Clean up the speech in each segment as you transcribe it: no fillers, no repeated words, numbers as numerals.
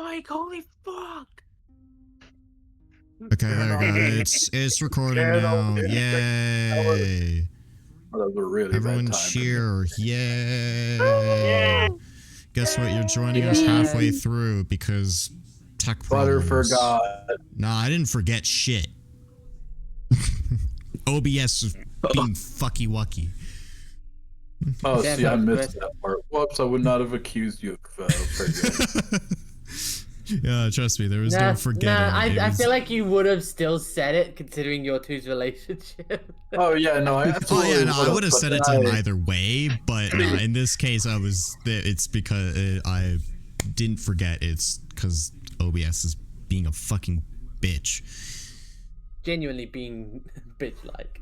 mic. Holy fuck. Okay, there we go. It's recording now. Yay! Oh, that was a really Everyone bad time. cheer. Yay! Guess what? You're joining us halfway through because tech Butter problems. forgot. Nah, I didn't forget shit. OBS was being fucky wucky. Oh, see, I missed that part. Whoops, I would not have accused you of forgetting. Yeah, trust me, there was no forgetting. I feel like you would have still said it considering your two's relationship. Oh yeah, no, I absolutely I would have said it to him either way, but in this case, it's because I didn't forget. It's because OBS is being a fucking bitch. Genuinely being bitch-like.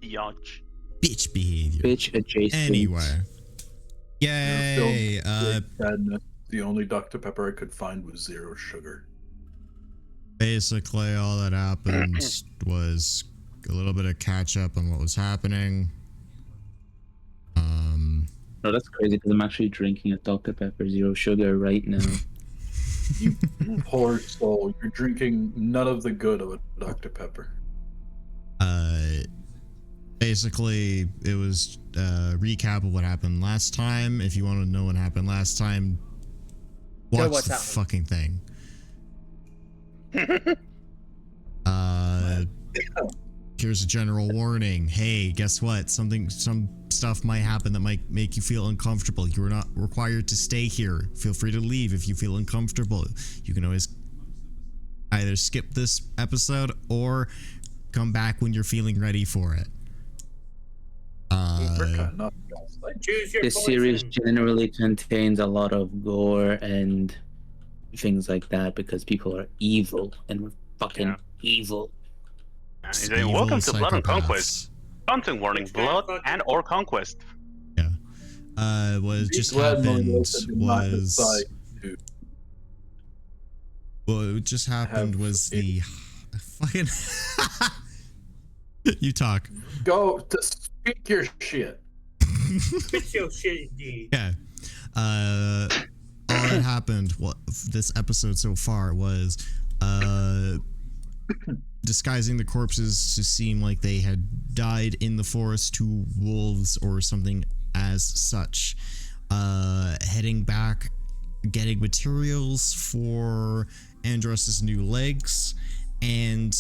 Yonch. Bitch behavior. Bitch adjacent. Anyway. Yay! Sadness. The only Dr. Pepper I could find was 0 sugar. Basically, all that happened was a little bit of catch up on what was happening. No, that's crazy because I'm actually drinking a Dr. Pepper 0 sugar right now. You poor soul. You're drinking none of the good of a Dr. Pepper. Basically, it was a recap of what happened last time. If you want to know what happened last time, watch the fucking thing. Here's a general warning. Hey, guess what? Some stuff might happen that might make you feel uncomfortable. You are not required to stay here. Feel free to leave if you feel uncomfortable. You can always either skip this episode or come back when you're feeling ready for it. This series generally contains a lot of gore and things like that because people are evil and we're fucking evil. Welcome to Blood and Conquest. Content warning: blood and or conquest. Yeah. What just happened was the fucking you talk. Go to speak your shit. Speak your shit, indeed. Yeah. All that happened. What this episode so far was disguising the corpses to seem like they had died in the forest to wolves or something as such. Heading back, getting materials for Andros's new legs and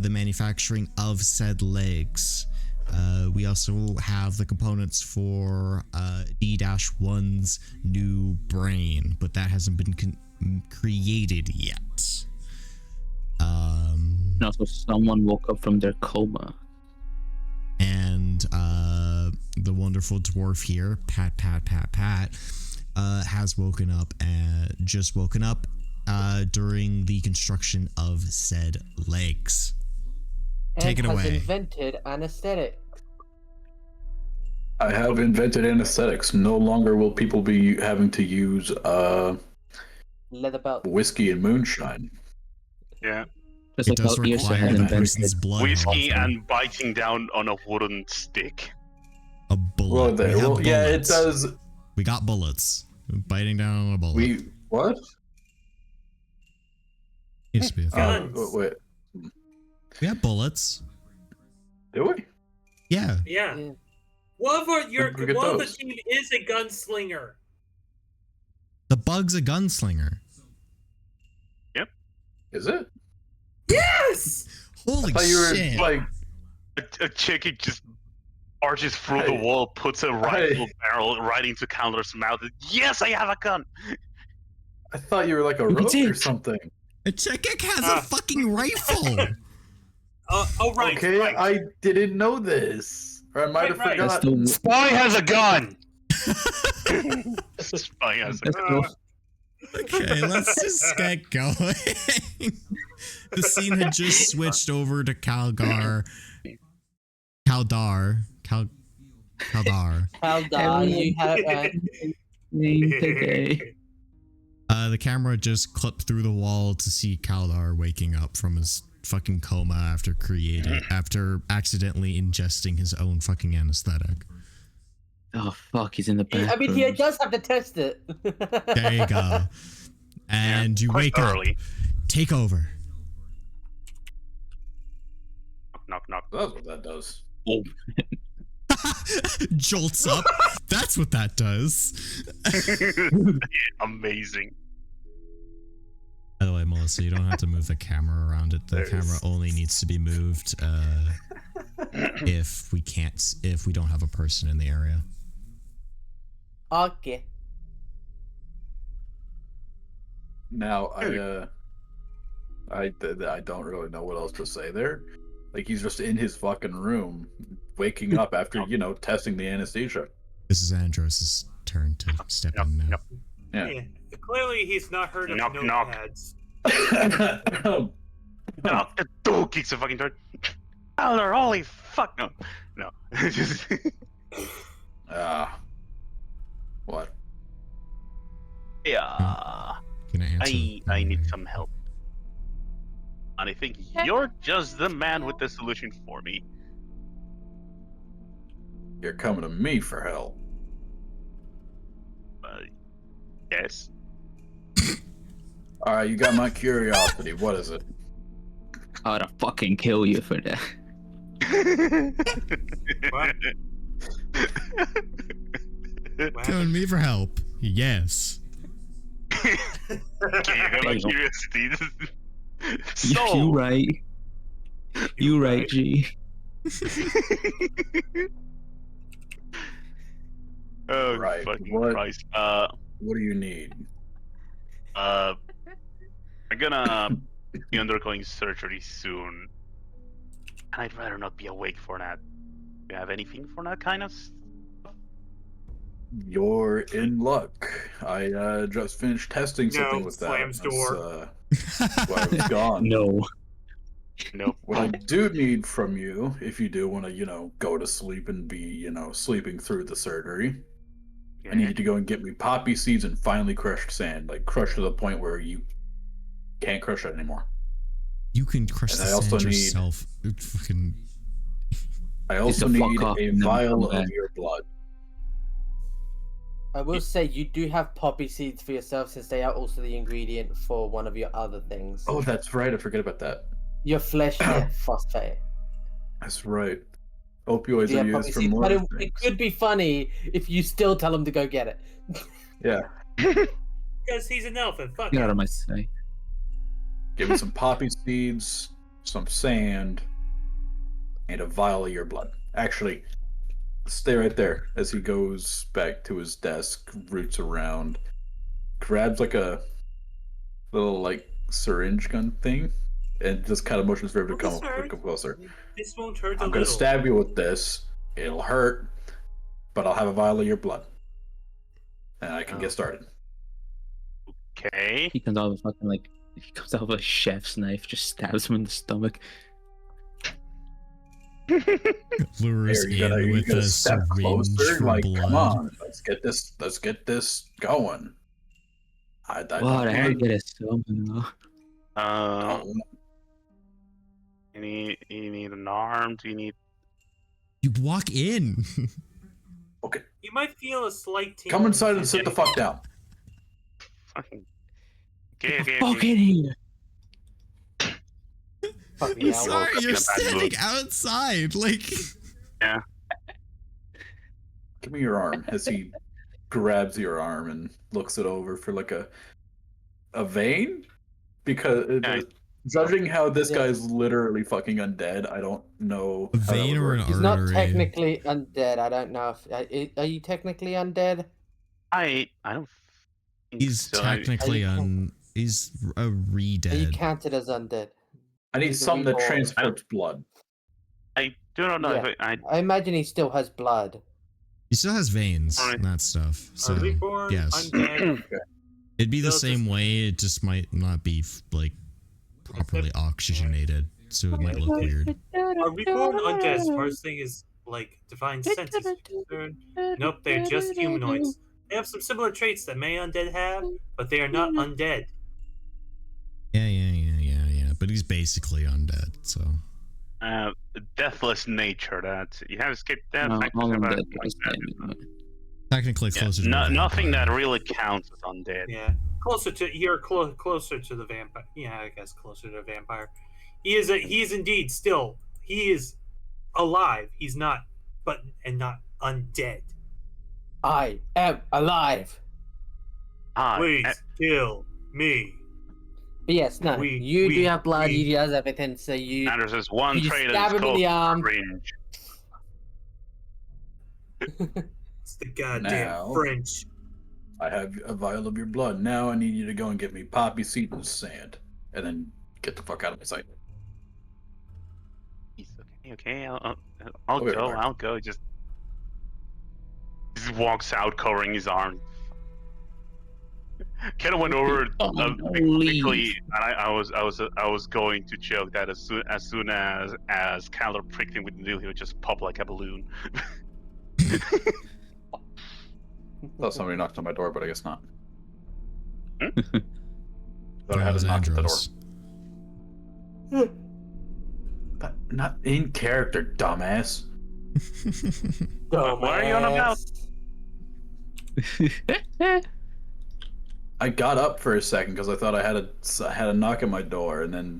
the manufacturing of said legs. We also have the components for D-1's new brain, but that hasn't been created yet. And also, someone woke up from their coma. And the wonderful dwarf here, Pat, has woken up and just woken up during the construction of said legs. Take it away. Has invented anesthetic. I have invented anesthetics. No longer will people be having to use Leather belt. whiskey and moonshine. Yeah. Just It like does how Earsa require has the invented person's blood. Whiskey however. and biting down on a wooden stick. A bullet. Well, We have yeah, it bullets. does. We got bullets. Biting down on a bullet. What? Used to be a thing. Wait. We have bullets. Do we? Yeah. Yeah. One of the those? team is a gunslinger. The bug's a gunslinger. Is it? Yes! Holy I thought you were shit. like. A chicken just arches through the wall, puts a rifle barrel right into Calder's mouth. Yes, I have a gun! I thought you were like a rogue or something. A chicken has a fucking rifle. Right. Okay, right. I didn't know this. Or I might have Right. forgotten. Spy has a gun! Spy has a gun. Okay, let's just get going. The scene had just switched over to Kaldar. Haldar, you had it right. Today. The camera just clipped through the wall to see Kaldar waking up from his fucking coma after accidentally ingesting his own fucking anesthetic. Oh fuck, he's in the bathroom. I mean, he does have to test it. There you go. And you quite wake thoroughly. up. Take over. Knock, knock. That's what that does. Oh. Jolts up. That's what that does. Amazing. By the way, Melissa, you don't have to move the camera around it. The camera only needs to be moved if we don't have a person in the area. Okay. Now I don't really know what else to say there. Like, he's just in his fucking room, waking up after testing the anesthesia. This is Andros' turn to step in now. Yeah. Clearly, he's not heard of Knock, knock. notepads. Knock the door, kicks the fucking door. Tyler, holy fuck. No. Just What? yeah. Gonna answer. I need some help. And I think you're just the man with the solution for me. You're coming to me for help. Yes. All right, you got my curiosity. What is it? I would fucking kill you for that. What Telling me for help. Yes. Okay, you got my Damn. curiosity. You So, right. You right, G. oh, Right, fucking what- Christ. What do you need? I'm gonna be undergoing surgery soon. And I'd rather not be awake for that. Do you have anything for that kind of stuff? You're in luck. I just finished testing something No, with that. slams door. While I was gone. No. Nope. What I do need from you, if you do want to, go to sleep and be, sleeping through the surgery, I need you to go and get me poppy seeds and finely crushed sand, like crushed to the point where you can't crush it anymore. You can crush And the I also sand need- yourself. It fucking. I also the fuck need off a and then vial come of back. your blood. I will say you do have poppy seeds for yourself, since they are also the ingredient for one of your other things. Oh, that's right. I forget about that. Your flesh phosphate. That's right. Opioids Yeah, are poppy used for seeds. more But it things. could be funny if you still tell him to go get it. Yeah. Because he's an elf and fuck Get out him. of my sight. Give me some poppy seeds, some sand, and a vial of your blood. Actually, stay right there as he goes back to his desk, roots around, grabs like a little syringe gun thing, and just kind of motions for him to come closer. This won't hurt a I'm little. gonna stab you with this. It'll hurt, but I'll have a vial of your blood, and I can get started. Okay. He comes out with he comes out with a chef's knife, just stabs him in the stomach. Lures Here, in with a syringe for Like, blood. come on, let's get this going. I What? I don't gotta want- get it somehow. don't- You need an arm. Do you need? You walk in. Okay, You might feel a slight tingle. come inside and sit the fuck down. Fucking. Okay. Fuck in here. Fuck me out. Sorry, woke up you're in a bad standing mood. outside. Like. Give me your arm. As he grabs your arm and looks it over for a vein, because judging how this Yeah. guy's literally fucking undead, I don't know. A how that vein would or work. an He's not artery. technically undead. I don't know if are you technically undead? I don't. Think He's so. technically Are you- he's a Are you re-dead. counted as undead? I need He's a something that reborn. transports blood. I do not know. Yeah. If I I imagine he still has blood. He still has veins Alright. and that stuff. So reborn, yes, undead. it'd be the They'll same way. It just might not be properly oxygenated, so it might look weird. A reborn undead's first thing is divine senses. Nope, they're just humanoids. They have some similar traits that many undead have, but they are not undead. Yeah. But he's basically undead. So deathless nature. That you have escaped death. No, I all think of about that it like was that, fine, isn't it? anyway. Technically closer to a nothing vampire. that really counts as undead. Yeah, closer to closer to the vampire. Yeah, I guess closer to a vampire. He is indeed still. He is alive. He's not, not undead. I am alive. Please kill me. But yes, no. You do have blood. You do have everything. So you. And there's this one you trait stab that's him in the called arm. cringe. It's the goddamn Now- French. I have a vial of your blood. Now I need you to go and get me poppy seed and sand, and then get the fuck out of my sight. Okay, I'll I'll be right go. back. I'll go. Just walks out, covering his arm. Kind of went over quickly, and I was going to joke that as soon as Kyler pricked him with the needle, he would just pop like a balloon. Thought somebody knocked on my door, but I guess not. Hmm? Thought I had was a knock at the door. Andros. But not in character, dumbass. What are you on about? I got up for a second because I thought I had a knock at my door, and then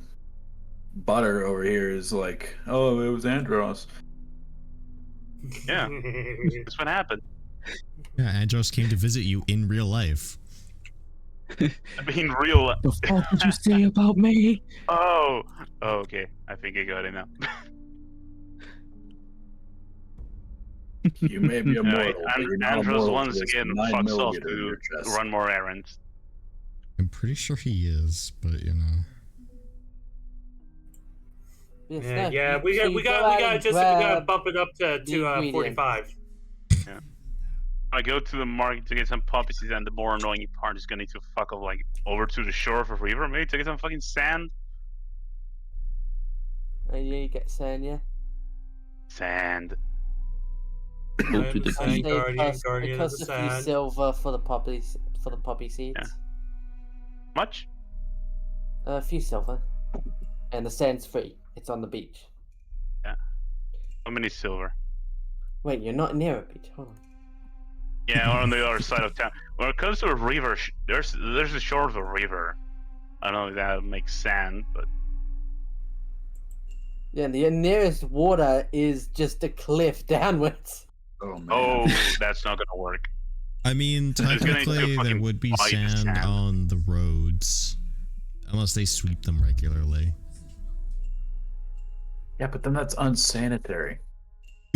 Butter over here is like, "Oh, it was Andros." Yeah, that's what happened. Yeah, Andros came to visit you in real life. I mean, real. The fuck did you say about me? Oh, okay. I think I got it now. You may be Anyway, immortal, but you're not Andros immortal once to this again 9 fucks off millimeter in to your chest. run more errands. I'm pretty sure he is, but you know. Yes, Yeah, no, yeah, you- we so you go out and gotta grab bump it up to ingredient. 45. I go to the market to get some poppy seeds, and the more annoying part is gonna need to fuck up like over to the shore of a river, maybe to get some fucking sand. And you get sand, yeah. Sand. Go to the Sand I'd beach. say guardian, it guardian of costs the a few sand. silver for the poppy seeds. Yeah. Much? A few silver, and the sand's free. It's on the beach. How many silver? Wait, you're not near a beach. Hold on. Yeah, or on the other side of town. When it comes to a river, there's the shore of a river. I don't know if that makes sand, but Yeah, the nearest water is just a cliff downwards. Oh man. oh, that's not gonna work. I mean, It's gonna technically, take a there fucking would be bite of sand sand. on the roads. Unless they sweep them regularly. Yeah, but then that's unsanitary.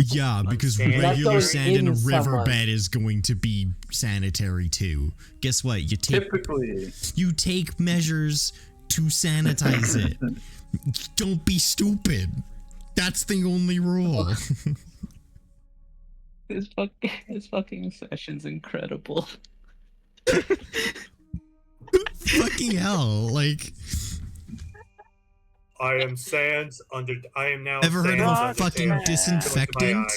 Yeah, because Unsanitary. regular That's sand in a in someone. riverbed is going to be sanitary too. Guess what? Typically, You take measures to sanitize it. Don't be stupid. That's the only rule. This fucking session's incredible. Fucking hell! Like, I am sands under. I am now. ever heard sands of a under fucking table. disinfectant?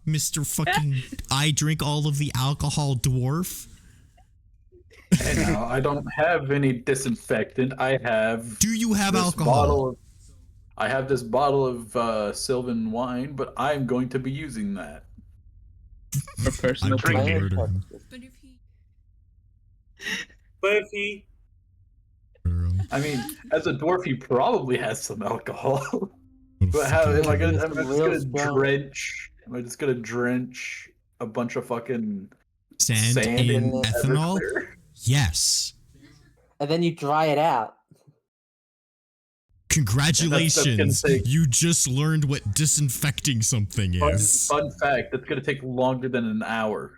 Mr. Fucking I drink all of the alcohol dwarf? hey, now I don't have any disinfectant. I have Do you have this alcohol? bottle of. I have this bottle of Sylvan wine, but I'm going to be using that. For personal I'm drinking. pleasure. murder him. But if he, Murder him. I mean, as a dwarf, he probably has some alcohol. What a But how fucking am I gonna? kid. Am I just gonna drench? Am I just gonna drench a bunch of fucking Sand in ethanol? Everclear? Yes. And then you dry it out. Congratulations. take- You just learned what disinfecting something is. Fun fact: that's gonna take longer than an hour.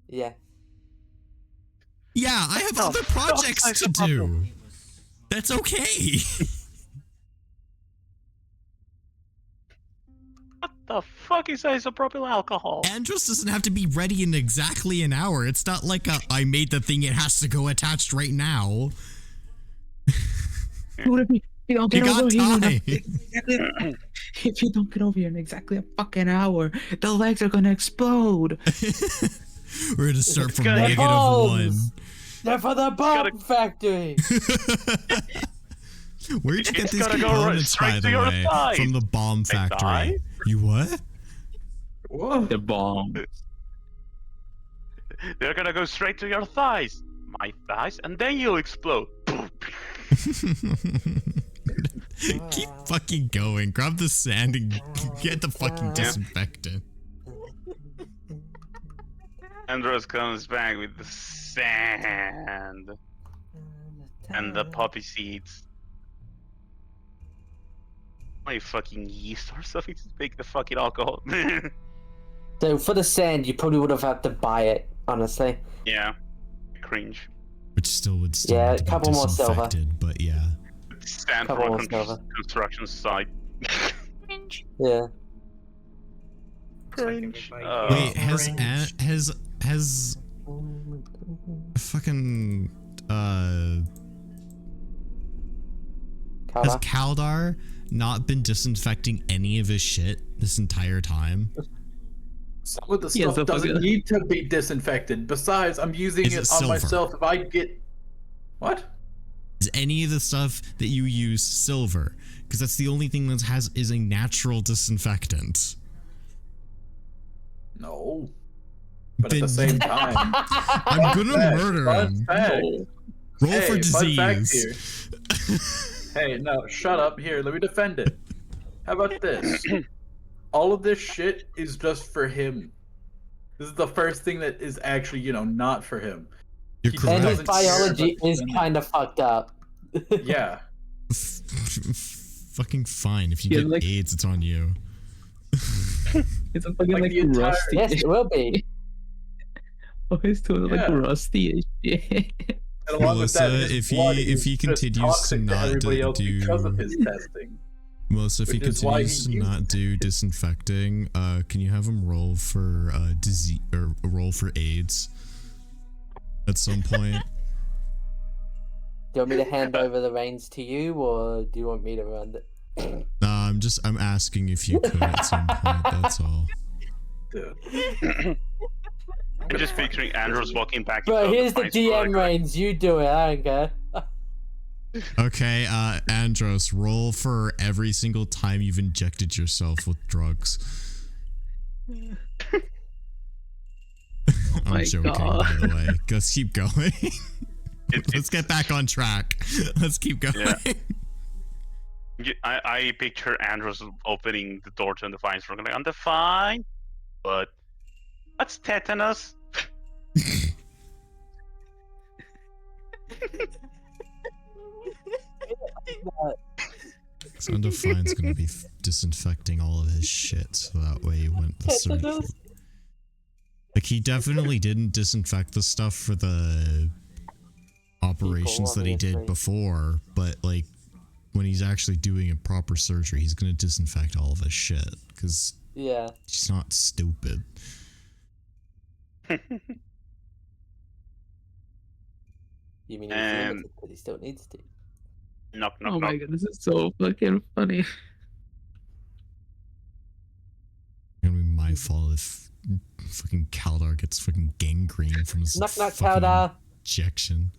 Yeah. Yeah, I have other fuck projects is to the problem? do. That's okay. What the fuck is isopropyl alcohol? Andros doesn't have to be ready in exactly an hour. It's not like I made the thing, it has to go attached right now. What if you don't You get got over here? time. If you don't get over here in exactly a fucking hour, the legs are gonna explode. We're gonna start from gonna- negative one. Bombs! They're for the bomb factory! Where'd you get It's these gotta go components, straight by to the your way? thigh. From the bomb Thigh? factory. You what? What? The bomb. They're gonna go straight to your thighs, my thighs, and then you'll explode. Keep fucking going. Grab the sand and get the fucking disinfectant. Andros comes back with the sand and the poppy seeds. Like fucking yeast or something to make the fucking alcohol. So for the sand, you probably would have had to buy it, honestly. Yeah. Cringe. Which still would still Yeah, need to be couple more silver. disinfected, but yeah. Stand Couple from more a silver. construction site. Yeah. Cringe. Wait, has Cringe. has fucking has Kala? Kaldar not been disinfecting any of his shit this entire time? Some of the He has stuff a fucking- doesn't need to be disinfected. Besides, I'm using Is it it on silver? myself. If I get what? Is any of the stuff that you use silver? Because that's the only thing that has is a natural disinfectant. No. But at the Then- same time, I'm gonna murder fun him. fact. Roll Hey, for fun fact disease. Hey, no, shut up. Here, let me defend it. How about this? All of this shit is just for him. This is the first thing that is actually, not for him. You're He And his doesn't correct. care biology about is them. kind of fucked up. Yeah. Fucking fine. If you Yeah, get like- AIDS, it's on you. It's a fucking Like like the entire- rusty. Yes, it will be. Oh, his tools are like Yeah. rusty as shit. And along with that, Melissa, his if blood he is just continues to toxic not everybody else do because of his testing. Melissa, if he Which is why continues he to not uses do disinfecting, can you have him roll for disease or roll for AIDS at some point? Do you want me to hand over the reins to you, or do you want me to run it? Nah, I'm asking if you could at some point. That's all. Dude. I'm just picturing Andros walking back. Bro, into here's the fight store, DM like, reins. You do it. I don't care. Okay, Andros, roll for every single time you've injected yourself with drugs. I'm my joking, God. by the way. Let's keep going. Let's it's- get back on track. Let's keep going. Yeah. I picture Andros opening the door to the Defiance store, like, I'm Defiant, but what's tetanus? So Undefiant's gonna be disinfecting all of his shit, so that way he went the surgery. Like, he definitely didn't disinfect the stuff for the operations that he did obviously. before, but like when he's actually doing a proper surgery, he's gonna disinfect all of his shit because Yeah. he's not stupid. You mean he's And- limited, but he still needs to. Knock, knock, Oh knock. my god, this is so fucking funny. It's gonna be my fault if fucking Kaldar gets fucking gangrene from his Knock, knock, fucking Kaldar. injection.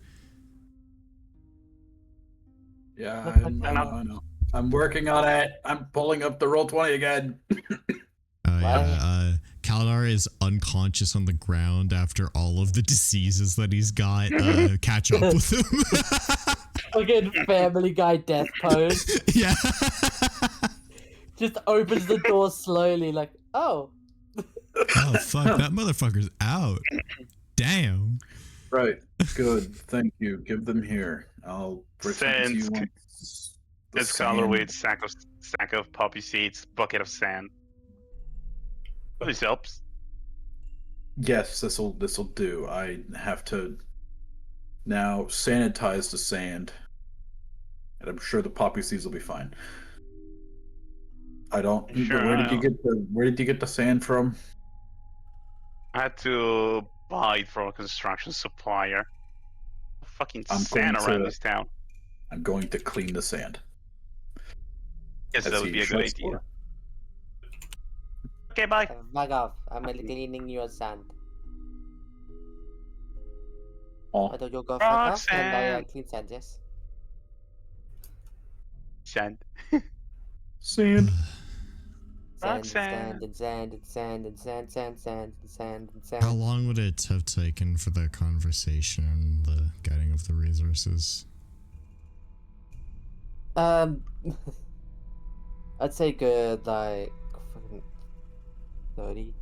Yeah, Look, I know. I'm working on it. I'm pulling up the Roll20 again. Yeah, Kaldar is unconscious on the ground after all of the diseases that he's got catch up with him. Fucking Family Guy death pose. Yeah. Just opens the door slowly, like, oh. Oh fuck, that motherfucker's out. Damn. Right. Good. Thank you. Give them here. I'll bring them to you Sand. once. the It's color sand- with sack of poppy seeds, bucket of sand. Oh, this helps. Yes, this'll do. I have to now sanitize the sand, and I'm sure the poppy seeds will be fine. I don't. Sure. Where did you get the sand from? I had to buy it from a construction supplier. Fucking I'm sand going around to- this town. I'm going to clean the sand. Yes, as that would he be a good shuts idea. door. Okay, bye. Back off. I'm cleaning your sand. Oh, I thought you'll go fuck off and I Roxanne. clean sand, yes? Sand. sand. sand and sand and sand and sand, sand, sand and sand and sand. How long would it have taken for the conversation and the getting of the resources? I'd say good like fucking 30 to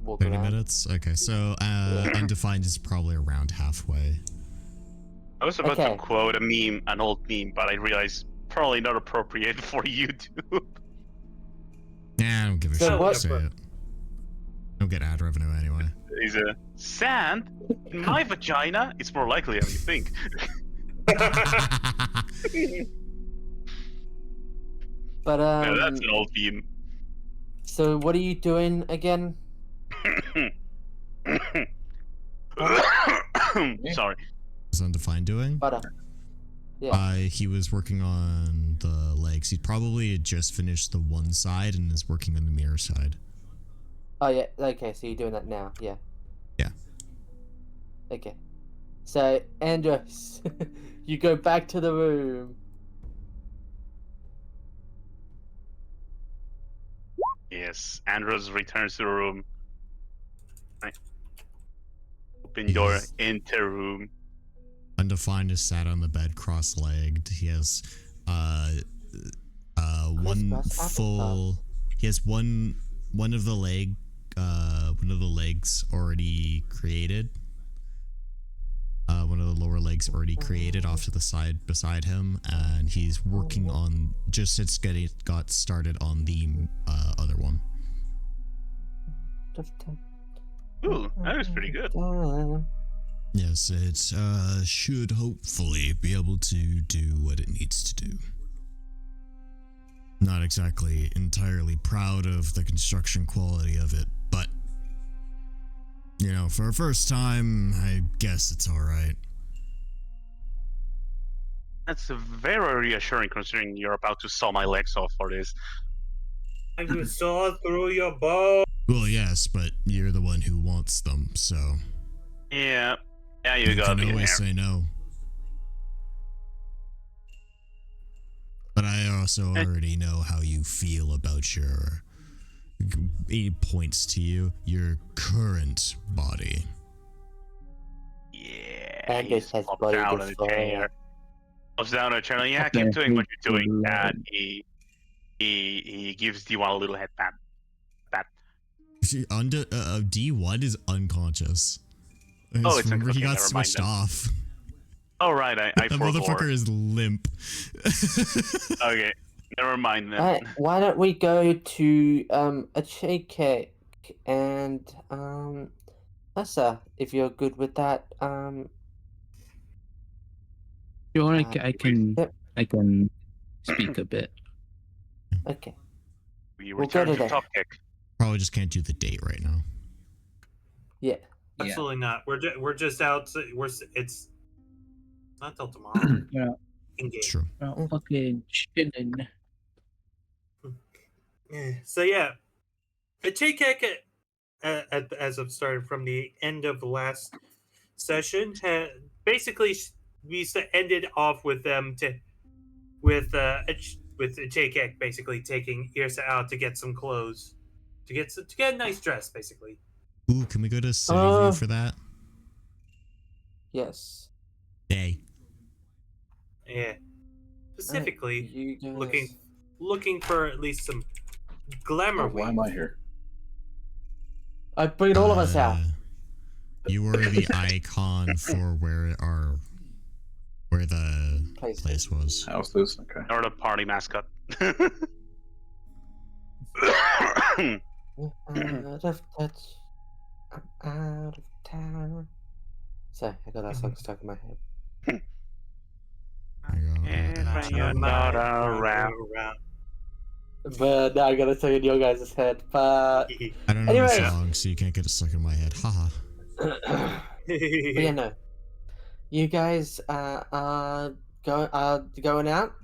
walk 30 around. minutes? Okay, so Undefined is probably around halfway. I was about Okay. to quote a meme, an old meme, but I realized probably not appropriate for YouTube. Yeah, I don't give a So shit. what- Say it. Don't get ad revenue anyway. Is a sand in my vagina? It's more likely than you think. But Yeah, that's an old meme. so what are you doing again? Sorry. What's Undefined doing? Butter. Yeah. He was working on the legs. He probably had just finished the one side and is working on the mirror side. Oh yeah. Okay, so you're doing that now. Yeah. Yeah. Okay. So Andros, you go back to the room. Yes, Andros returns to the room. Right. Open door, Yes. enter room. Undefined is sat on the bed cross-legged. He has one Christmas full. He has one of the legs already created. One of the lower legs already created off to the side beside him, and he's working on got started on the other one. Ooh, that was pretty good. Yes, it should hopefully be able to do what it needs to do. Not exactly entirely proud of the construction quality of it, but you know, for a first time, I guess it's alright. That's very reassuring considering you're about to saw my legs off for this. I just saw through your bow. Well, yes, but you're the one who wants them, so Yeah, yeah, you you gotta can be in always there. say no. But I also already know how you feel about your. It points to your current body. Yeah, Andros he's has popped body down on the dysphoria. chair. Pops down on the chair. Like, yeah, keep doing what you're doing. And he gives D1 a little head pat. D1 is unconscious. Oh, it's Remember, he okay, got never mind switched then. off. Oh right, I That forgot. motherfucker is limp. Okay, never mind then. Alright, why don't we go to a shake cake and Asa, if you're good with that. Sure, I Yep. can speak a bit. Okay. We we'll go return to to there. top kick. Probably just can't do the date right now. Yeah. Absolutely not. We're just out. It's not till tomorrow. Yeah. In-game. It's true. Oh, fucking chilling. So yeah, the JCAC, as I've started from the end of the last session, basically we ended off with them with JCAC basically taking Irsa out to get some clothes, to get a nice dress, basically. Ooh, can we go to City View for that? Yes. Hey. Yeah, specifically You guys... looking for at least some glamour. Oh, why am I here? I bring all of us out. You were the icon for where the place was. How's this? Okay. Or the party mascot. Out of touch. I'm out of town. Sorry, I got that song stuck in my head. There you go. You're not around. But now I gotta sing in your guys' head. But I don't know Anyways. the song, so you can't get it stuck in my head. Haha. but yeah, no. You guys are going out?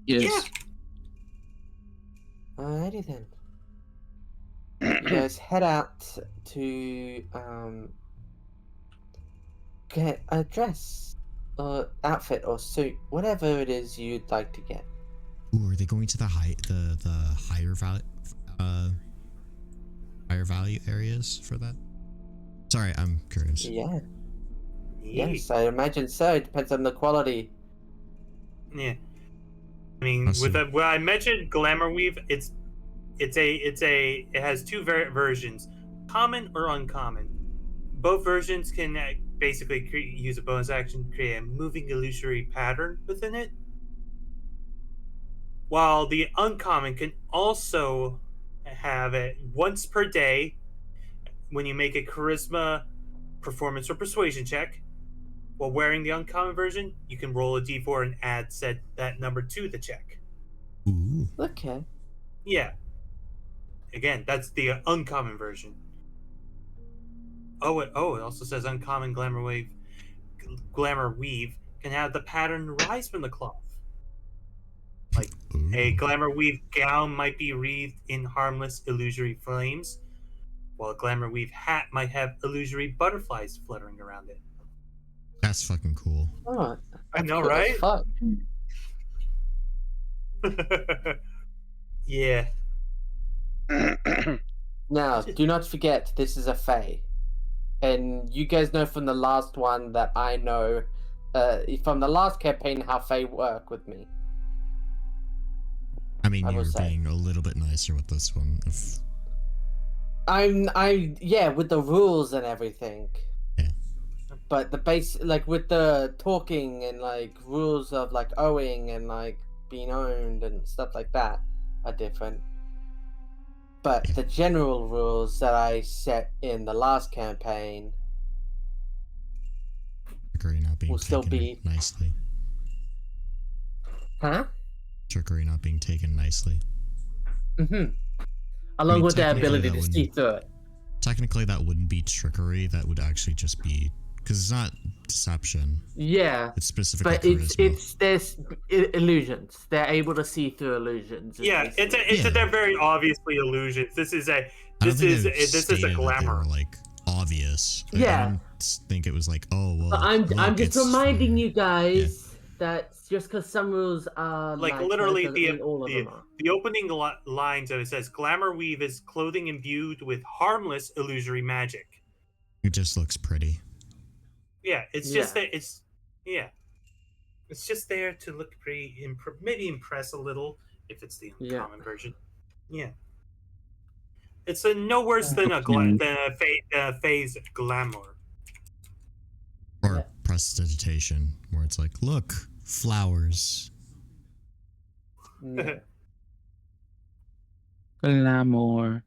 Yes. Alrighty then. You guys head out to get a dress or outfit or suit, whatever it is you'd like to get. Ooh, are they going to the higher value areas for that? Sorry, I'm curious. Yeah. Yeet. Yes, I imagine so. It depends on the quality. Yeah. I mean, Awesome. well, I mentioned Glamour Weave. It has two versions, common or uncommon. Both versions can basically use a bonus action to create a moving illusory pattern within it. While the uncommon can also have it once per day when you make a charisma, performance, or persuasion check. While wearing the uncommon version, you can roll a d4 and add that number to the check. Ooh. Okay. Yeah. Again, that's the uncommon version. Oh, it also says uncommon glamour weave can have the pattern rise from the cloth. Like a Ooh. glamour weave gown might be wreathed in harmless illusory flames, while a glamour weave hat might have illusory butterflies fluttering around it. That's fucking cool. Oh, I know, cool as right? fuck. Yeah. Now, do not forget, this is a Fae. And you guys know from the last one that I know, from the last campaign, how Fae work with me. I mean, I you will were say. being a little bit nicer with this one. Yeah, with the rules and everything. Yeah. But the base, like, with the talking and, like, rules of, like, owing and, like, being owned and stuff like that are different. But the general rules that I set in the last campaign Trickery not being will still taken be... nicely. Huh? Trickery not being taken nicely. Mm-hmm. Along with the ability to see through it. Technically, that wouldn't be trickery. That would actually just be... Because it's not deception. Yeah. It's specifically But charisma. there's illusions. They're able to see through illusions. Yeah, they're very obviously illusions. This is a glamour. They were, like, obvious. Yeah. I didn't think it was like, oh, well, But I'm just reminding you guys that just because some rules are like literally all of them are. the opening lines of it says glamour weave is clothing imbued with harmless illusory magic. It just looks pretty. Yeah, it's just that it's just there to look pretty, maybe impress a little if it's the uncommon version. Yeah, it's no worse than a phase glamour or prestidigitation, where it's like, look, flowers. Glamour.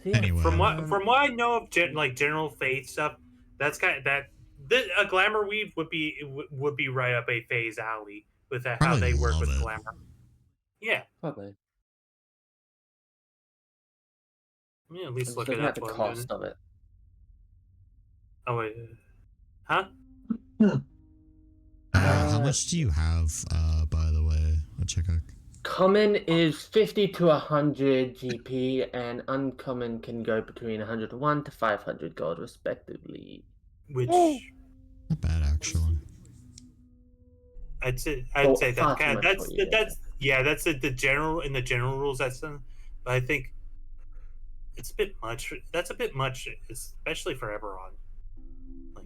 Anyway, from what I know of general faith stuff, that's a glamour weave would be right up a phase alley with how they work with glamour. Yeah, probably. I mean, at least look at the cost of it. Oh wait, huh? How much do you have, by the way? I'll check out. Common is 50 to 100 GP, and uncommon can go between 101 to 500 gold, respectively. Which not bad, actually. I'd say that's the general in the general rules. But I think it's a bit much. That's a bit much, especially for Eberron.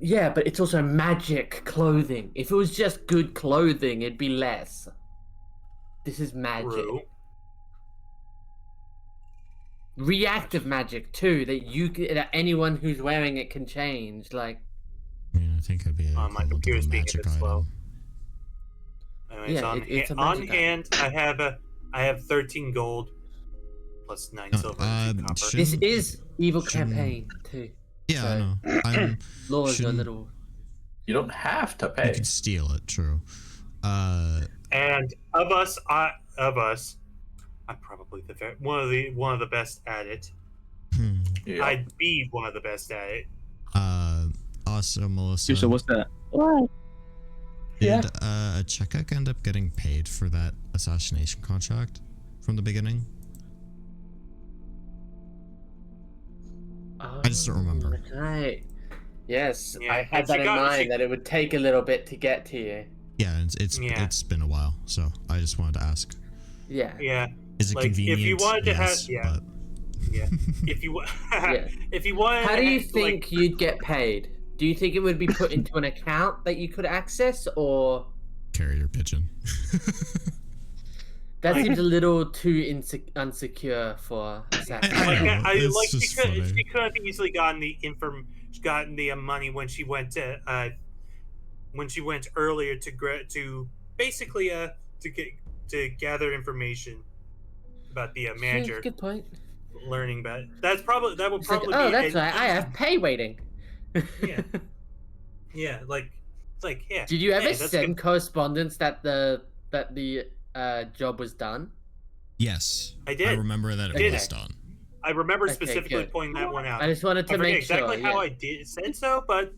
Yeah, but it's also magic clothing. If it was just good clothing, it'd be less. This is magic. True. Reactive magic too, that anyone who's wearing it can change. Like, I mean, I think it'd be my computer's being a bit slow. Anyways, it's on hand, I have 13 gold plus 9 silver and 2 copper. This is evil campaign too. Yeah, so I know. Laws are a little. You don't have to pay. You can steal it, true. And of us, I'm probably one of the best at it. Yeah. I'd be one of the best at it. Also, Melissa. So what's that? Did Chekek end up getting paid for that assassination contract from the beginning? I just don't remember. Right. Yes, Yeah, I had that in mind that it would take a little bit to get to you. Yeah, it's been a while, so I just wanted to ask. Yeah. Yeah. Is it Like, convenient? if you wanted to have, Yes, yeah. but Yeah. If you Yeah. if you wanted How to do you have, think like, you'd get paid? Do you think it would be put into an account that you could access, or carrier pigeon. that Like- seems a little too unsecure for a second? I like, know, it's she just could funny. she could have easily gotten the money when she went earlier to basically to gather information about the manager, Good point. learning about it. That would It's like, probably oh, be that's an right. I easy- have pay waiting. Yeah. Yeah, like, it's like, yeah. Did you ever hey, that's send good. correspondence that the job was done? Yes, I did. I remember that it Okay. was done. I remember Okay, specifically good. pointing that one out. I just wanted I to forget make sure. exactly how I said so, but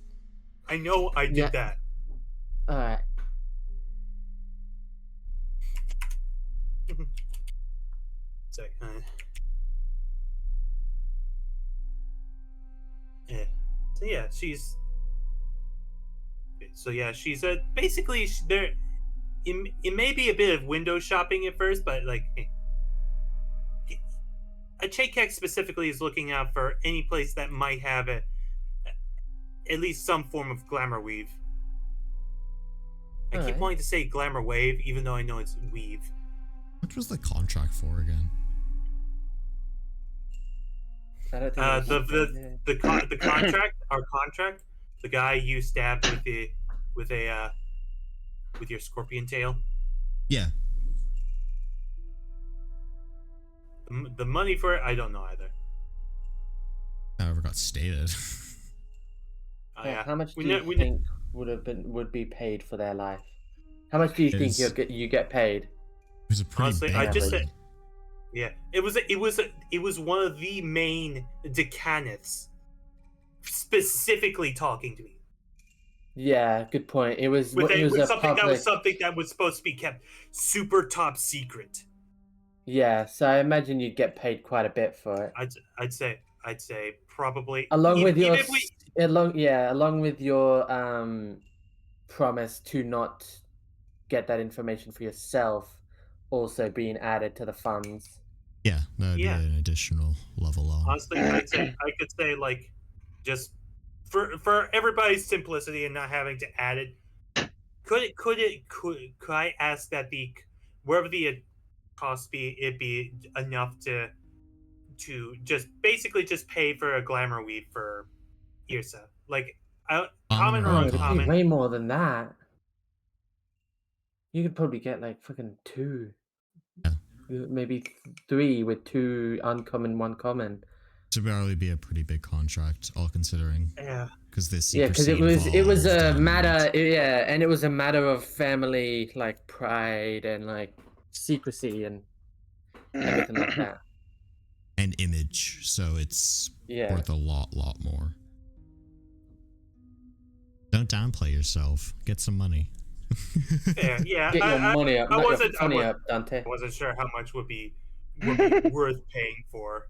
I know I did Yeah. that. All right. So, yeah. So yeah, she's. So yeah, she's basically there. It may be a bit of window shopping at first, but like, a Chayek specifically is looking out for any place that might have at least some form of glamour weave. I keep Alright. wanting to say glamour wave, even though I know it's weave. What was the contract for again? I don't think The contract, our contract, the guy you stabbed with your scorpion tail. Yeah, The money for it, I don't know either. never got stated. Oh, yeah. How much do We you know- we think would be paid for their life? How much do you think you get paid? It was a pretty Honestly, big I just deal. said- Yeah, it was one of the main decanaths specifically talking to me. Yeah, good point. It was With it was a something public. that was something that was supposed to be kept super top secret. Yeah, so I imagine you'd get paid quite a bit for it. I'd say probably Along with your even if we along with your promise to not get that information for yourself also being added to the funds. Yeah, that would Yeah. be an additional level on. honestly I could say like just for everybody's simplicity and not having to add it. Could I ask that wherever the cost be, it be enough to just basically just pay for a glamour weave for Irsa, like common or Oh, it'd be uncommon. way more than that. You could probably get like fucking 2. Yeah. Maybe 3 with 2 uncommon, 1 common. To barely be a pretty big contract, all considering, Yeah, because this Yeah, because secrecy it was a involved and- matter. Yeah, and it was a matter of family, like pride and like secrecy and everything like that. and image, so it's Yeah. worth a lot more. Don't downplay yourself. Get some money. yeah. Get your money up, I not your wasn't- I funny wa- up, Dante. I wasn't sure how much would be worth paying for,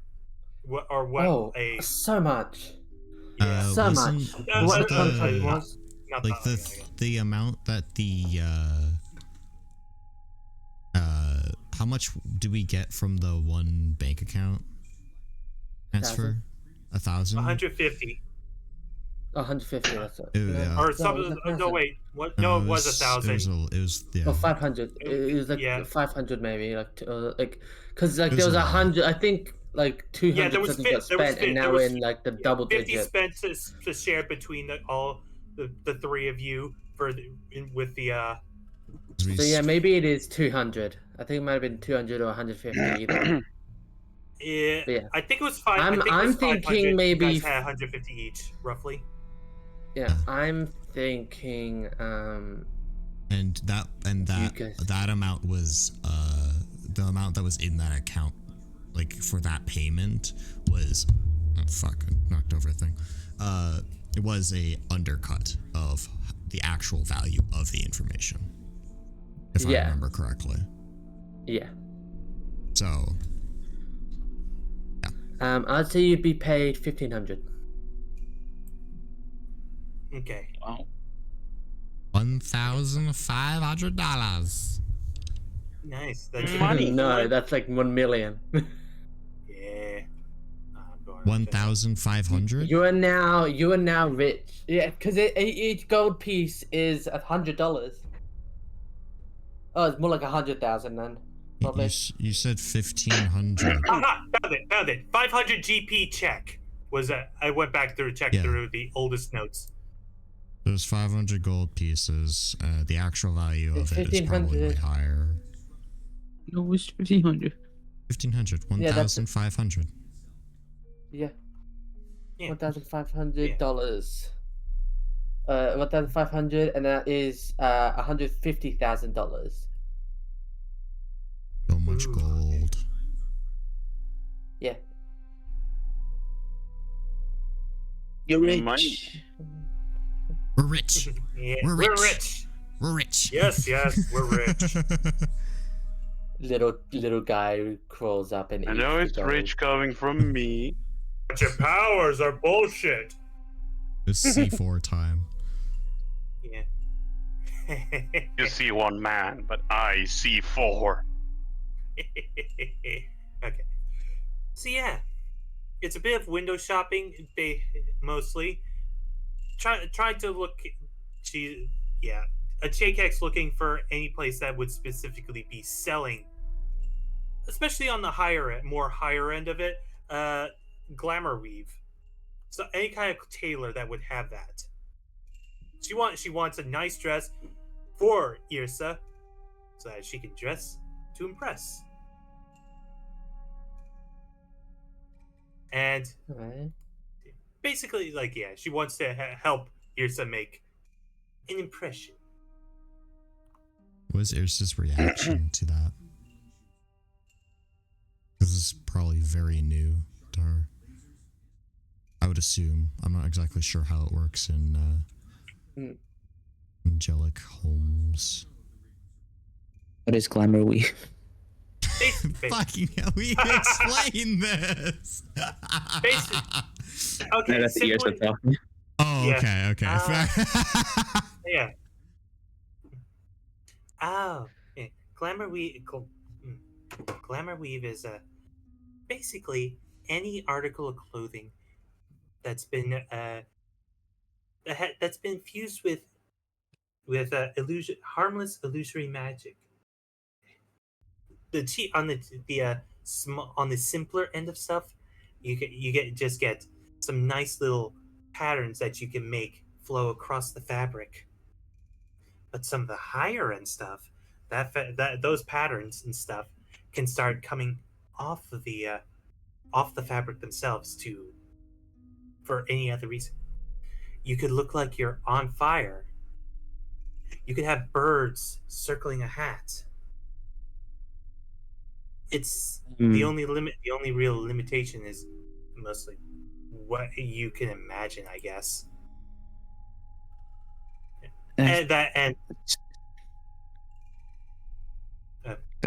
what Oh, a so much. yeah. So wasn't- much. Yeah, What wasn't the so- contract the- was? Not like that long ago. the amount that the how much do we get from the one bank account transfer? 1,000? 150 150. That's it. Ew, yeah. or No, something. it was No, 1,000. wait. What? No, it was 1,000. It was yeah. Or 500. It was like Yeah. 500 maybe, like because like It there was was a lot. 100. I think like 200 Yeah, there was something fi- got there was spent, fi- and there now was- we're in like the double 50 digit. spent to share between the three of you with the So yeah, maybe it is 200. I think it might have been 200 or 150 either. way. yeah, Yeah. I think it was five. I'm- I think it I'm was thinking 500. maybe You guys had 150 each, roughly. Yeah, I'm thinking and that guys- that amount was the amount that was in that account, like for that payment was I knocked over a thing. It was a undercut of the actual value of the information, if I Yeah. remember correctly. yeah. So I'd say you'd be paid 1,500. Okay. Wow. $1,500. Nice. That's Money. No, that's like 1 million. Yeah. I'm going 1,500. You are now rich. Yeah, because each gold piece is $100. Oh, it's more like 100,000 then. Probably. You said 1,500. Aha! Found it. 500 GP check. Was I went back through through the oldest notes. There's 500 gold pieces. The actual value of it is probably way 1,500. higher. No, it's 1,500. 1,500. Yeah, that's it. 1,500. Yeah. Yeah. $1,500. 1,500, and that is $150,000. So much Ooh. gold. Yeah. You're rich. Money. We're rich. Yeah, We're we're rich. rich. We're rich. Yes, we're rich. Little guy who crawls up and I eats know the it's gold. rich coming from me. But your powers are bullshit. It's C4 time. Yeah. You see one man, but I see four. Okay. So yeah, it's a bit of window shopping, mostly. Trying to look. A Chaykex looking for any place that would specifically be selling, especially on the more higher end of it. Glamour weave. So any kind of tailor that would have that. She wants a nice dress for Irsa, so that she can dress to impress. And Alright. basically, she wants to help Irsa make an impression. What was Irsa's reaction to that? This is probably very new to her. I would assume. I'm not exactly sure how it works in Angelic Holmes. What is glamour weave? Fucking hell, we explain this. Okay, That's the years simply, of talking. Oh, Yeah. okay. yeah. Oh, yeah. Glamour weave. Glamour weave is basically any article of clothing that's been fused with harmless illusory magic. On the simpler end of stuff, you get some nice little patterns that you can make flow across the fabric. But some of the higher end stuff, those patterns and stuff can start coming off of the fabric themselves for any other reason. You could look like you're on fire. You could have birds circling a hat. It's the only real limitation is mostly what you can imagine, I guess. That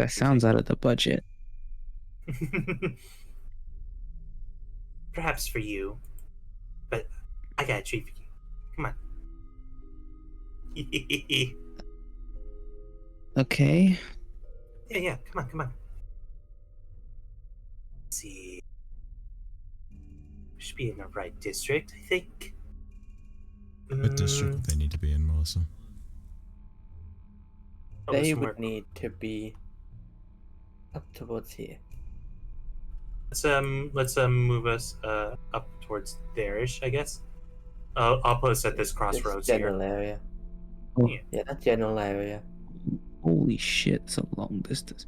sounds out of the budget. Perhaps for you, but I got a treat for you. Come on. Okay. Yeah. Come on. Let's see. Should be in the right district, I think. What district would they need to be in, Melissa? They would need to be up towards here. Let's move us up towards there-ish, I guess. I'll post at this crossroads This general here. area. Oh, Yeah, that general area. holy shit, it's a long distance.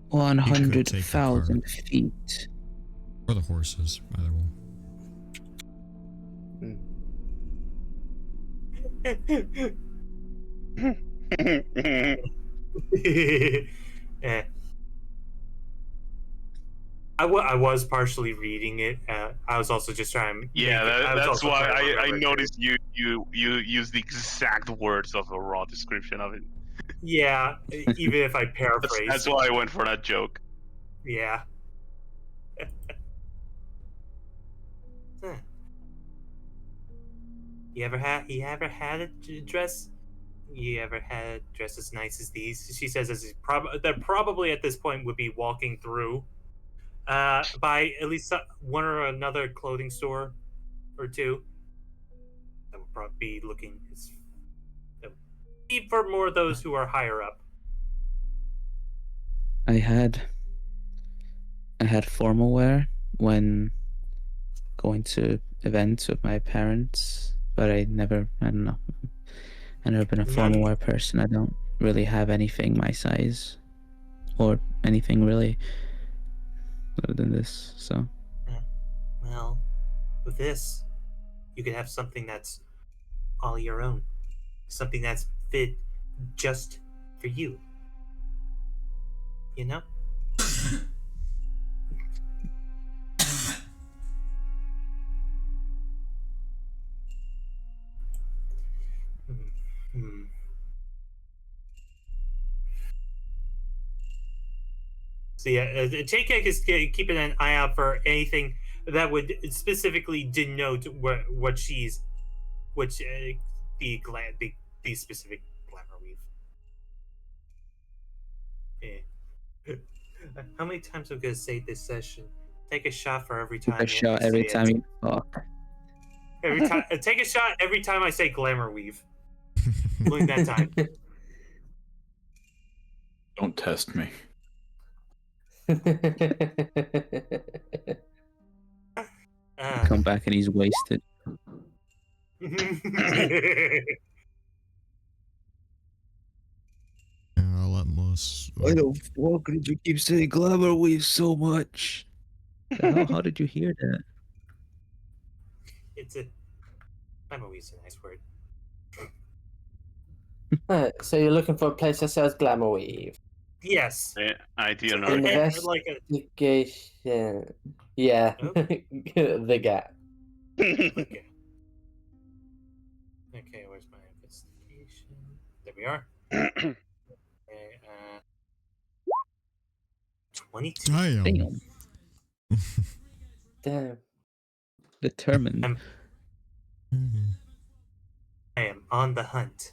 100,000 feet. Or the horses, either one. Eh. I was partially reading it. I was also just trying. That's why I noticed you use the exact words of a raw description of it. Yeah, even if I paraphrase. That's why I went for that joke. Yeah. Huh. You ever had a dress? You ever had a dress as nice as these? She says as that probably at this point would be walking through by at least one or another clothing store or two. That would probably be looking for more of those who are higher up. I had formal wear when going to events with my parents, but I don't know. I've never been a formal wear person. I don't really have anything my size or anything really other than this, so. Well, with this, you could have something that's all your own. Something that's fit just for you. You know? Hmm. So yeah, JK is keeping an eye out for anything that would specifically denote what she's, which the specific glamour weave. Yeah. How many times am I gonna say this session? Take a shot for every time. Take a shot every time you fuck. Every time, take a shot every time I say glamour weave. Including that time. Don't test me. Come back and he's wasted. I'll let most. Why the fuck did you keep saying glamour weave so much? How did you hear that? It's a glamour weave's a nice word. Alright, so you're looking for a place that sells glamour weave. Yes. Ideal Investigation. Yeah. Oh. The gap. Okay. Okay, where's my investigation? There we are. Okay, 22. Damn. Damn. Determined. I am on the hunt.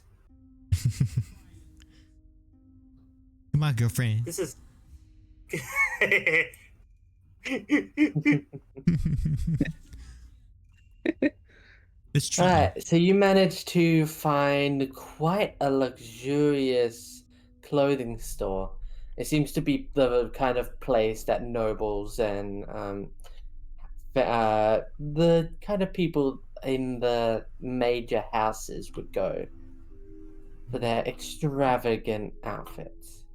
Come on, girlfriend. This is. It's true. Alright, so you managed to find quite a luxurious clothing store. It seems to be the kind of place that nobles and the kind of people in the major houses would go for their extravagant outfits.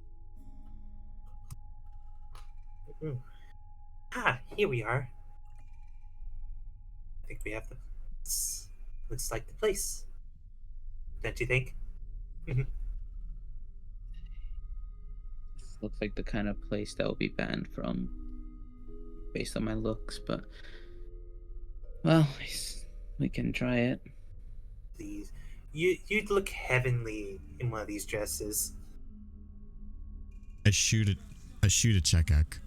Here we are. I think we have the. Looks like the place. Don't you think? This looks like the kind of place that will be banned from, based on my looks, but well, we can try it. Please, you'd look heavenly in one of these dresses. I shoot a Chekak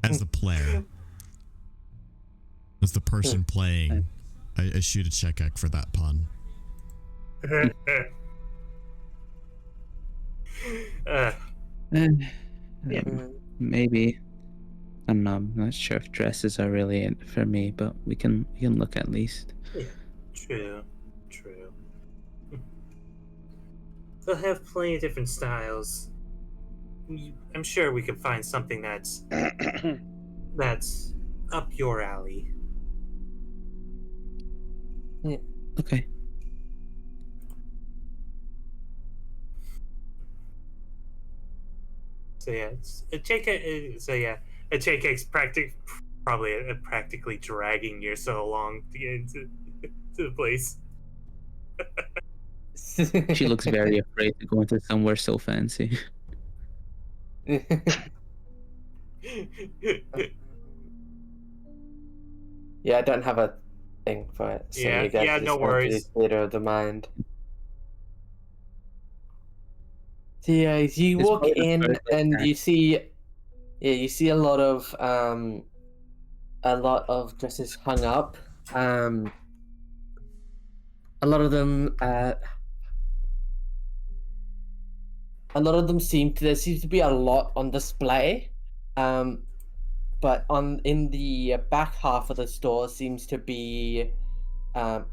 as the player. As the person playing, I shoot a Chekak for that pun. Maybe. I'm not sure if dresses are really it for me, but we can look at least. Yeah, true. They'll have plenty of different styles. I'm sure we can find something that's up your alley. Yeah. Okay. So yeah, a JK's practically dragging you so long to get into to the place. She looks very afraid to go into somewhere so fancy. Yeah, I don't have a thing for it. So Yeah, you guys yeah, just no went to worries. the theater of the mind. So yeah, you It's walk probably the in first, like, and you see a lot of a lot of dresses hung up. A lot of them, there seems to be a lot on display. But in the back half of the store seems to be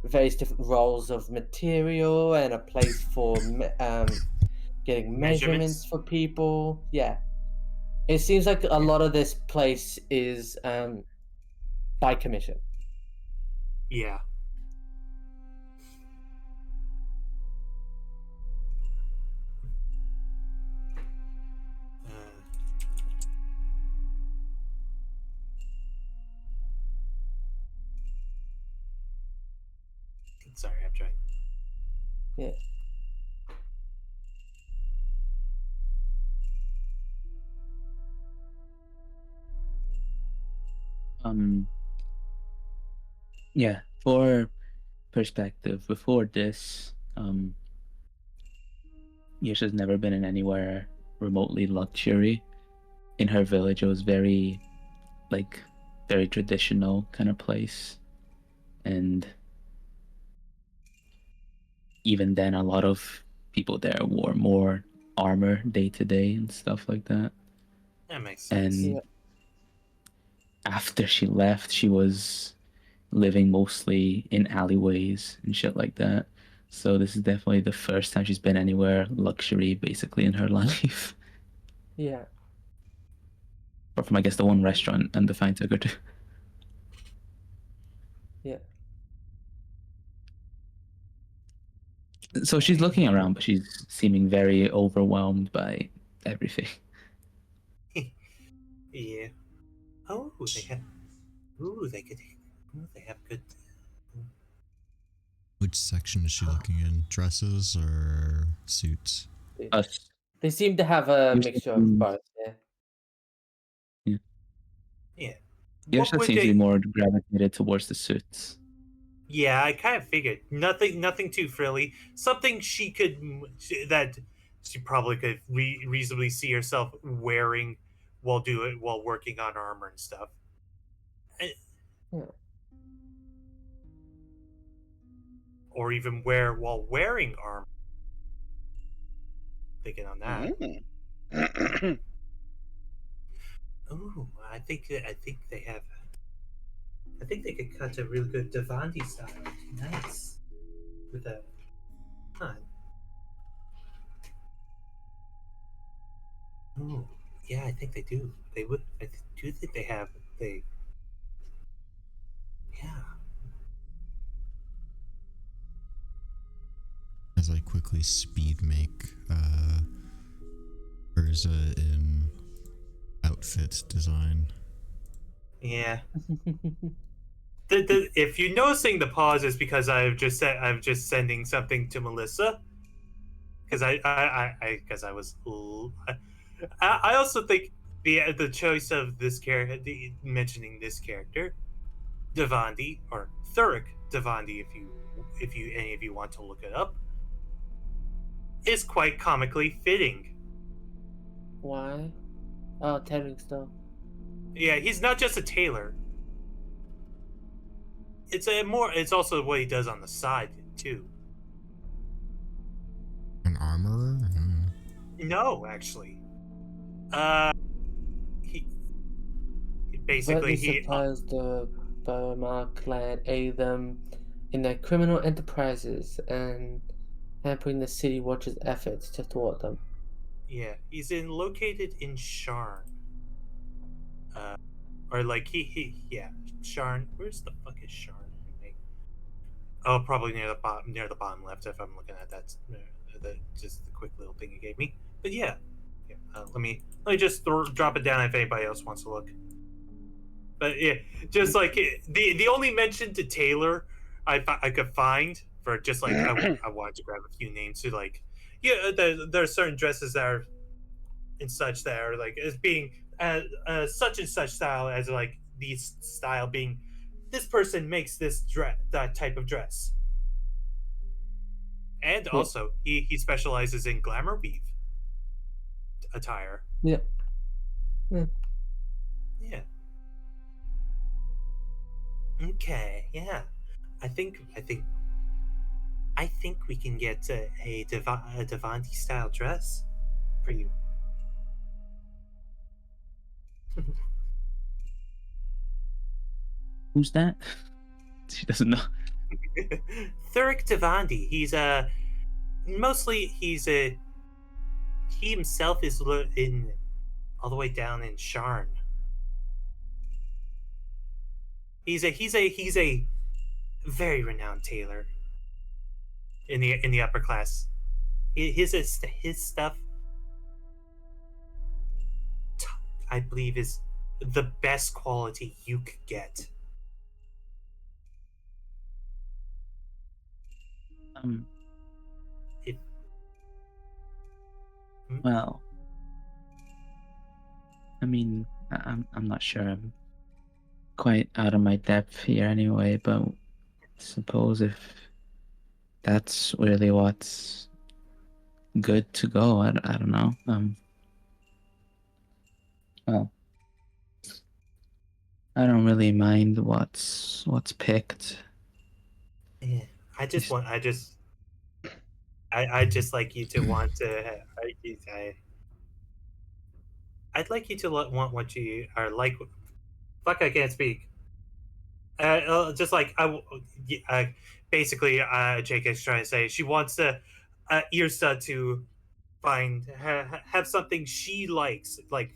various different rolls of material and a place for getting measurements for people. Yeah, it seems like a lot of this place is by commission. Yeah. Sorry, I'm trying. Yeah. Yeah, for perspective, before this, Yasha's never been in anywhere remotely luxury. In her village, it was very traditional kind of place. And even then, a lot of people there wore more armor day to day and stuff like that. That makes sense. And after she left, she was living mostly in alleyways and shit like that. So this is definitely the first time she's been anywhere luxury, basically, in her life. Yeah. Apart from, I guess, the one restaurant and the fine took her to. Yeah. So she's looking around, but she's seeming very overwhelmed by everything. Yeah. Oh, they have. Ooh, they could. Ooh, they have good. Which section is she looking in? Dresses or suits? They seem to have a mixture of both. Yeah. Yeah. Yasha What would seems to they- be more gravitated towards the suits. Yeah, I kind of figured nothing too frilly. Something that she probably could reasonably see herself wearing while working on armor and stuff. Yeah. Or even wear while wearing armor. Thinking on that. Ooh, I think they have. I think they could cut a really good Devandi style. Nice. With that. Huh. Oh, yeah, I think they do. They would. Do think they have. Yeah. As I quickly speed make Urza in outfit design. Yeah. If you're noticing the pause, is because I'm just sending something to Melissa. Because I was. I also think the choice of this character, mentioning this character, Devandi or Thuric Devandi, if you any of you want to look it up, is quite comically fitting. Why? Oh, tailoring stuff. Yeah, he's not just a tailor. It's also what he does on the side too. An armorer? No, actually. He basically supplies the Burma clan, aid them in their criminal enterprises and hampering the city watch's efforts to thwart them. Yeah, he's located in Sharn. Or like Sharn. Where's the fuck is Sharn? Oh, probably near the bottom left if I'm looking at that. Just the quick little thing you gave me. But yeah. Let me just drop it down if anybody else wants to look. But yeah, just like the only mention to Taylor I could find for just like I wanted to grab a few names to like there are certain dresses that are and such that are like as being such and such style as like these style being this person makes that type of dress. And also he specializes in glamour weave attire. Yeah. Yeah. Okay, yeah. I think we can get a Devante style dress for you. Who's that? She doesn't know. Thuric Devandi. He's he himself is in all the way down in Sharn. He's a very renowned tailor in the upper class. His stuff, I believe, is the best quality you could get. It, Well, I mean, I'm not sure. I'm quite out of my depth here anyway, but suppose if that's really what's good to go, I don't know. Well, I don't really mind what's picked. yeah, I just like you to want to. I'd like you to want what you are like. Fuck, I can't speak. Just like basically, JK's trying to say she wants Irsa to have something she likes, like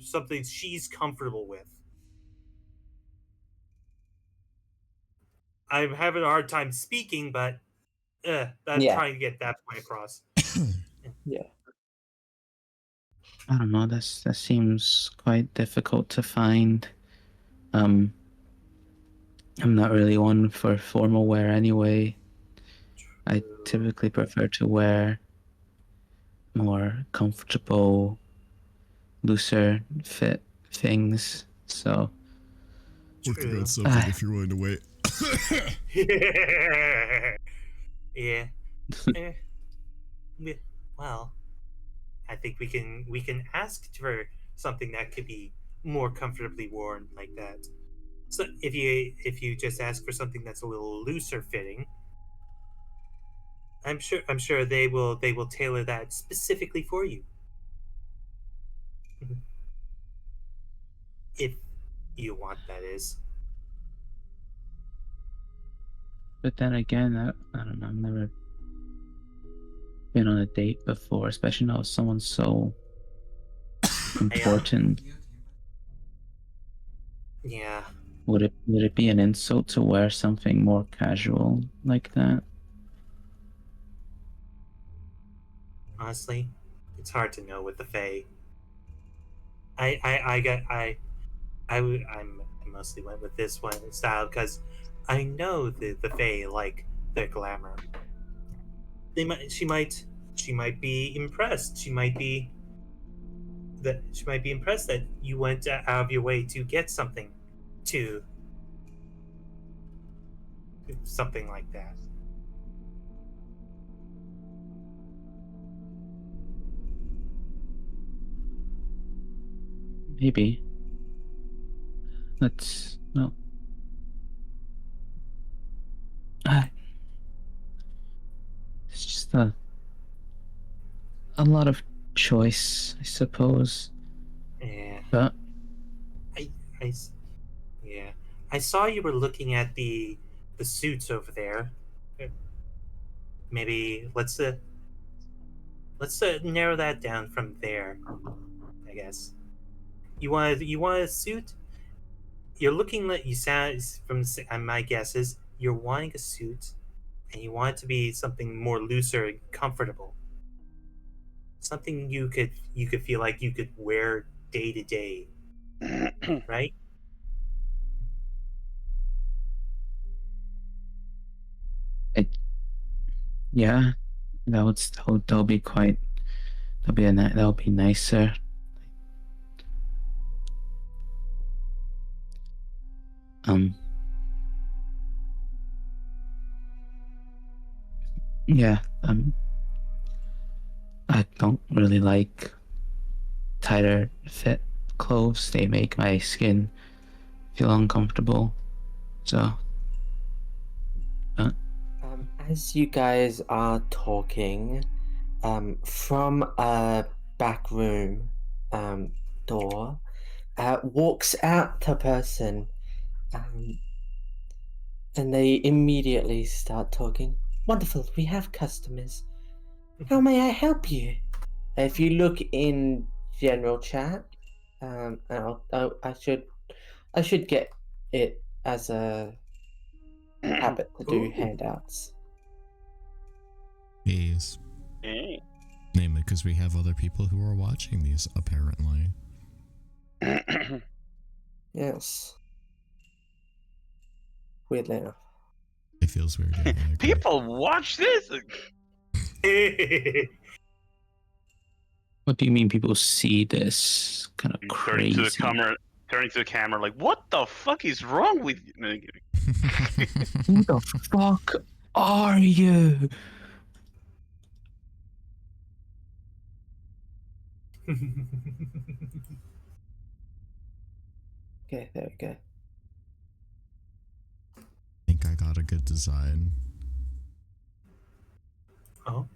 something she's comfortable with. I'm having a hard time speaking, but I'm Yeah. trying to get that point across. Yeah. I don't know. That seems quite difficult to find. I'm not really one for formal wear anyway. I typically prefer to wear more comfortable, looser fit things. So Working True. on something if you're willing to wait. Yeah. Well, I think we can ask for something that could be more comfortably worn like that. So if you just ask for something that's a little looser fitting, I'm sure they will tailor that specifically for you. If you want, that is. but then again, I don't know. I've never been on a date before, especially not with someone so important. Yeah. Would it be an insult to wear something more casual like that? Honestly, it's hard to know with the Fae. I mostly went with this one style because I know the Fae like their glamour. She might be impressed. She might be impressed that you went out of your way to get something like that. Maybe. Let's no. It's just a lot of choice, I suppose. Yeah. But I, yeah. I saw you were looking at the suits over there. Maybe let's narrow that down from there. I guess you want a suit. You're looking like you sound from my guess is you're wanting a suit, and you want it to be something more looser and comfortable. Something you could feel like you could wear day to day, right? yeah, that would be quite. That would be nicer. Yeah. I don't really like tighter fit clothes. They make my skin feel uncomfortable. So, As you guys are talking, from a back room door walks out a person, and they immediately start talking. Wonderful, we have customers. How may I help you? If you look in general chat, and I should get it as a habit to do Ooh. handouts. Yes. Hey. Namely, because we have other people who are watching these, apparently. Yes. Weirdly enough. It feels weird. Yeah, I agree. People watch this. what do you mean people see this? Kind of Turning crazy. to the camera, like, what the fuck is wrong with you? No, Who the fuck are you? Okay, there we go. I think I got a good design. Oh.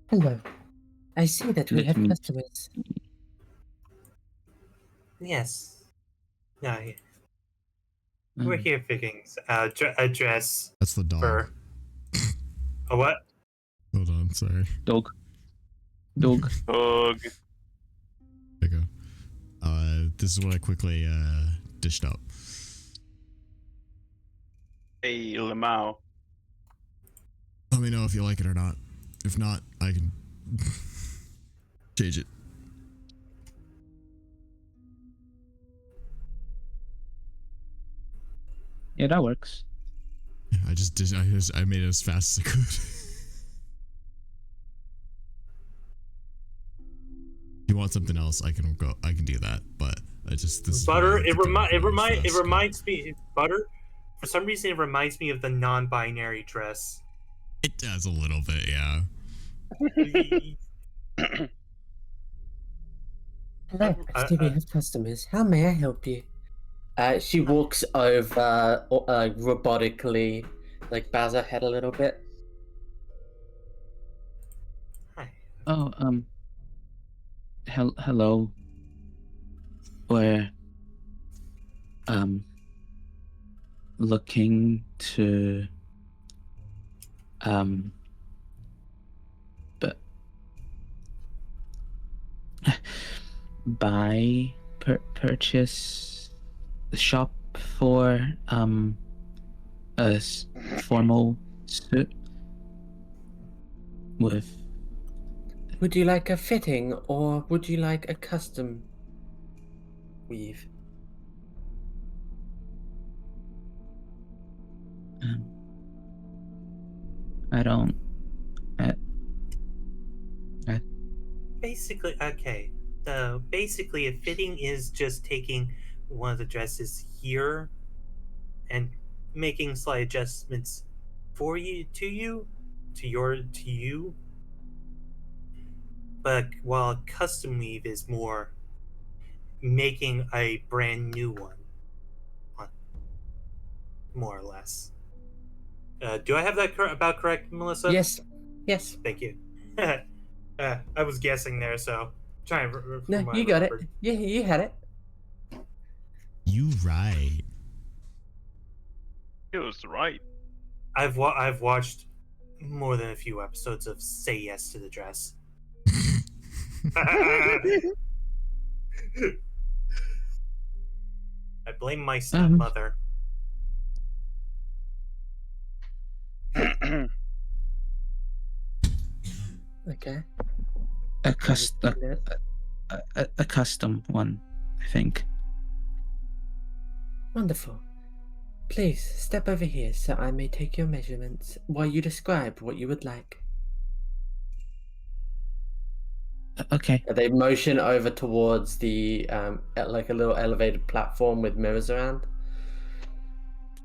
Hello. I see that we Let have me- customers. Yes. No, we're here picking a dress That's the dog. for a what? Hold on, sorry. Dog. Ugh. There you go. This is what I quickly dished up. Hey, Lamau. Let me know if you like it or not. If not, I can change it. Yeah, that works. I made it as fast as I could. If you want something else, I can do that, but this is Butter. It reminds reminds me. Butter. For some reason, it reminds me of the non-binary dress. It does a little bit, yeah. Hello, I see we have customers. How may I help you? She walks over robotically, like bows her head a little bit. Hi. Oh, hello. We're looking to but purchase the shop for a formal suit with. Would you like a fitting or would you like a custom weave? I don't. Basically, okay. Basically, a fitting is just taking one of the dresses here and making slight adjustments for you, to you. But while custom weave is more making a brand new one, more or less. Do I have that about correct, Melissa? Yes. Yes. Thank you. I was guessing there, so trying to. No, you got it. Yeah, you had it. You right. It was right. I've watched more than a few episodes of Say Yes to the Dress. I blame my stepmother. Okay. A custom one, I think. Wonderful. Please step over here so I may take your measurements while you describe what you would like. Okay. They motion over towards the like a little elevated platform with mirrors around.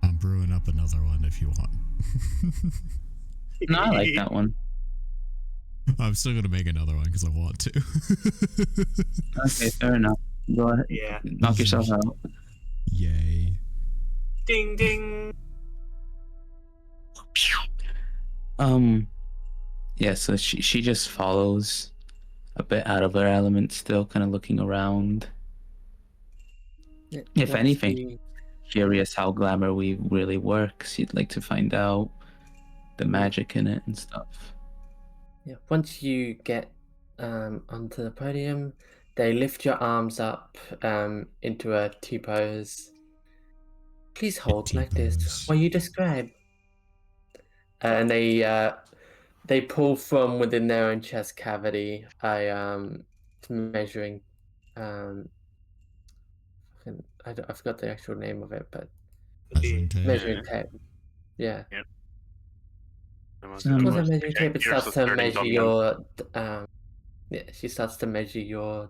I'm brewing up another one if you want. No, I like that one. I'm still gonna make another one because I want to. Okay, fair enough. Go ahead. Yeah. Knock yourself out. Yay. Ding ding. Yeah, so she just follows a bit out of her element, still kind of looking around. If Once anything, you- curious how glamour weave really works. You'd like to find out the magic in it and stuff. Yeah, once you get onto the podium, they lift your arms up into a T-pose. Please hold like this T-pose. while you describe. And they pull from within their own chest cavity a measuring I forgot the actual name of it, but Measuring tape. measuring tape. Yeah. Um, Pulls that measuring tape. It Here's starts the to starting measure token. your yeah, she starts to measure your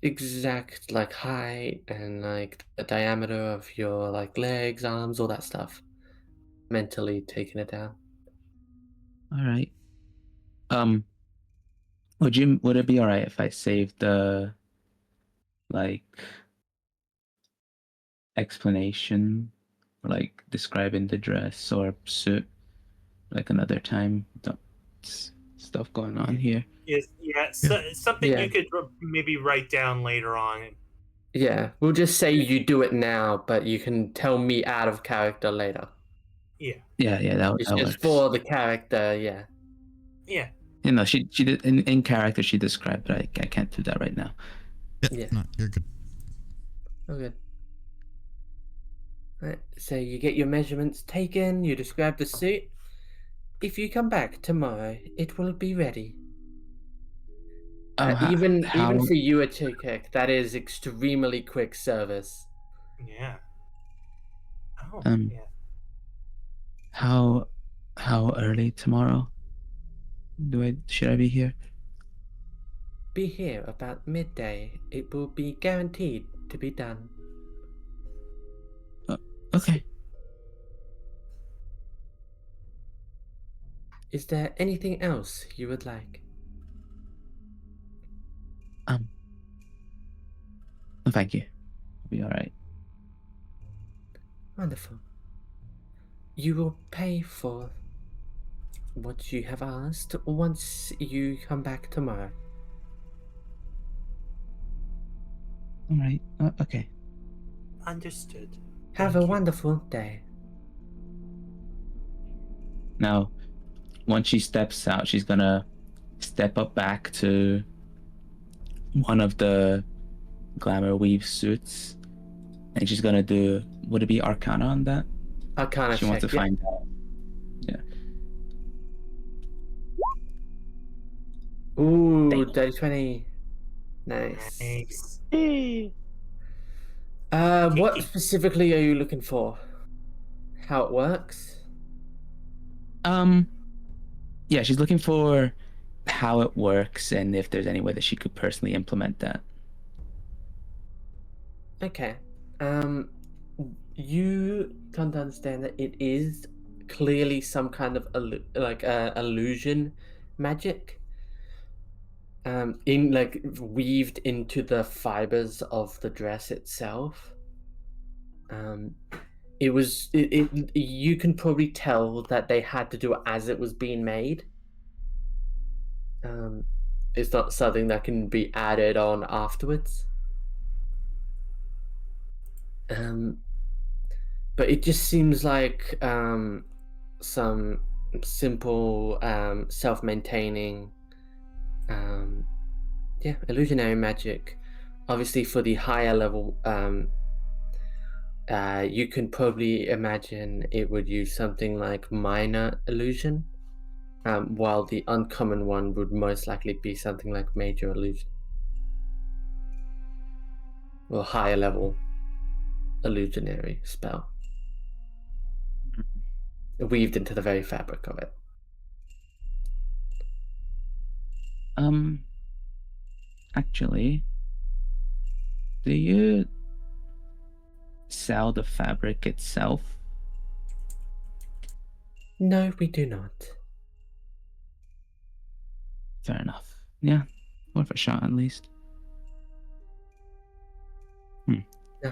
exact like height and like the diameter of your like legs, arms, all that stuff. Mentally taking it down. all right. Would it be all right if I saved the like explanation, like describing the dress or suit, like another time? Stuff going on here. Yes, yeah, so, something Yeah. you could maybe write down later on. Yeah, we'll just say you do it now, but you can tell me out of character later. Yeah, Yeah, It's that just works. for the character, yeah. yeah. You know, she did in character. She described, but I can't do that right now. Yeah. No, you're good. Oh, good. Right, so you get your measurements taken, you describe the suit. If you come back tomorrow, it will be ready. Even for you, a Chikek, that is extremely quick service. Yeah. Oh, yeah. How early tomorrow? Should I be here? Be here about midday. It will be guaranteed to be done. Okay. Is there anything else you would like? No, thank you. I'll be all right. Wonderful. You will pay for what you have asked once you come back tomorrow. All right. Okay. Understood. Have Thank a you. wonderful day. Now, once she steps out, she's gonna step up back to one of the glamour weave suits, and she's gonna do. Would it be Arcana on that? Arcana She wants to check, yeah. find out. Yeah. Ooh, day 20. Nice. Nice. What specifically are you looking for? How it works? Yeah, she's looking for how it works and if there's any way that she could personally implement that. Okay. You come to understand that it is clearly some kind of illusion magic. In like weaved into the fibers of the dress itself. You can probably tell that they had to do it as it was being made. It's not something that can be added on afterwards. But it just seems like some simple self-maintaining illusionary magic. Obviously for the higher level you can probably imagine it would use something like minor illusion, while the uncommon one would most likely be something like major illusion or higher level illusionary spell weaved into the very fabric of it. Actually, do you sell the fabric itself? No, we do not. Fair enough. Yeah, worth a shot at least. Now,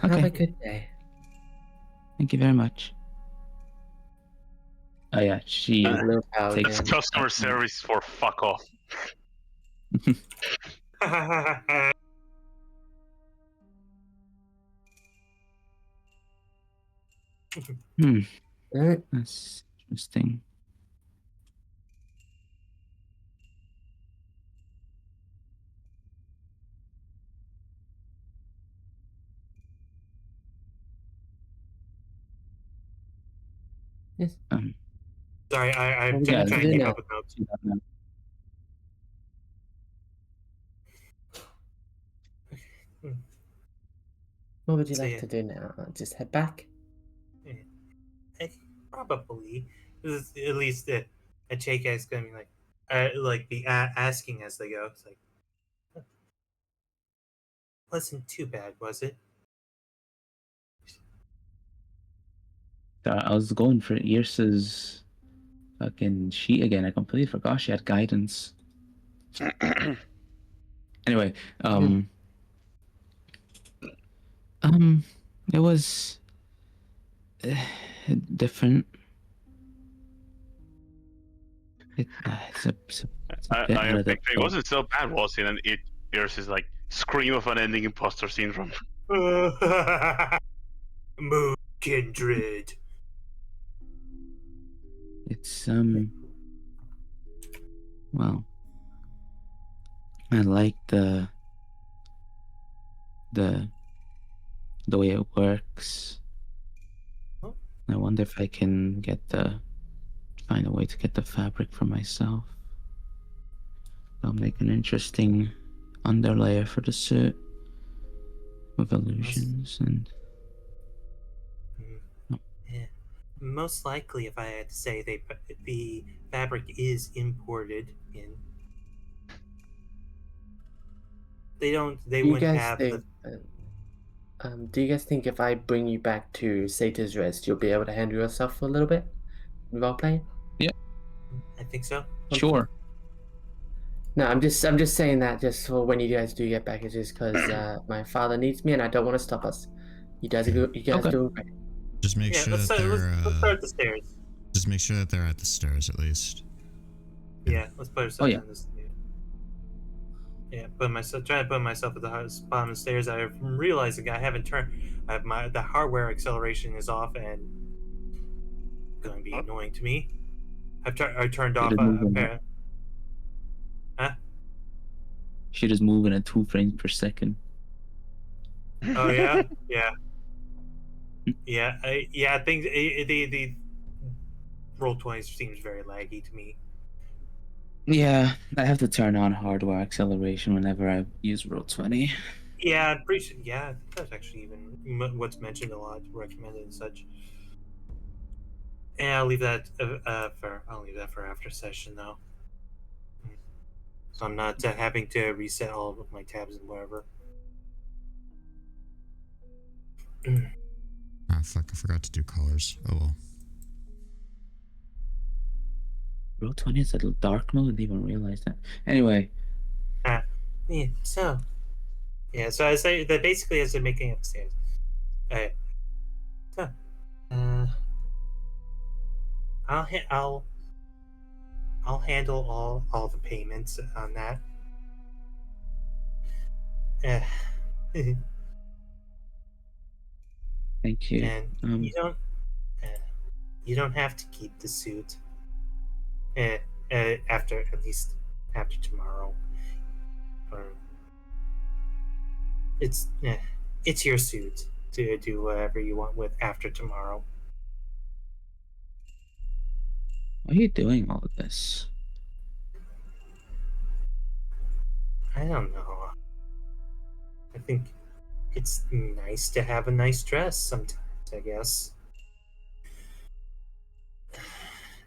have Okay. a good day. Thank you very much. Oh yeah, she Little pal takes It's again. customer service for fuck off. Alright. That's interesting. Yes. Sorry, I'm Yeah, trying to do keep that. up with notes. What would you So, like yeah. to do now? Just head back? Probably. At least a Chaka is going to be be asking as they go. It's like, wasn't too bad, was it? I was going for Irsa's fucking sheet again. I completely forgot she had guidance. Anyway, it was different. It's a bit I out of the it wasn't so bad, was it? And yours is like scream of unending imposter syndrome. Moon Kindred. It's well, I like the way it works. I wonder if I can find a way to get the fabric for myself. That'll make an interesting underlayer for the suit with illusions and. Yeah. Most likely, if I had to say, the fabric is imported in. They Do you wouldn't guys have think? Do you guys think if I bring you back to Sator's Rest, you'll be able to handle yourself for a little bit? Role playing? I think so. Sure. No, I'm just saying that just for when you guys do get back, it's just because my father needs me and I don't want to stop us. You guys are good. You guys Okay. doing great. Just make Yeah, sure let's that start, they're. let's start at the stairs. Just make sure that they're at the stairs at least. Yeah, let's put ourselves yeah. on this. Yeah, trying to put myself at the bottom of the stairs. I'm realizing I haven't turned. The hardware acceleration is off and going to be annoying to me. I turned off. She is moving at 2 frames per second. Oh yeah, yeah. Things. The Roll20 seems very laggy to me. Yeah, I have to turn on hardware acceleration whenever I use Roll20. Yeah, I'm pretty sure. Yeah, I think that's actually even what's mentioned a lot, recommended and such. And I'll leave that for after session though. So I'm not having to reset all of my tabs and whatever. Ah, fuck, I forgot to do colors. Oh well. Roll20 is a dark mode, I didn't even realize that. Anyway. Yeah, so I say that basically as they're making up stairs. Alright. So I'll handle all the payments on that. Thank you. And you don't have to keep the suit. After at least after tomorrow. It's your suit to do whatever you want with after tomorrow. Why are you doing all of this? I don't know. I think it's nice to have a nice dress sometimes, I guess.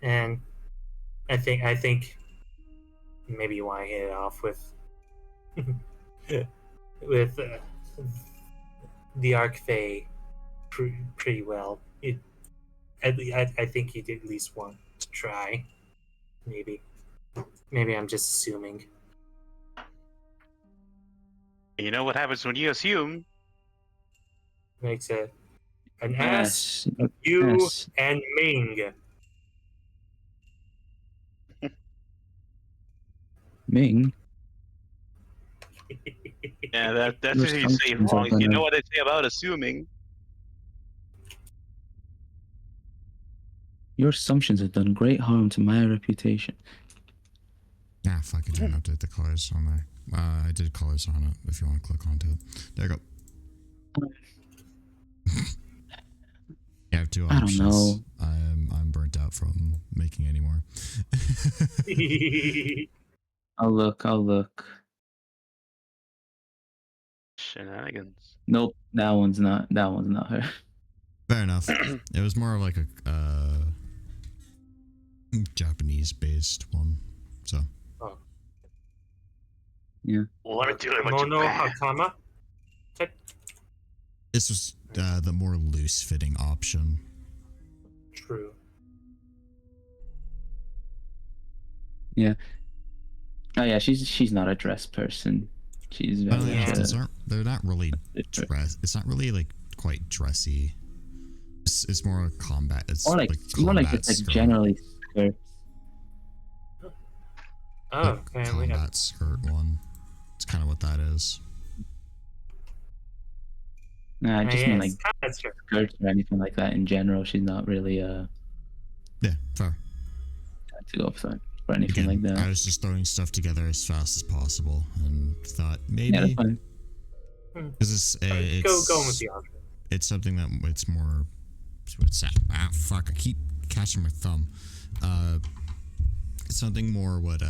And I think maybe you want to hit it off with with the Archfey pretty well. I think you'd at least want to try. Maybe I'm just assuming. You know what happens when you assume? Makes it. An S, Yes. U, Yes. and Ming. Ming. Yeah, that's Your if you say it assumptions are wrong. You know gonna. what they say about assuming. Your assumptions have done great harm to my reputation. Yeah, fuck it, didn't update the colors on there. I did colors on it if you want to click onto it. There you go. You have two I don't options. know. I'm burnt out from making any more. I'll look. Shenanigans. Nope, that one's not her. Fair enough. It was more of like a Japanese based one. So Oh. Yeah. Well, let me tell you about Mono Japan. Hakama. this was the more loose fitting option. True. Yeah. Oh yeah, she's not a dress person. She's very Funnily much enough, they're not really different. dress. It's not really like quite dressy. It's more a combat. It's More like combat just like skirt. generally skirt. Oh, family. Combat skirt one. It's kind of what that is. Nah, I just mean like That's true. skirts or anything like that in general. She's not really Yeah, fair. to go for anything Again, like that. I was just throwing stuff together as fast as possible and thought Yeah, that's maybe fine. because Go with the option. it's something that it's more. What's that? Ah, fuck! I keep catching my thumb. It's something more what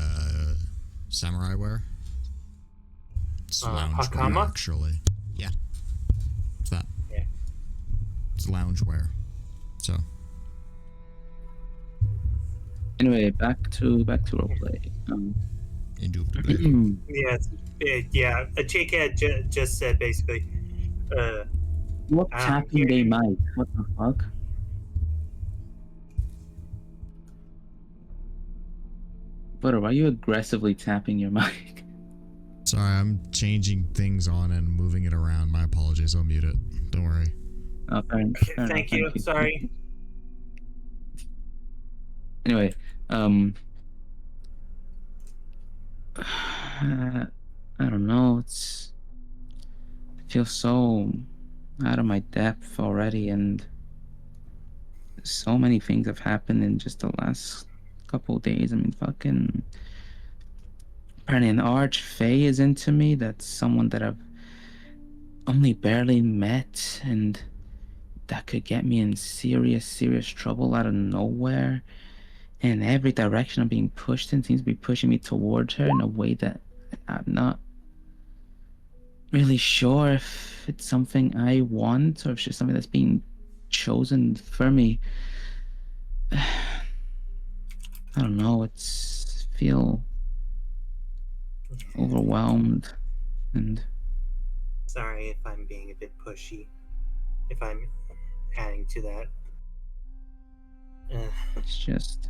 samurai wear. It's lounge wear Hakama? actually. Yeah, it's that. Yeah. It's lounge wear. So Anyway, back to roleplay. indubitably. Yeah. A chickhead just said basically, What tapping they might? What the fuck? Butter, why are you aggressively tapping your mic? Sorry, I'm changing things on and moving it around. My apologies. I'll mute it. Don't worry. Oh, fair enough, thank you. Sorry. Anyway, I don't know. I feel so out of my depth already, and so many things have happened in just the last couple of days. I mean, fucking. Apparently, an archfey is into me. That's someone that I've only barely met, and that could get me in serious trouble out of nowhere. And every direction I'm being pushed in seems to be pushing me towards her in a way that I'm not really sure if it's something I want or if it's just something that's being chosen for me. I don't know. Feel overwhelmed and Sorry if I'm being a bit pushy. If I'm adding to that. it's just.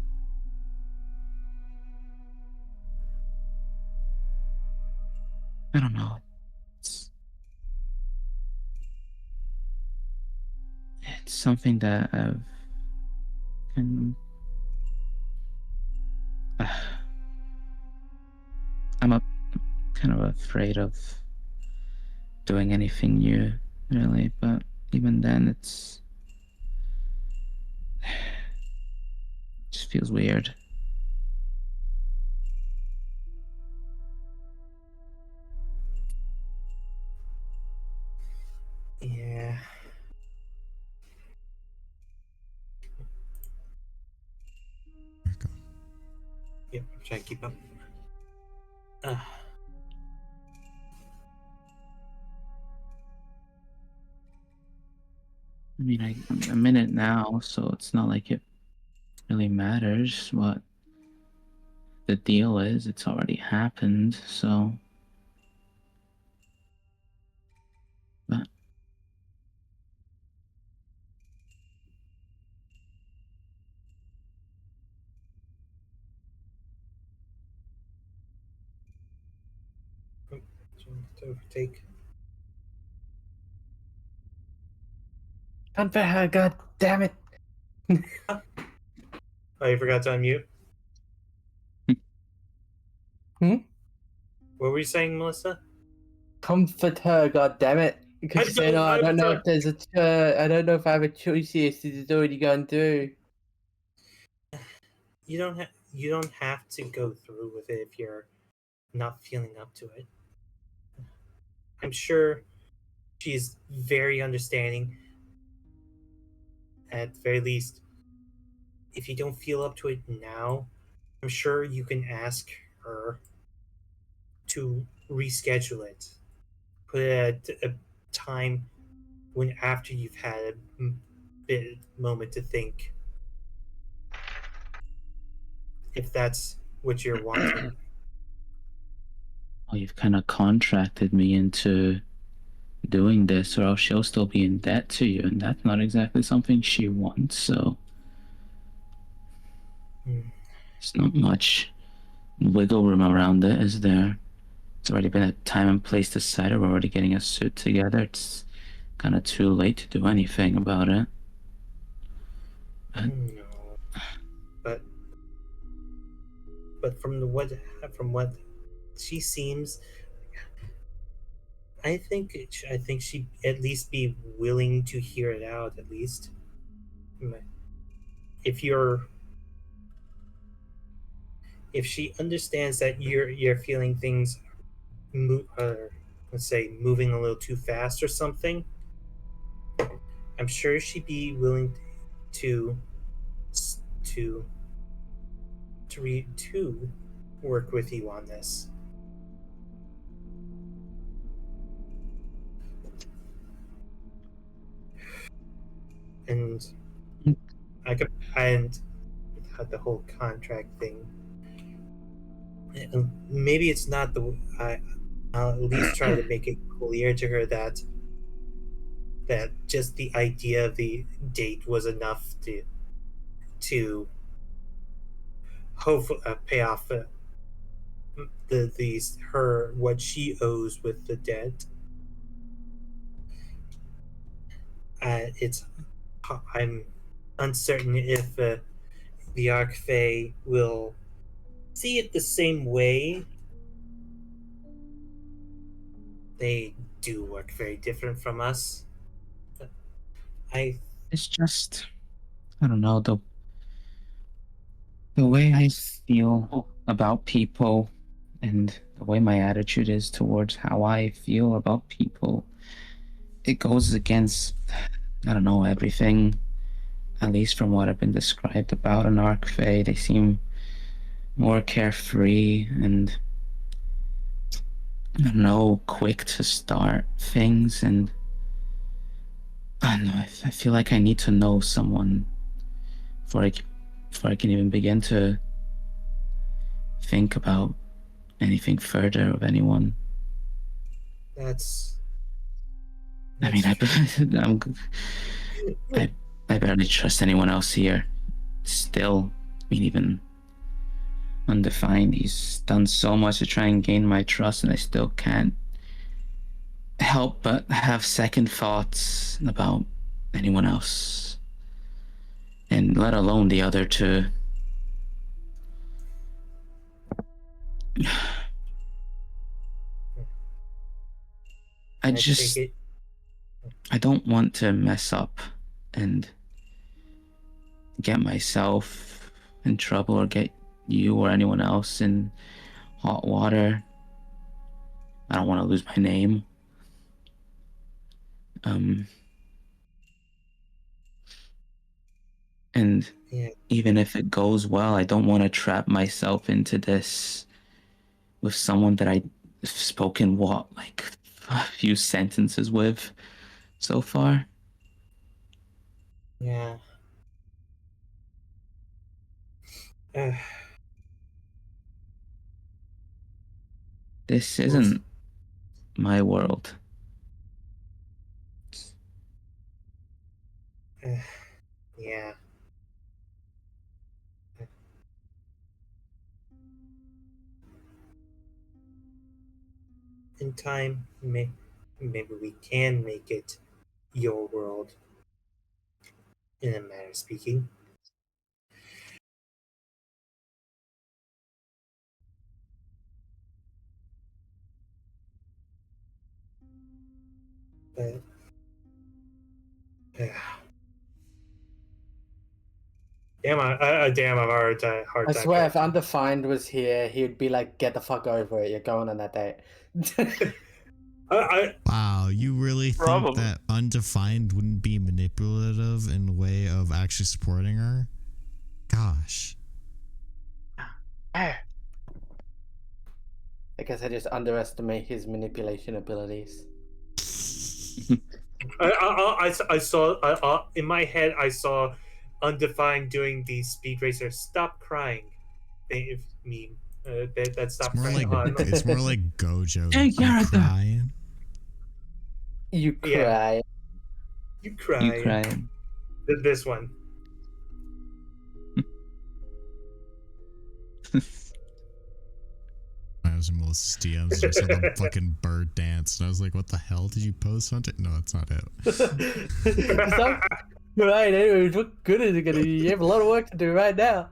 I don't know. It's something that I've been. I'm kind of afraid of doing anything new, really. But even then, it just feels weird. Yeah. Yep, I'm trying to keep up. I mean, I'm in it now, so it's not like it really matters what the deal is. It's already happened, so. But To overtake. Come for her, god damn it. Oh, you forgot to unmute. Hmm? What were you saying, Melissa? Comfort her, god damn it. Because I'm you saying, so- oh, I I'm don't know sorry. if there's I don't know if I have a choice here, since it's already gone through. You don't have to go through with it if you're not feeling up to it. I'm sure she's very understanding. At the very least, if you don't feel up to it now, I'm sure you can ask her to reschedule it. Put it at a time when after you've had a bit moment to think, if that's what you're wanting. Well, you've kind of contracted me into doing this, or else she'll still be in debt to you, and that's not exactly something she wants. So there's not much wiggle room around it, is there? It's already been a time and place decided. We're already getting a suit together. It's kind of too late to do anything about it. No, but from what she seems, I think she'd at least be willing to hear it out. At least, if you're if she understands that you're feeling things, let's say moving a little too fast or something, I'm sure she'd be willing to to to work with you on this. And and the whole contract thing. Maybe it's not I'll at least try to make it clear to her that just the idea of the date was enough to hopefully pay off her what she owes with the debt. It's I'm uncertain if the Archfey will see it the same way. They do work very different from us. I It's just, I don't know, the way I feel about people and the way my attitude is towards how I feel about people, it goes against, I don't know, everything, at least from what I've been described about an Archfey. They seem more carefree and, I don't know, quick to start things. And I don't know, I feel like I need to know someone before I can even begin to think about anything further of anyone. that's I mean, I barely trust anyone else here. Still, I mean, even Undefined, he's done so much to try and gain my trust, and I still can't help but have second thoughts about anyone else, and let alone the other two. I take it. don't want to mess up and get myself in trouble or get you or anyone else in hot water. I don't want to lose my name. And Yeah, even if it goes well, I don't want to trap myself into this with someone that I've spoken like a few sentences with so far. yeah. Uh, This isn't my world. yeah. In time, maybe we can make it your world. in a manner of speaking. But, yeah. Damn, I'm hard time. I swear, if Undefined was here, he'd be like, "Get the fuck over it. You're going on that date." Wow, you really think Probably. that Undefined wouldn't be manipulative in the way of actually supporting her? Gosh. I guess I just underestimate his manipulation abilities. I saw in my head. I saw Undefined doing the Speed Racer "Stop Crying" meme. That stop It's more crying. like it's more like Gojo. Hey, You character. crying? You cry. Yeah. You cry. You crying. This one. I was in Melissa's DMs or some fucking bird dance, and I was like, "What the hell did you post on it?" No, that's not it. Stop crying. Anyways, what good is it gonna do? You have a lot of work to do right now.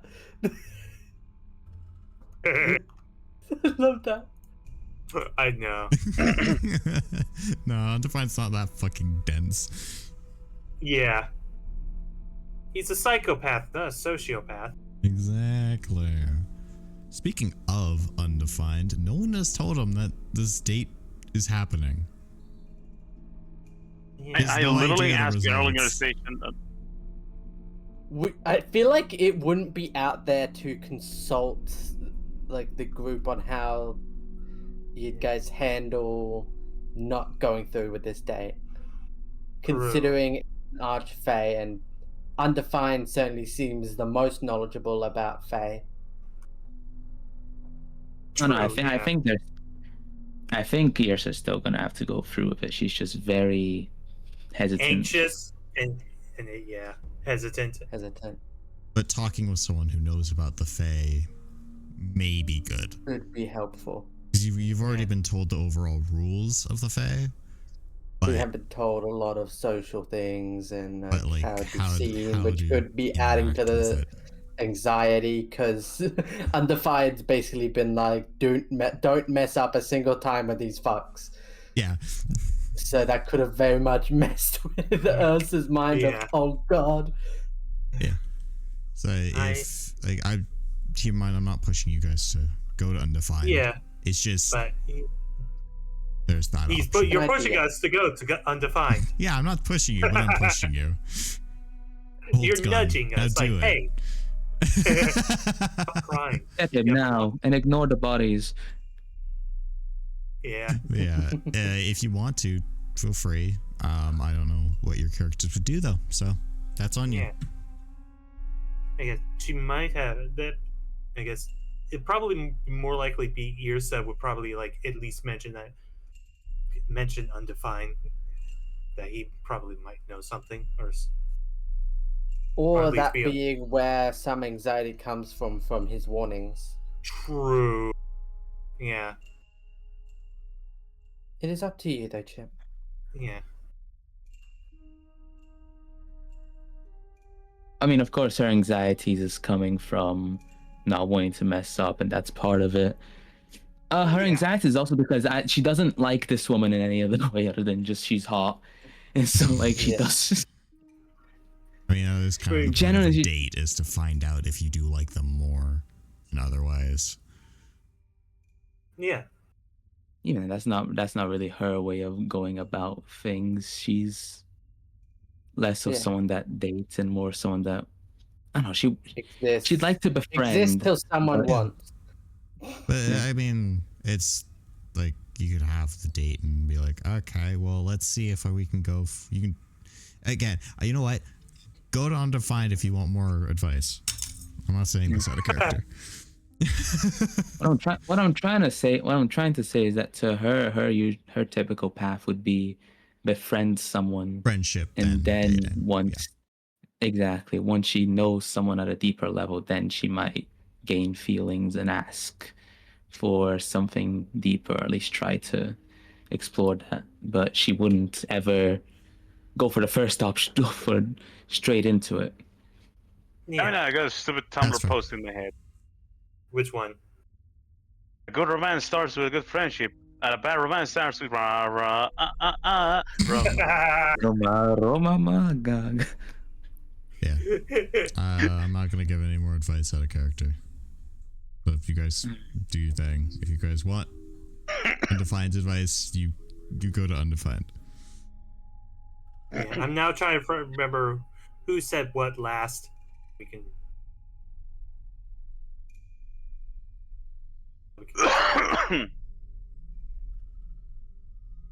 I love that. I know. No, Undefined's not that fucking dense. Yeah. He's a psychopath, not a sociopath. Exactly. Speaking of Undefined, no one has told him that this date is happening. Yeah. His I no literally idea the asked the early results. organization. I feel like it wouldn't be out there to consult like the group on how you guys handle not going through with this date. True. Considering Archfey and Undefined certainly seems the most knowledgeable about Fae. No, I True, think yeah. I think Yrsa's still gonna have to go through with it. She's just very hesitant. Anxious and yeah, hesitant. But talking with someone who knows about the Fae may be good. Could be helpful. Because you've already been told the overall rules of the Fae. We But have been told a lot of social things and like, how to how be seen, which to could be adding to interact with the it. anxiety. Because Undefined's basically been like, don't mess up a single time with these fucks. Yeah. So that could have very much messed with Ursa's mind Yeah. of, oh god. Yeah. So keep in mind, I'm not pushing you guys to go to Undefined. Yeah, It's just but there's that option. you're Might be pushing it. us to go Undefined. Yeah, I'm not pushing you, but I'm pushing you. Bolt You're gun. nudging Now us like, do it. hey, stop crying. Get him Yep. now and ignore the bodies. Yeah. Yeah. If you want to, feel free. I don't know what your characters would do though, so that's on you. Yeah. I guess she might have that. I guess it'd probably more likely be Yrsa would probably like at least mention Undefined, that he probably might know something or Or at least that be a- being where some anxiety comes from his warnings. true. Yeah. It is up to you though, Chip. Yeah. I mean, of course, her anxieties is coming from not wanting to mess up, and that's part of it. Her Yeah. anxiety is also because she doesn't like this woman in any other way other than just she's hot, and so like she Yeah. does. I mean, that is kind of the point of Generally- a date is to find out if you do like them more than otherwise. Yeah. Even that's not really her way of going about things. She's less of Yeah. someone that dates and more someone that I don't know. Exist. She'd like to befriend. Exist till someone but- wants. But Yeah. I mean, it's like you could have the date and be like, okay, well, let's see if we can go. You can again. You know what? Go to Undefined if you want more advice. I'm not saying this out of character. What I'm trying to say is that to her typical path would be befriend someone, Friendship, and then dating. once she knows someone at a deeper level, then she might gain feelings and ask for something deeper, or at least try to explore that. But she wouldn't ever go for the first option, go for straight into it. Yeah. I mean, I got a stupid That's Tumblr fair. post in my head. Which one? A good romance starts with a good friendship, and a bad romance starts with rah rah romance. Roma Magag. Yeah. I'm not gonna give any more advice out of character. But if you guys do your thing, if you guys want undefined advice, you go to undefined. Yeah, I'm now trying to remember who said what last. We can.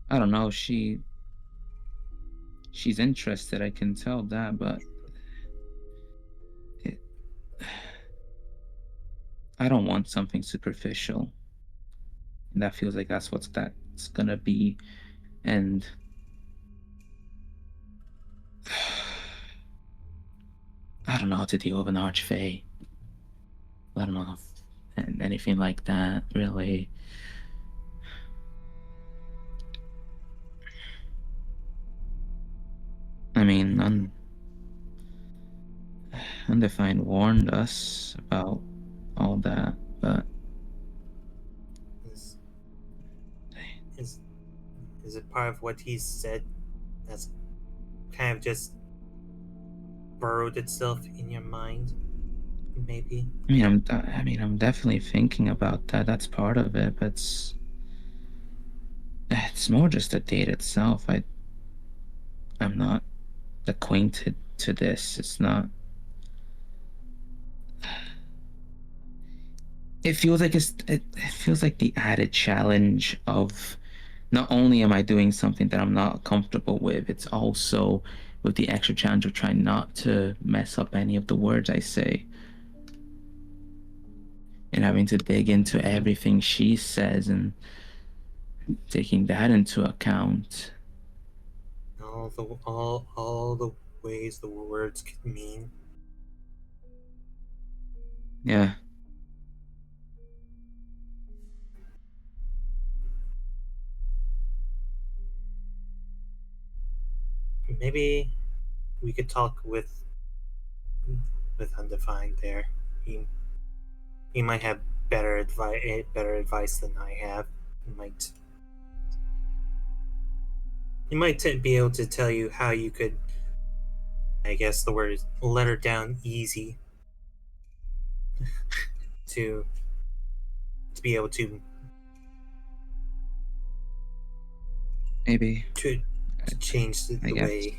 I don't know. She's interested. I can tell that, but I don't want something superficial. And that feels like that's gonna be, and I don't know how to deal with an archfey. I don't know and anything like that, really. I mean, Undefined warned us about all that, but Is it part of what he said that's kind of just burrowed itself in your mind? Maybe. I'm definitely thinking about that. That's part of it, but it's more just the date itself. I'm not acquainted to this. It's not. It feels like it feels like the added challenge of not only am I doing something that I'm not comfortable with, it's also with the extra challenge of trying not to mess up any of the words I say. And having to dig into everything she says and taking that into account. All the ways the words could mean. Yeah. Maybe we could talk with Undefined there. He might have better advice than I have. He might be able to tell you how you could, I guess the word is, let her down easy to be able to Maybe. to change the guess. way.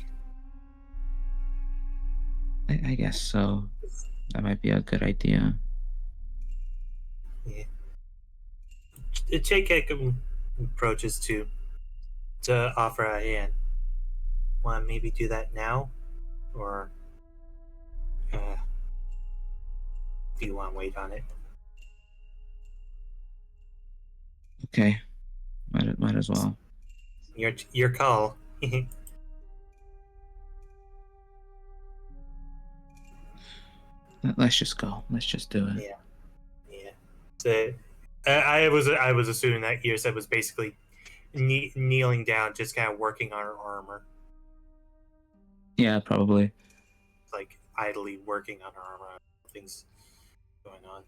I guess so. That might be a good idea. Yeah. Chayek approaches to offer a hand. Want to maybe do that now, or do you want to wait on it? Okay. Might as well. Your call. Let's just go. Let's just do it. Yeah. So, I was assuming that Irsa was basically kneeling down, just kind of working on her armor, Yeah, probably. like idly working on her armor. Things going on.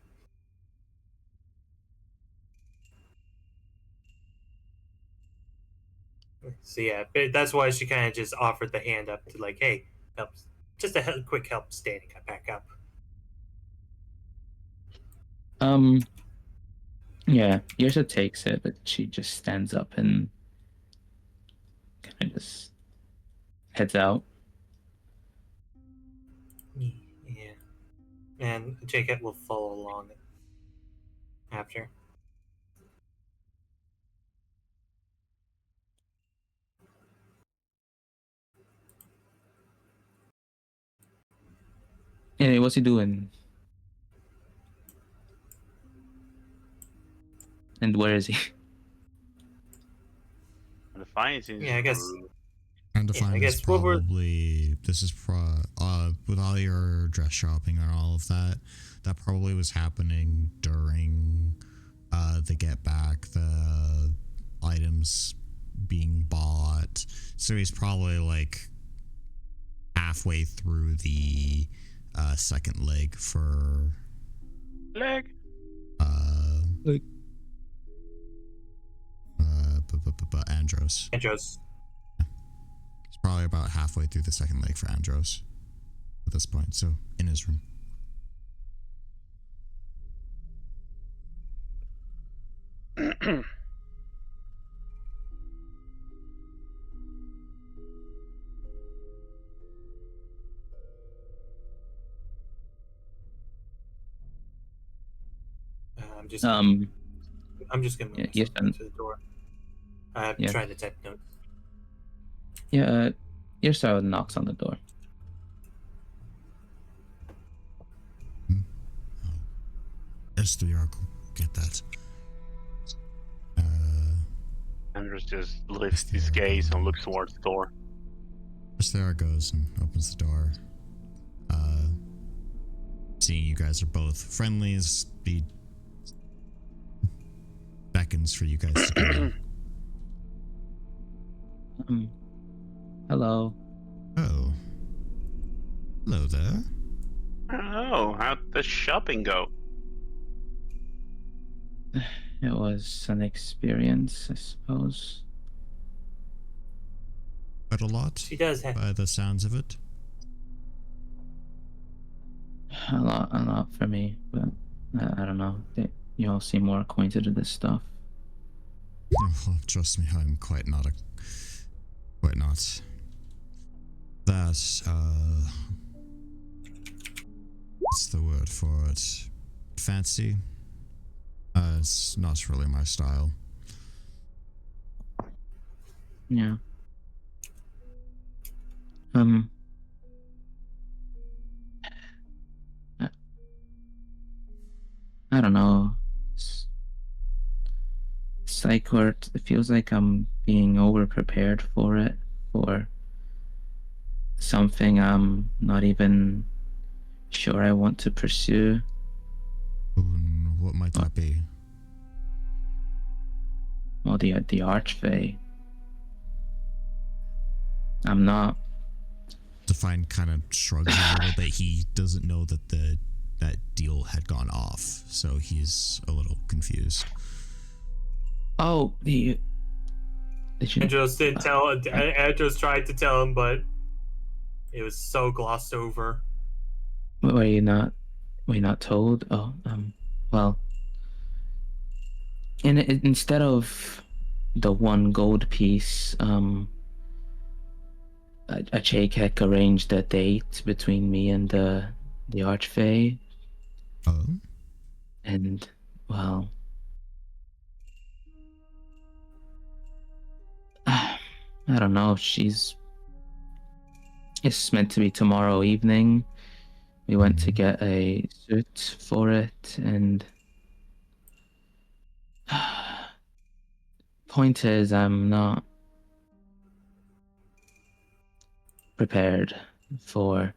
So yeah, but that's why she kind of just offered the hand up to like, hey, help, just a quick help standing back up. Yeah, Yursa takes it, but she just stands up and kind of just heads out. Yeah, and Jacob will follow along after. Anyway, what's he doing? And where is he? And the fine seems Yeah, I guess. Undefined I is guess what we're- probably with all your dress shopping and all of that, that probably was happening during the get back, the items being bought. So he's probably like halfway through the second leg for Leg. Andros. Andros. It's probably about halfway through the second leg for Andros at this point, so in his room. I'm just Um, gonna move yes, myself to the door. I'm yeah. trying to type notes. Yeah, Yurso knocks on the door. S3R, get that. Andrews just lifts his gaze and looks towards the door. S3R goes and opens the door. Seeing you guys are both friendlies, he beckons for you guys to come in. Hello. Oh. Hello there. Oh, how'd the shopping go? It was an experience, I suppose. Quite a lot, She does have. by the sounds of it. A lot for me, but I don't know. You all seem more acquainted with this stuff. Oh, trust me, I'm quite not. That, what's the word for it? Fancy? It's not really my style. Yeah. I don't know. Psych work, it feels like I'm being over prepared for it, for something I'm not even sure I want to pursue. What might that be? Well, the Archfey. I'm not. Define kind of shrugs a little bit. He doesn't know that that deal had gone off, so he's a little confused. Oh, did you? Andros didn't tell. Andros tried to tell him, but it was so glossed over. Were you not told? Oh, well, instead of the one gold piece, a Chakek arranged a date between me and the Archfey. Oh? And, well, I don't know. It's meant to be tomorrow evening. We went to get a suit for it, and point is, I'm not prepared for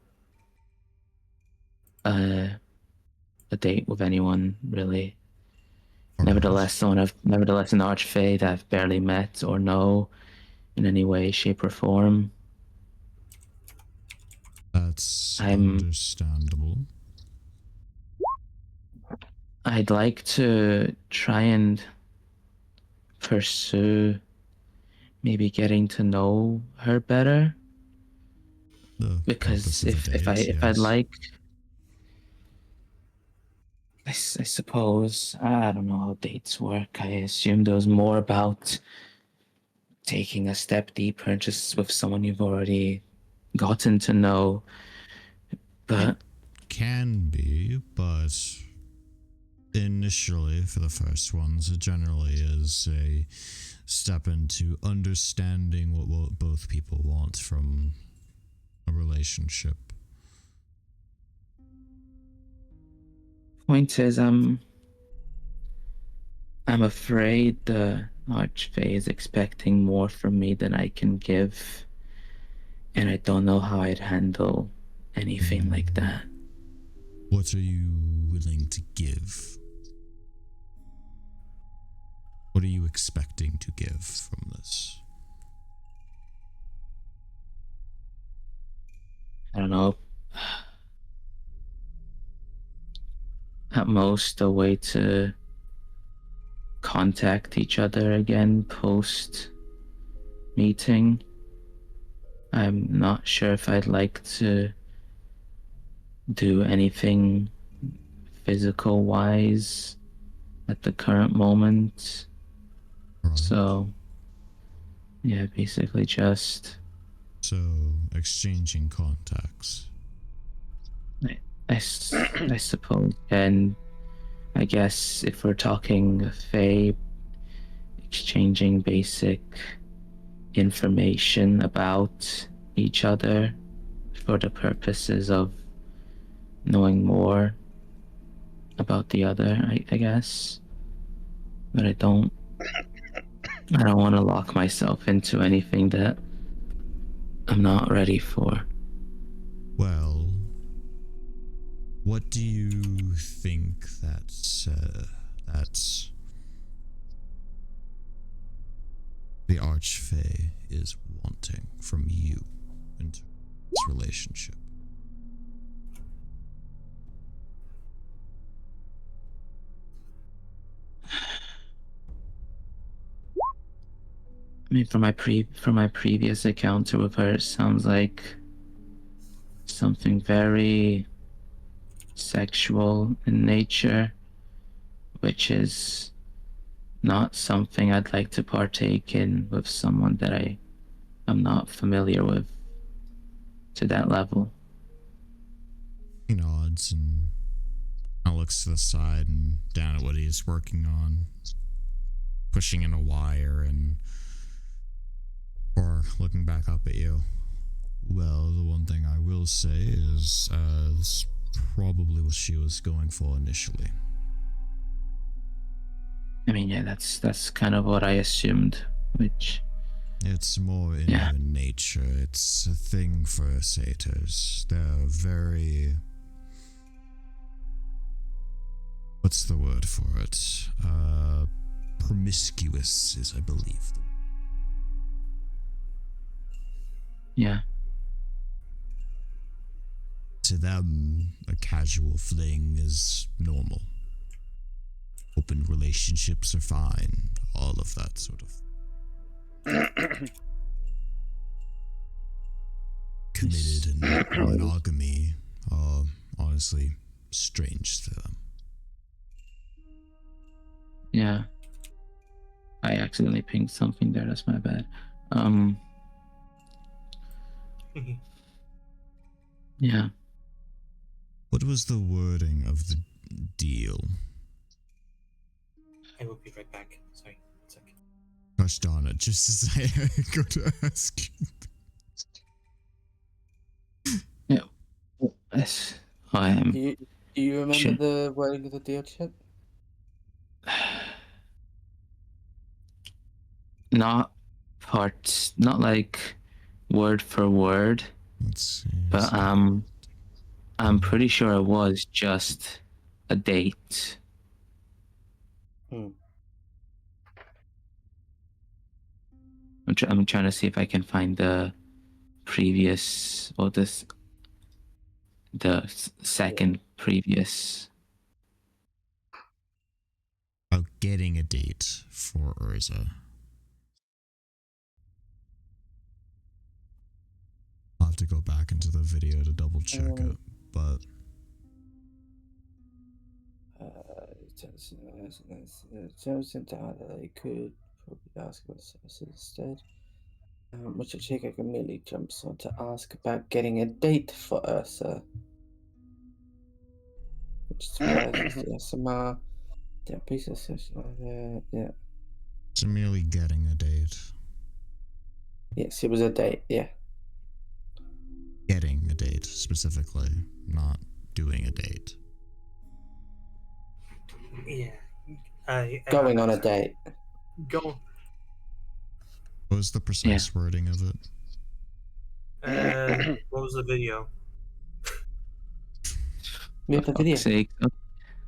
a date with anyone, really. Nevertheless, an Archfey that I've barely met or know in any way, shape, or form. That's understandable. I'd like to try and pursue maybe getting to know her better. Because if I'd like, I suppose, I don't know how dates work. I assumed it was more about taking a step deeper just with someone you've already gotten to know. But it can be, but initially for the first ones, it generally is a step into understanding what both people want from a relationship. Point is, I'm afraid the Archfey is expecting more from me than I can give, and I don't know how I'd handle anything like that. What are you willing to give? What are you expecting to give from this? I don't know. At most, a way to contact each other again post meeting. I'm not sure if I'd like to do anything physical wise at the current moment. Right. So, yeah, basically just. So, exchanging contacts. I suppose. And I guess if we're talking Fae, exchanging basic information about each other for the purposes of knowing more about the other, I guess. But I don't want to lock myself into anything that I'm not ready for. Well, what do you think that's the Archfey is wanting from you in this relationship? I mean, from my previous encounter with her, it sounds like something very sexual in nature, which is not something I'd like to partake in with someone that I'm not familiar with to that level. He nods and looks to the side and down at what he's working on, pushing in a wire or looking back up at you. Well, the one thing I will say is this probably what she was going for initially. I mean, yeah, that's kind of what I assumed, which... It's more in her nature. It's a thing for satyrs. They're very... What's the word for it? Promiscuous is, I believe. Yeah. To them, a casual fling is normal. Open relationships are fine. All of that sort of. Committed and monogamy are honestly strange to them. Yeah. I accidentally pinged something there, that's my bad. Yeah. What was the wording of the deal? I will be right back. Sorry, 1 second. Gosh darn it, just as I go to ask you. Yeah. Yes. I am. Do you remember the wording of the deal, Chip? Not like word for word. Let's see. But I'm pretty sure it was just a date. Hmm. I'm trying to see if I can find the previous or the second previous. About getting a date for Urza. I'll have to go back into the video to double check it, but chosen that they could probably ask about services instead. Which Chica immediately jumps on to ask about getting a date for Ursa. Which surprises the SMR. Yeah, piece of yeah. it's merely getting a date. Yes, it was a date, yeah. Getting a date, specifically, not doing a date. Yeah. Going on a date. Go. What was the precise wording of it? What was the video? We have the video.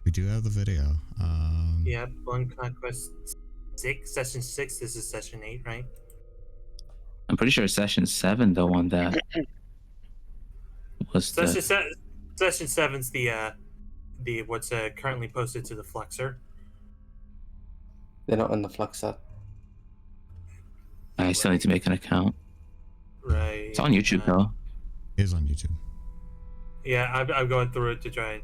We do have the video. Yeah, One Conquest 6, Session 6. This is Session 8, right? I'm pretty sure Session 7, the one that was Session the. Session 7's the what's currently posted to the Flexor. They're not on the Fluxer. I still need to make an account. Right. It's on YouTube though. It is on YouTube. Yeah, I'm going through it to try and.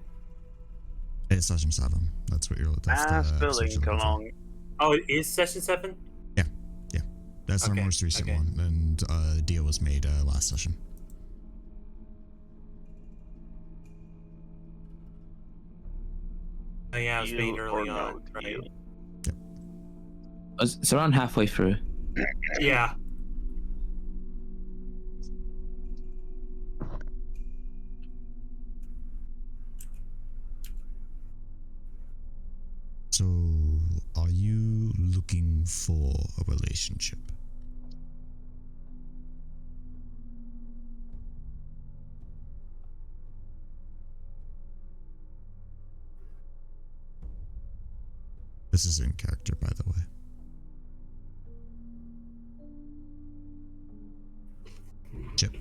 It's Session 7. That's what you're. That's the The section link you're looking for. along. Oh, it is Session 7? That's our Okay, most recent okay. one, and deal was made last session. Oh, yeah, it was made Deal or early no on, right? deal? It's around halfway through. Yeah. So, are you looking for a relationship? This is in character, by the way. Chip.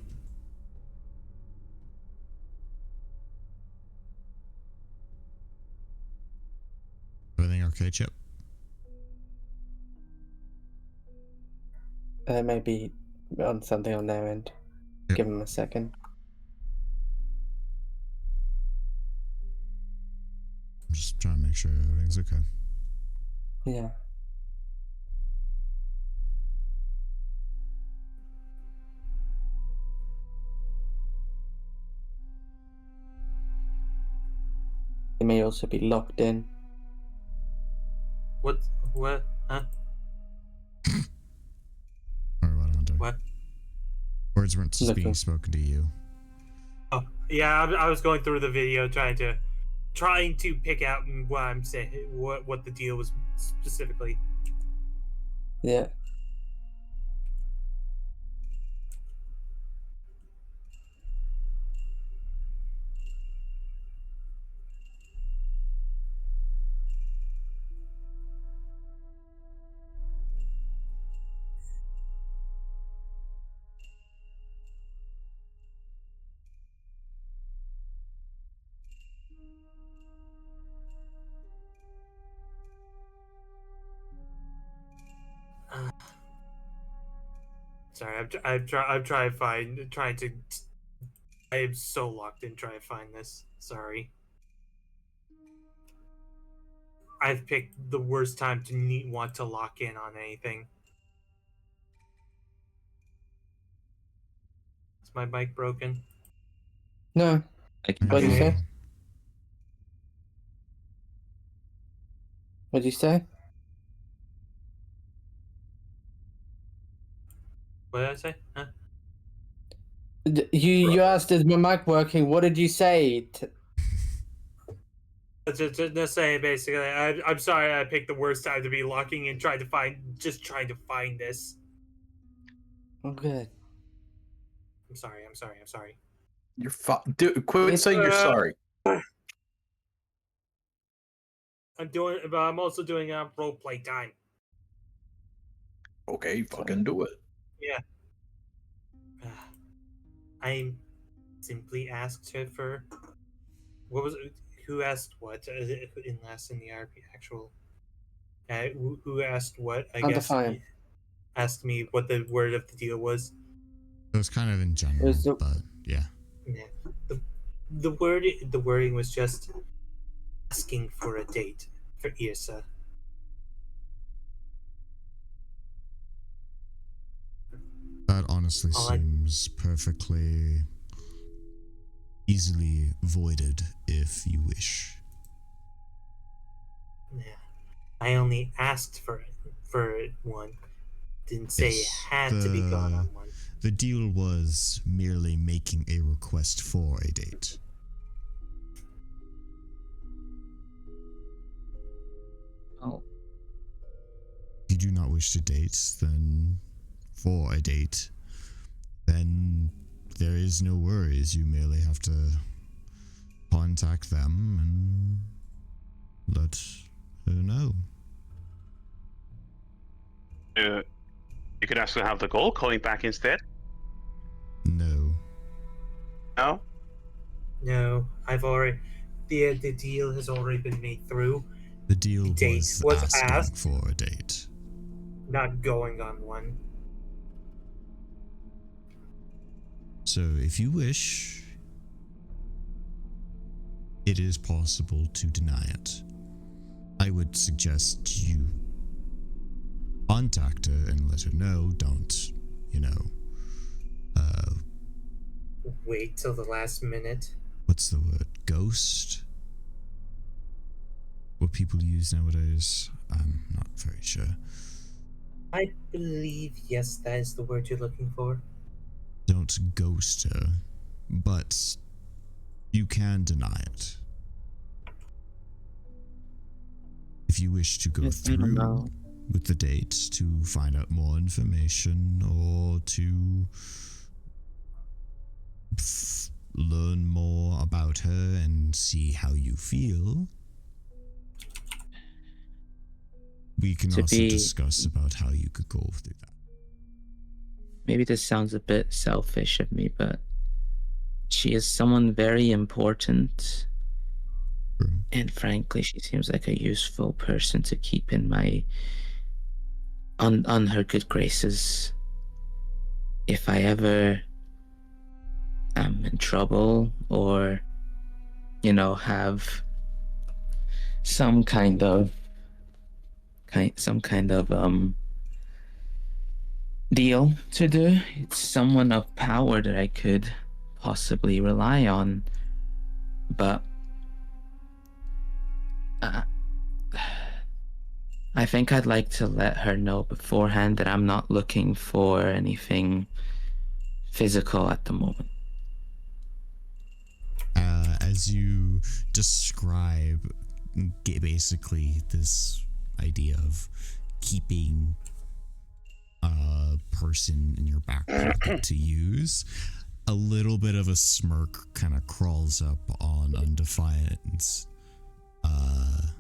Everything okay, Chip? Maybe on something on their end. Yep. Give them a second. I'm just trying to make sure everything's okay. Yeah. They may also be locked in. What? Huh? Or what, Hunter? What? Words weren't just being Looking. spoken to you. Oh, yeah, I was going through the video trying to pick out what I'm saying, what the deal was specifically. Yeah. Sorry, I'm trying to. I am so locked in trying to find this. Sorry. I've picked the worst time to want to lock in on anything. Is my mic broken? No. I can What did you hear say? What did you say? What did I say? Huh? You asked, is my mic working? What did you say? Just saying, basically, I'm sorry I picked the worst time to be locking in, trying to find this. I'm good. I'm sorry. You're dude, quit saying you're sorry. I'm doing, but I'm also doing role play time. Okay, fucking do it. Yeah. I simply asked her for what was it? Who asked what in the RP actual. Who asked what? I guess Undefined. asked me what the word of the deal was. It was kind of in general, Was the- but yeah. Yeah. The wording was just asking for a date for Irsa. That honestly All I- seems perfectly easily voided if you wish. Yeah. I only asked for one. Didn't say it Yes, had to be gone on one. The deal was merely making a request for a date. Oh, If you do not wish to date, then for a date, then there is no worries. You merely have to contact them and let her know. You could actually have the goal calling back instead. No. No? No, I've already. The deal has already been made through. The deal Date was was asking asked. for a date. Not going on one. So if you wish, it is possible to deny it. I would suggest you contact her and let her know. Don't, Wait till the last minute. what's the word? Ghost? What people use nowadays? I'm not very sure. I believe, yes, that is the word you're looking for. Don't ghost her, but you can deny it. If you wish to go I don't through know. with the date to find out more information or to learn more about her and see how you feel, we can To also be- discuss about how you could go through that. Maybe this sounds a bit selfish of me, but she is someone very important. True. And frankly, she seems like a useful person to keep in my on her good graces. If I ever am in trouble or have some kind of deal to do, it's someone of power that I could possibly rely on. But I think I'd like to let her know beforehand that I'm not looking for anything physical at the moment. As you describe basically this idea of keeping a person in your back pocket to use, a little bit of a smirk kind of crawls up on Undefiant's,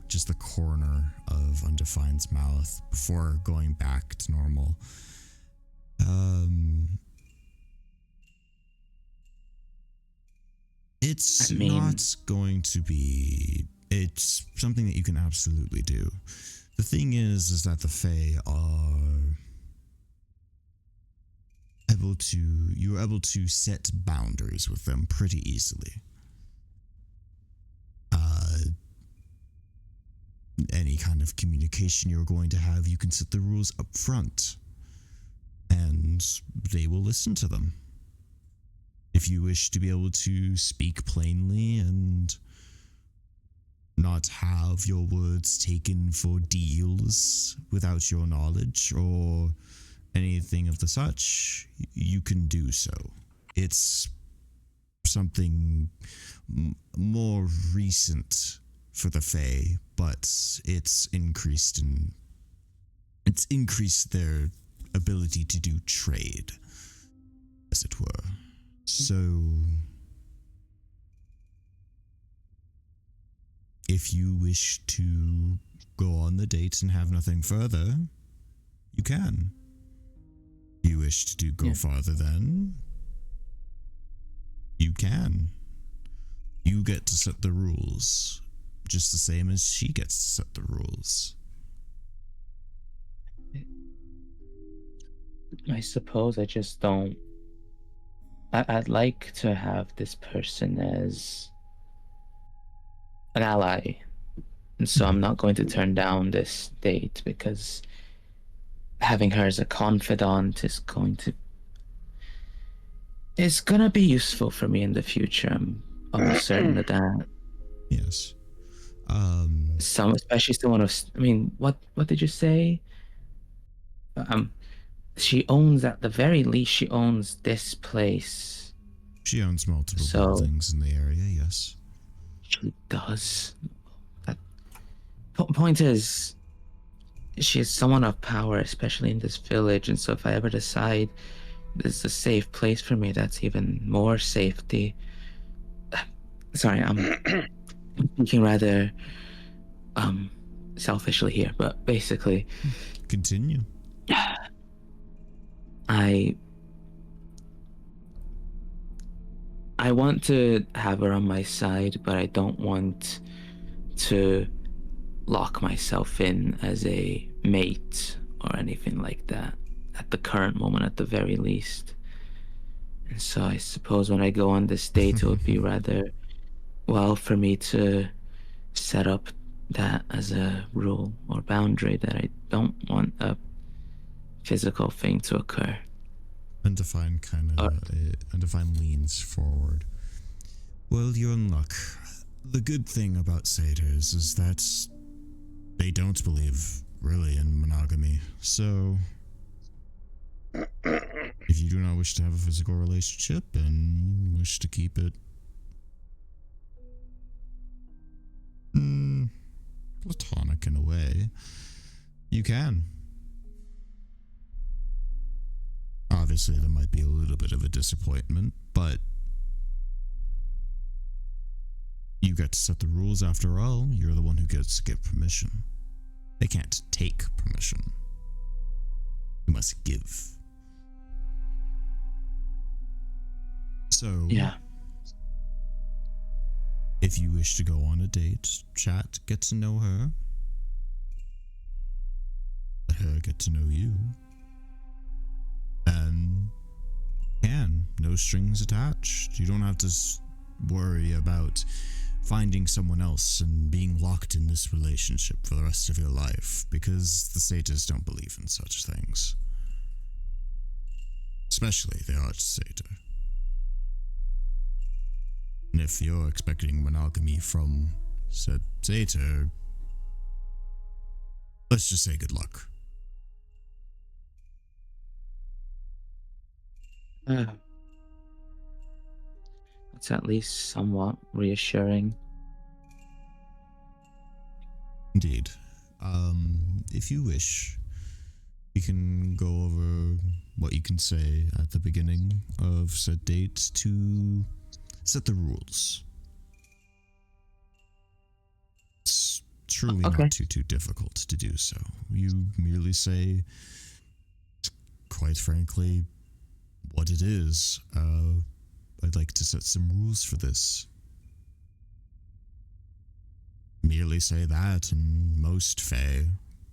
just the corner of Undefiant's mouth before going back to normal. It's not going to be. It's something that you can absolutely do. The thing is that the Fae are you're able to set boundaries with them pretty easily. Any kind of communication you're going to have, you can set the rules up front, and they will listen to them. If you wish to be able to speak plainly and not have your words taken for deals without your knowledge or anything of the such, you can do so. It's something more recent for the Fae, but it's increased their ability to do trade, as it were. So, if you wish to go on the date and have nothing further, you can. If you wish to go farther, then you can. You get to set the rules, just the same as she gets to set the rules. I suppose I just don't. I'd like to have this person as an ally, and so I'm not going to turn down this date because having her as a confidant is gonna be useful for me in the future. I'm almost certain of that. Yes. Especially someone of. I mean, what did you say? She owns, at the very least, she owns this place. She owns multiple buildings in the area, yes. She does. Point is, she is someone of power, especially in this village, and so if I ever decide this is a safe place for me, that's even more safety. Sorry, I'm thinking rather selfishly here, but basically... Continue. I want to have her on my side, but I don't want to lock myself in as a mate or anything like that at the current moment, at the very least. And so I suppose when I go on this date, it would be rather well for me to set up that as a rule or boundary that I don't want a physical thing to occur. Undefined Undefined leans forward. Well, you're in luck. The good thing about satyrs is that they don't believe really in monogamy. So if you do not wish to have a physical relationship and wish to keep it platonic in a way, you can. Obviously, there might be a little bit of a disappointment, but you get to set the rules after all. You're the one who gets to give permission. They can't take permission. You must give. So, Yeah. if you wish to go on a date, chat, get to know her, let her get to know you, and no strings attached. You don't have to worry about finding someone else and being locked in this relationship for the rest of your life, because the satyrs don't believe in such things. Especially the arch-satyr. And if you're expecting monogamy from said satyr, let's just say good luck. It's at least somewhat reassuring. Indeed. If you wish, we can go over what you can say at the beginning of said date to set the rules. It's truly Okay. not too difficult to do so. You merely say, quite frankly, what it is. I'd like to set some rules for this. Merely say that, and most Fae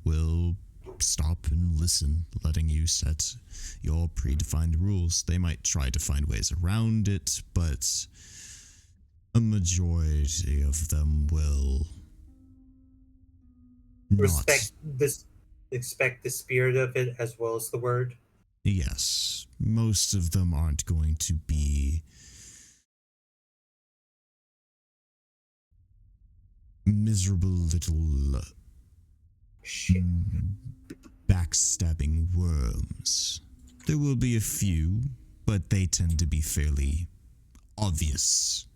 will stop and listen, letting you set your predefined rules. They might try to find ways around it, but a majority of them will Respect the spirit of it as well as the word. Yes, most of them aren't going to be miserable little Shit. backstabbing worms. There will be a few, but they tend to be fairly obvious.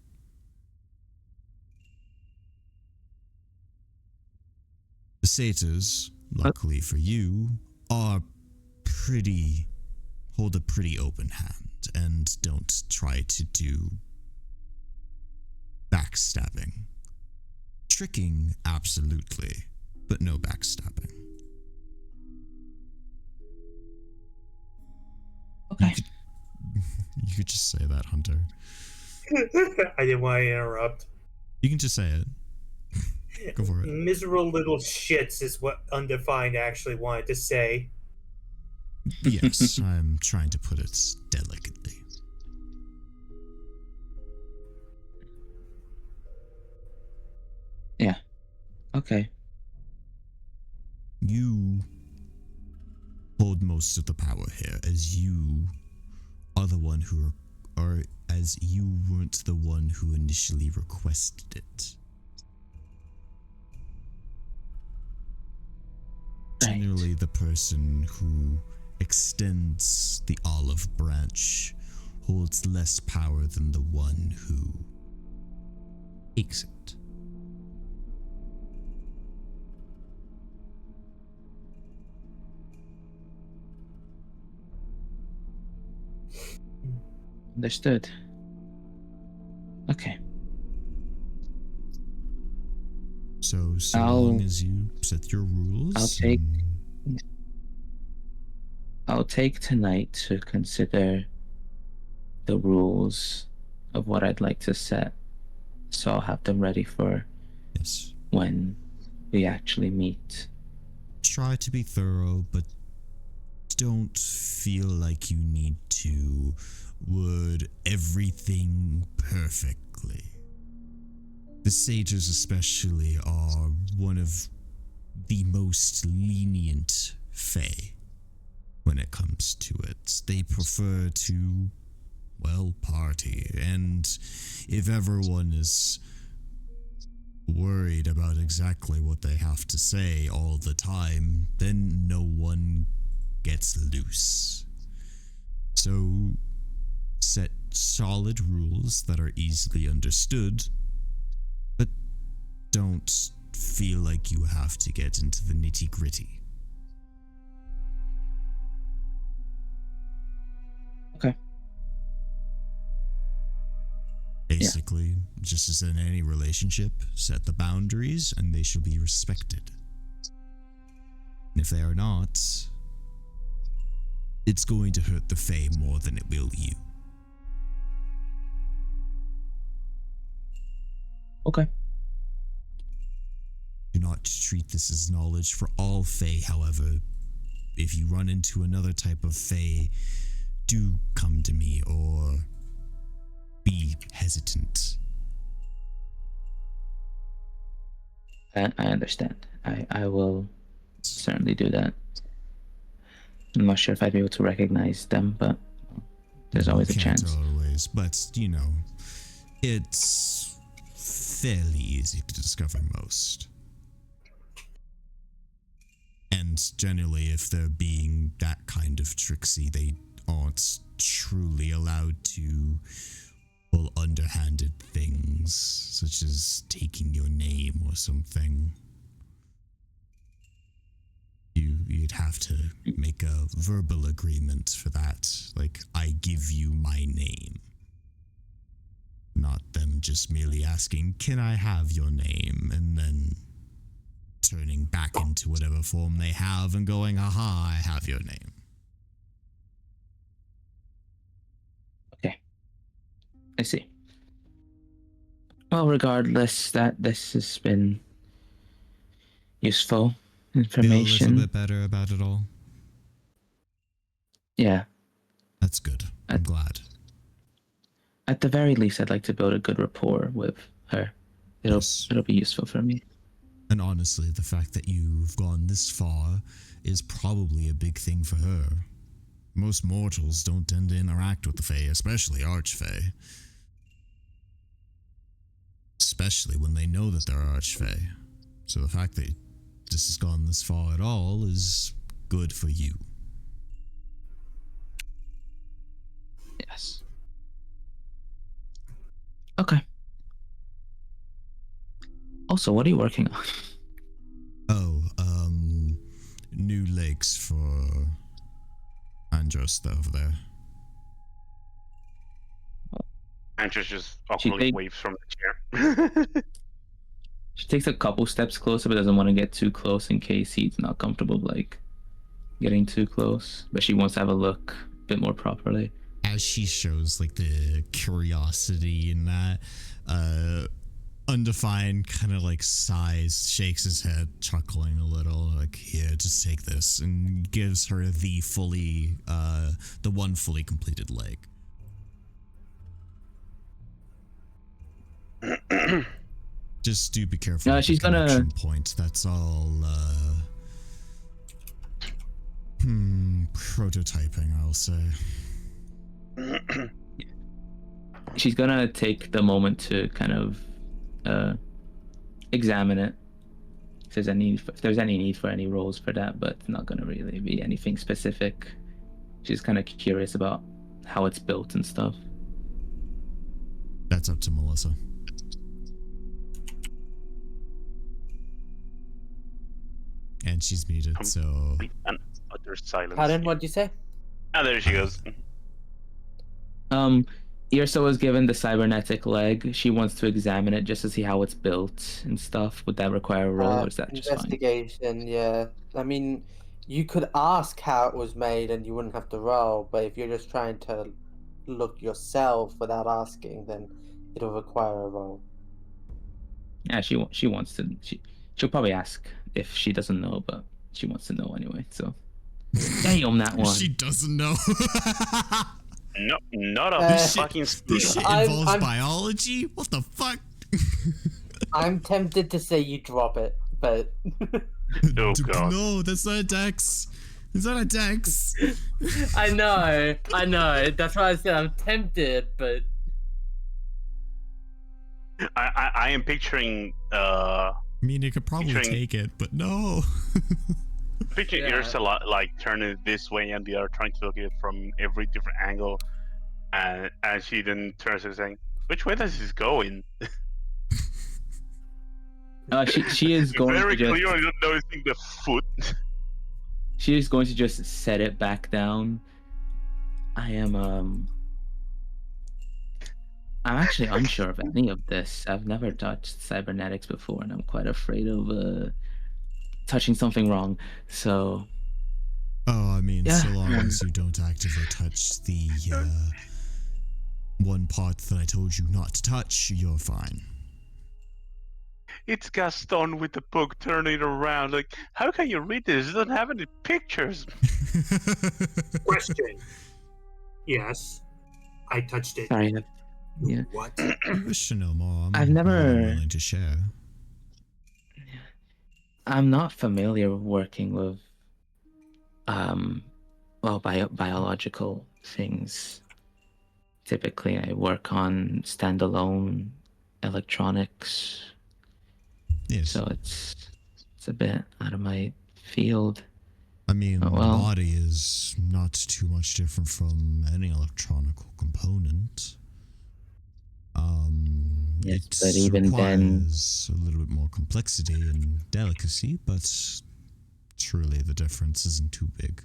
The satyrs, luckily for you, hold a pretty open hand and don't try to do backstabbing. Tricking, absolutely, but no backstabbing. Okay. You could just say that, Hunter. I didn't want to interrupt. You can just say it. Go for it. Miserable little shits is what Undefined actually wanted to say. Yes, I'm trying to put it delicately. Yeah. Okay. You hold most of the power here, as you are the one who as you weren't the one who initially requested it. Right. Generally, the person who extends the olive branch holds less power than the one who takes it. Understood. Okay. So I'll- long as you set your rules, I'll take tonight to consider the rules of what I'd like to set, so I'll have them ready for Yes. when we actually meet. Try to be thorough, but don't feel like you need to word everything perfectly. The sages especially are one of the most lenient fae when it comes to it. They prefer to, well, party, and if everyone is worried about exactly what they have to say all the time, then no one gets loose. So set solid rules that are easily understood, but don't feel like you have to get into the nitty-gritty. Okay. Basically, just as in any relationship, set the boundaries and they shall be respected. And if they are not, it's going to hurt the Fae more than it will you. Okay. Do not treat this as knowledge for all Fae, however. If you run into another type of Fae, do come to me or be hesitant. I understand. I will certainly do that. I'm not sure if I'd be able to recognize them, but there's always a You can't chance. always, but you know, it's fairly easy to discover most. And generally, if they're being that kind of tricksy, they aren't truly allowed to pull underhanded things, such as taking your name or something. You'd have to make a verbal agreement for that, like, I give you my name. Not them just merely asking, can I have your name? And then turning back into whatever form they have and going, aha, I have your name. Okay. I see. Well, regardless, that this has been useful Feel a information. little bit better about it all? Yeah. That's good. I'm glad. At the very least, I'd like to build a good rapport with her. It'll be useful for me. And honestly, the fact that you've gone this far is probably a big thing for her. Most mortals don't tend to interact with the Fae, especially Archfae. Especially when they know that they're Archfae. So the fact that this has gone this far at all is good for you. Yes. Okay. Also, what are you working on? Oh, new legs for Andros over there. Andros just awkwardly waves from the chair. She takes a couple steps closer, but doesn't want to get too close in case he's not comfortable, like, getting too close. But she wants to have a look a bit more properly. As she shows, like, the curiosity in that, Undefined kind of, like, sighs, shakes his head, chuckling a little, like, here, just take this, and gives her the one fully completed leg. Just do be careful. No, with she's the gonna connection point. That's all. Prototyping, I'll say. She's gonna take the moment to kind of examine it. If there's any need for any roles for that, but it's not gonna really be anything specific. She's kind of curious about how it's built and stuff. That's up to Melissa. And she's muted, so... And utter silence. Pardon, what'd you say? Ah, there she goes. Irsa was given the cybernetic leg. She wants to examine it just to see how it's built and stuff. Would that require a roll, or is that just fine? Investigation, yeah. I mean, you could ask how it was made and you wouldn't have to roll, but if you're just trying to look yourself without asking, then it'll require a roll. Yeah, she wants to. She'll probably ask if she doesn't know, but she wants to know anyway. So, damn that one. She doesn't know. No, not a This fucking This shit I'm- involves I'm- biology? What the fuck? I'm tempted to say you drop it, but Oh, God. No, that's not a dex. It's not a dex. I know. That's why I said I'm tempted, but I am picturing I mean, it could probably Featuring- take it, but no. Yeah. Ursula like turning it this way and the other, trying to look at it from every different angle, and she then turns and saying, "Which way does this going?" She is going Very to just. clearly not noticing the foot. She is going to just set it back down. I'm actually unsure of any of this. I've never touched cybernetics before, and I'm quite afraid of touching something wrong. So Oh, I mean, Yeah. so long as you don't actively touch the one part that I told you not to touch, you're fine. It's Gaston with the book turning it around. Like, how can you read this? It doesn't have any pictures. Question. Yes, I touched it. sorry. Yeah. What? I wish to know more. I've never- willing to share. I'm not familiar with working with biological things. Typically, I work on standalone electronics, Yes. so it's a bit out of my field. I mean, Oh, well. the body is not too much different from any electronic component. Yes, it but even then- requires a little bit more complexity and delicacy, but truly the difference isn't too big.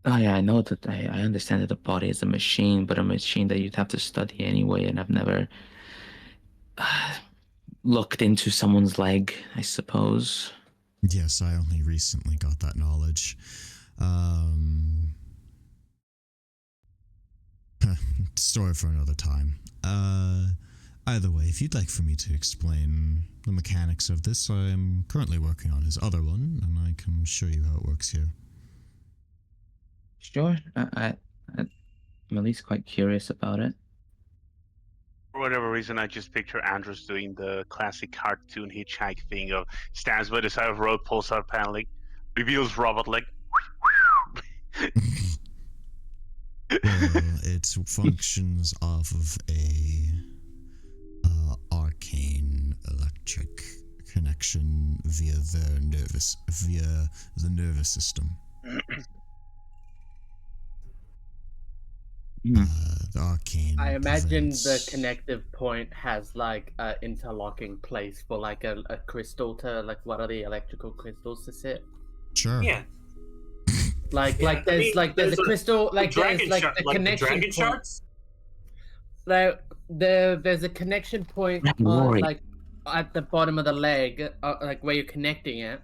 Oh yeah, I know that I understand that the body is a machine, but a machine that you'd have to study anyway, and I've never looked into someone's leg, I suppose. Yes, I only recently got that knowledge. Story for another time. Either way, if you'd like for me to explain the mechanics of this, I am currently working on his other one, and I can show you how it works here. Sure, I'm at least quite curious about it. For whatever reason, I just picture Andrews doing the classic cartoon hitchhike thing of stands by the side of road, pulls out paneling, reveals robot leg. Well, it functions off of a arcane electric connection via the nervous system. Hmm. The arcane. I imagine the prevents- connective point has like an interlocking place for like a crystal to like one of the electrical crystals to sit. Sure. Yeah. Like Yeah, like there's I mean, there's a crystal like there's dragon like shard, the like the connection dragon point. shards. There's a connection point Dragon on, Warrior. like at the bottom of the leg, like where you're connecting it.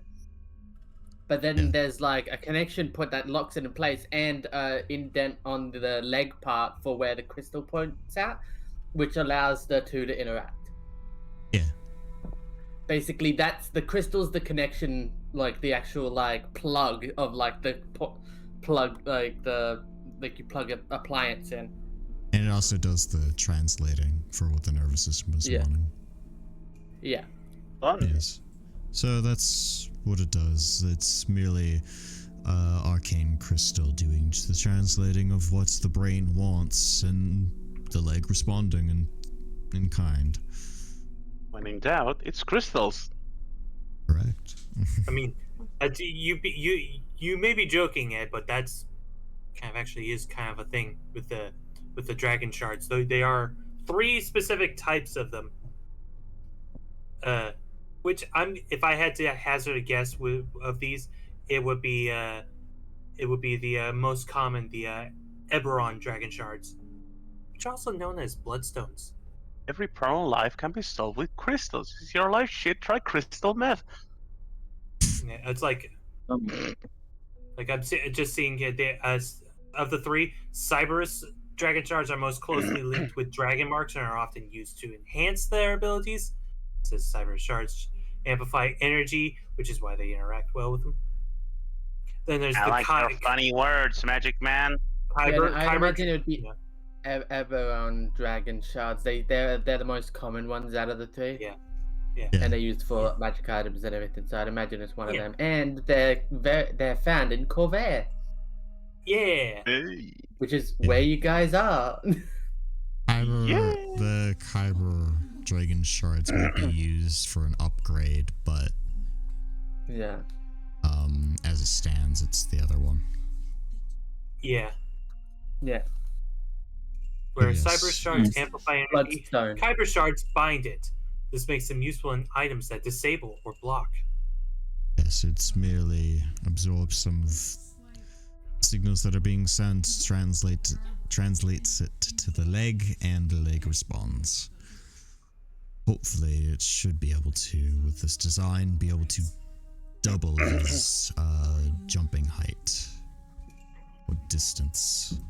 But then Yeah. there's like a connection point that locks it in place, and indent on the leg part for where the crystal points out, which allows the two to interact. Yeah. Basically, that's the crystal's the connection, like the actual like plug of like the plug, like the you plug an appliance in. And it also does the translating for what the nervous system is Yeah. wanting. Yeah. Fun. Yes. So that's what it does. It's merely arcane crystal doing the translating of what the brain wants and the leg responding in kind. When in doubt, it's crystals. Correct. I mean, you may be joking, Ed, but that's kind of actually is kind of a thing with the dragon shards. Though they are 3 specific types of them. Which if I had to hazard a guess of these, it would be the most common, the Eberron dragon shards, which are also known as bloodstones. Every problem in life can be solved with crystals. Is your life shit? Try crystal meth. Yeah, it's like I'm just seeing it. As of the 3, Cyberus dragon shards are most closely linked with dragon marks and are often used to enhance their abilities. Says cyber shards amplify energy, which is why they interact well with them. Then there's I the like your funny words, Magic Man. Kyber. I imagine it would be yeah. ever on dragon shards. They're the most common ones out of the three. Yeah. Yeah. And they're used for magic items and everything. So I'd imagine it's one of Yeah. them. And they're found in Corvair, Yeah. Hey. which is Yeah. where you guys are. The Kyber dragon shards might be used for an upgrade, but Yeah. as it stands, it's the other one. Yeah. Yeah. Where Yes. cyber shards amplify energy, Bloodstone. kyber shards bind it. This makes them useful in items that disable or block. Yes, it's merely absorbs some signals that are being sent, translates it to the leg, and the leg responds. Hopefully, it should be able to, with this design, be able to double his jumping height or distance.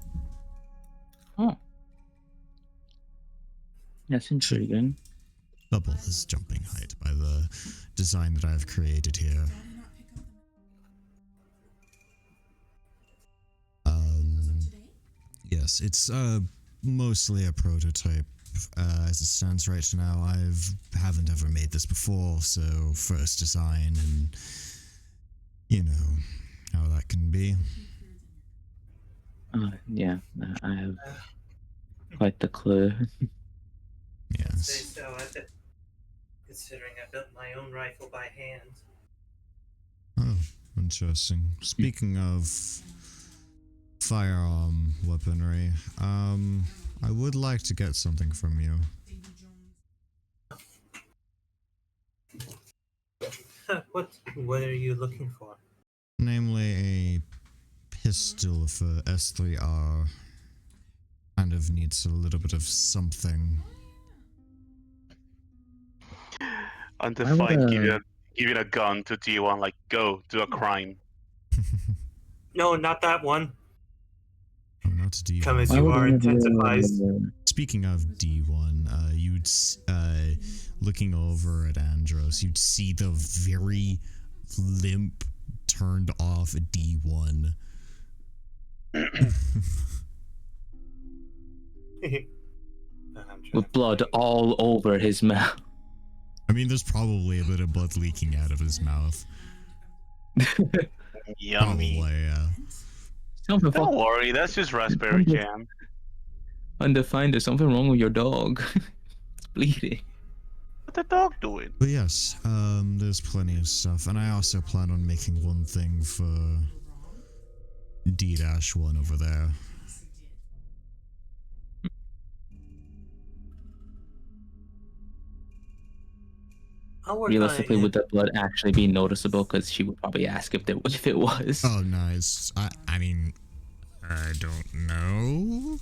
Oh. That's intriguing. Double his jumping height by the design that I've created here. Yes, it's mostly a prototype as it stands right now. Haven't ever made this before, so first design, and you know how that can be. Yeah, I have quite the clue. Yes. So, considering I built my own rifle by hand. Oh, interesting. Speaking of firearm weaponry, I would like to get something from you. What are you looking for? Namely, a pistol for S3R. Kind of needs a little bit of something. Undefined giving a gun to D1, like, go, do a crime. No, not that one. Oh, not D1. Come as you are intensifies. Speaking of D1, you'd looking over at Andros, you'd see the very limp, turned off D1. With blood all over his mouth. I mean, there's probably a bit of blood leaking out of his mouth. Yummy. Probably, yeah. Don't worry, that's just raspberry jam. Undefined, there's something wrong with your dog. It's bleeding. What the dog doing? But yes, there's plenty of stuff, and I also plan on making one thing for D-1 over there. Realistically, would the blood actually be noticeable? Because she would probably ask if it was. Oh, nice. I mean, I don't know.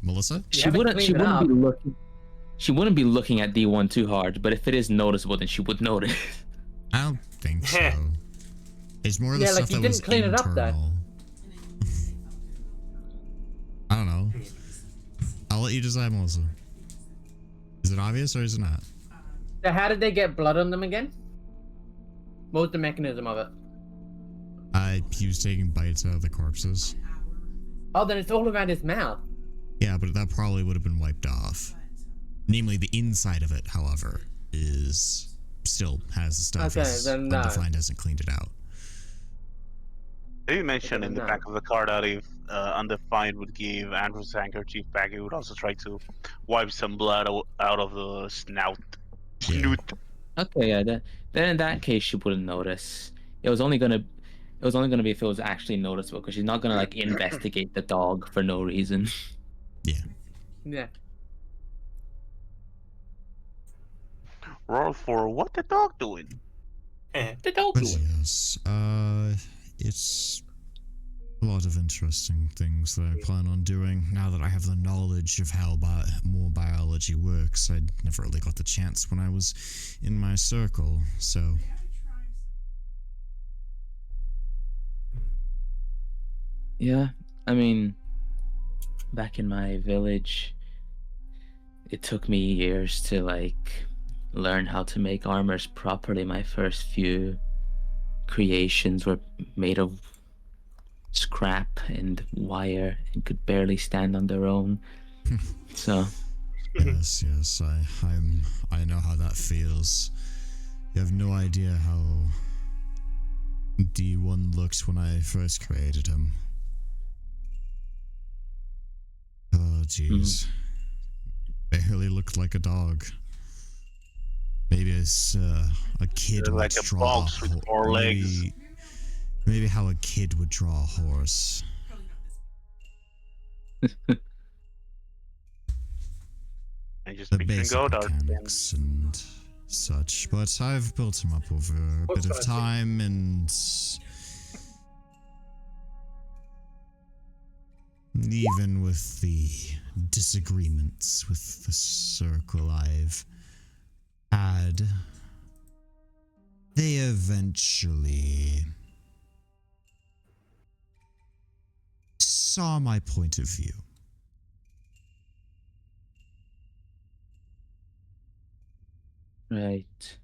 Melissa? She wouldn't be looking. She wouldn't be looking at D1 too hard, but if it is noticeable, then she would notice. I don't think so. It's more the Yeah, like stuff you that didn't was clean it up there. internal. I don't know. I'll let you decide, Melissa. Is it obvious or is it not? So how did they get blood on them again? What was the mechanism of it? He was taking bites out of the corpses. Oh, then it's all around his mouth. Yeah, but that probably would have been wiped off. Namely, the inside of it, however, is still has the stuff. Okay, as then no. Undefined hasn't cleaned it out. You mentioned in the No. back of the card that if Undefined would give Andrew's handkerchief back, he would also try to wipe some blood out of the snout. Yeah. Snoot. Okay, yeah. Then in that case, she wouldn't notice. It was only gonna be if it was actually noticeable, because she's not gonna like investigate the dog for no reason. Yeah. Yeah. Roll for what the dog doing? The dog But doing. yes, it's a lot of interesting things that I plan on doing. Now that I have the knowledge of how more biology works, I never really got the chance when I was in my circle, so... Yeah, I mean, back in my village, it took me years to like learn how to make armors properly. My first few creations were made of scrap and wire and could barely stand on their own. So Yes, I know how that feels. You have no idea how D1 looked when I first created him. Oh, jeez. Barely looked like a dog. Maybe it's a kid would Like a draw box with four legs. Maybe how a kid would draw a horse. I just The picturing basic Godard. mechanics and such, but I've built him up over a bit of time, and even with the disagreements with the circle I've had, they eventually saw my point of view. right.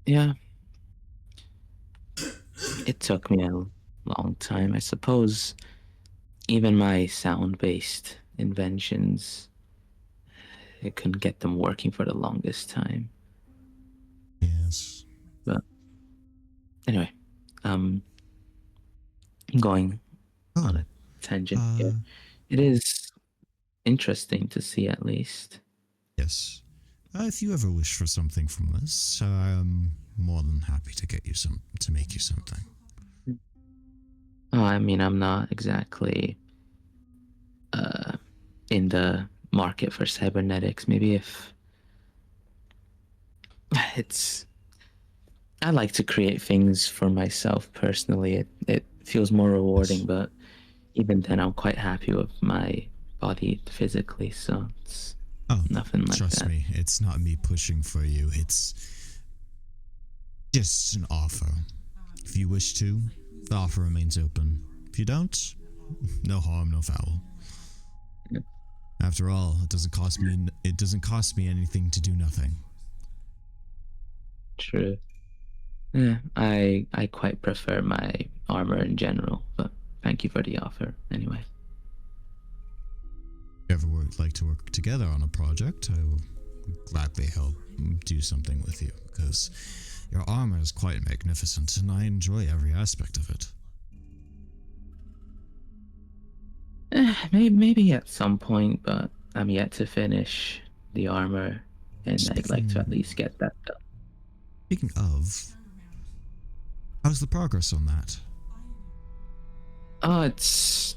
Yeah. It took me a long time. I suppose even my sound-based inventions, I couldn't get them working for the longest time. Yes. But anyway, going on a tangent here. It is interesting to see, at least. Yes. If you ever wish for something from us, I'm more than happy to get you to make you something. Oh, I mean, I'm not exactly in the market for cybernetics. Maybe if it's, I like to create things for myself personally. It feels more rewarding, Yes. but even then, I'm quite happy with my body physically. So it's nothing like trust that. me, it's not me pushing for you. It's just an offer. If you wish to, the offer remains open. If you don't, no harm, no foul. Yeah. After all, it doesn't cost me anything to do nothing. True. Yeah, I quite prefer my armor in general, but thank you for the offer anyway. If you ever like to work together on a project, I will gladly help do something with you, because your armor is quite magnificent and I enjoy every aspect of it. Maybe at some point, but I'm yet to finish the armor, and I'd like to at least get that done. Speaking of, how's the progress on that? Oh, it's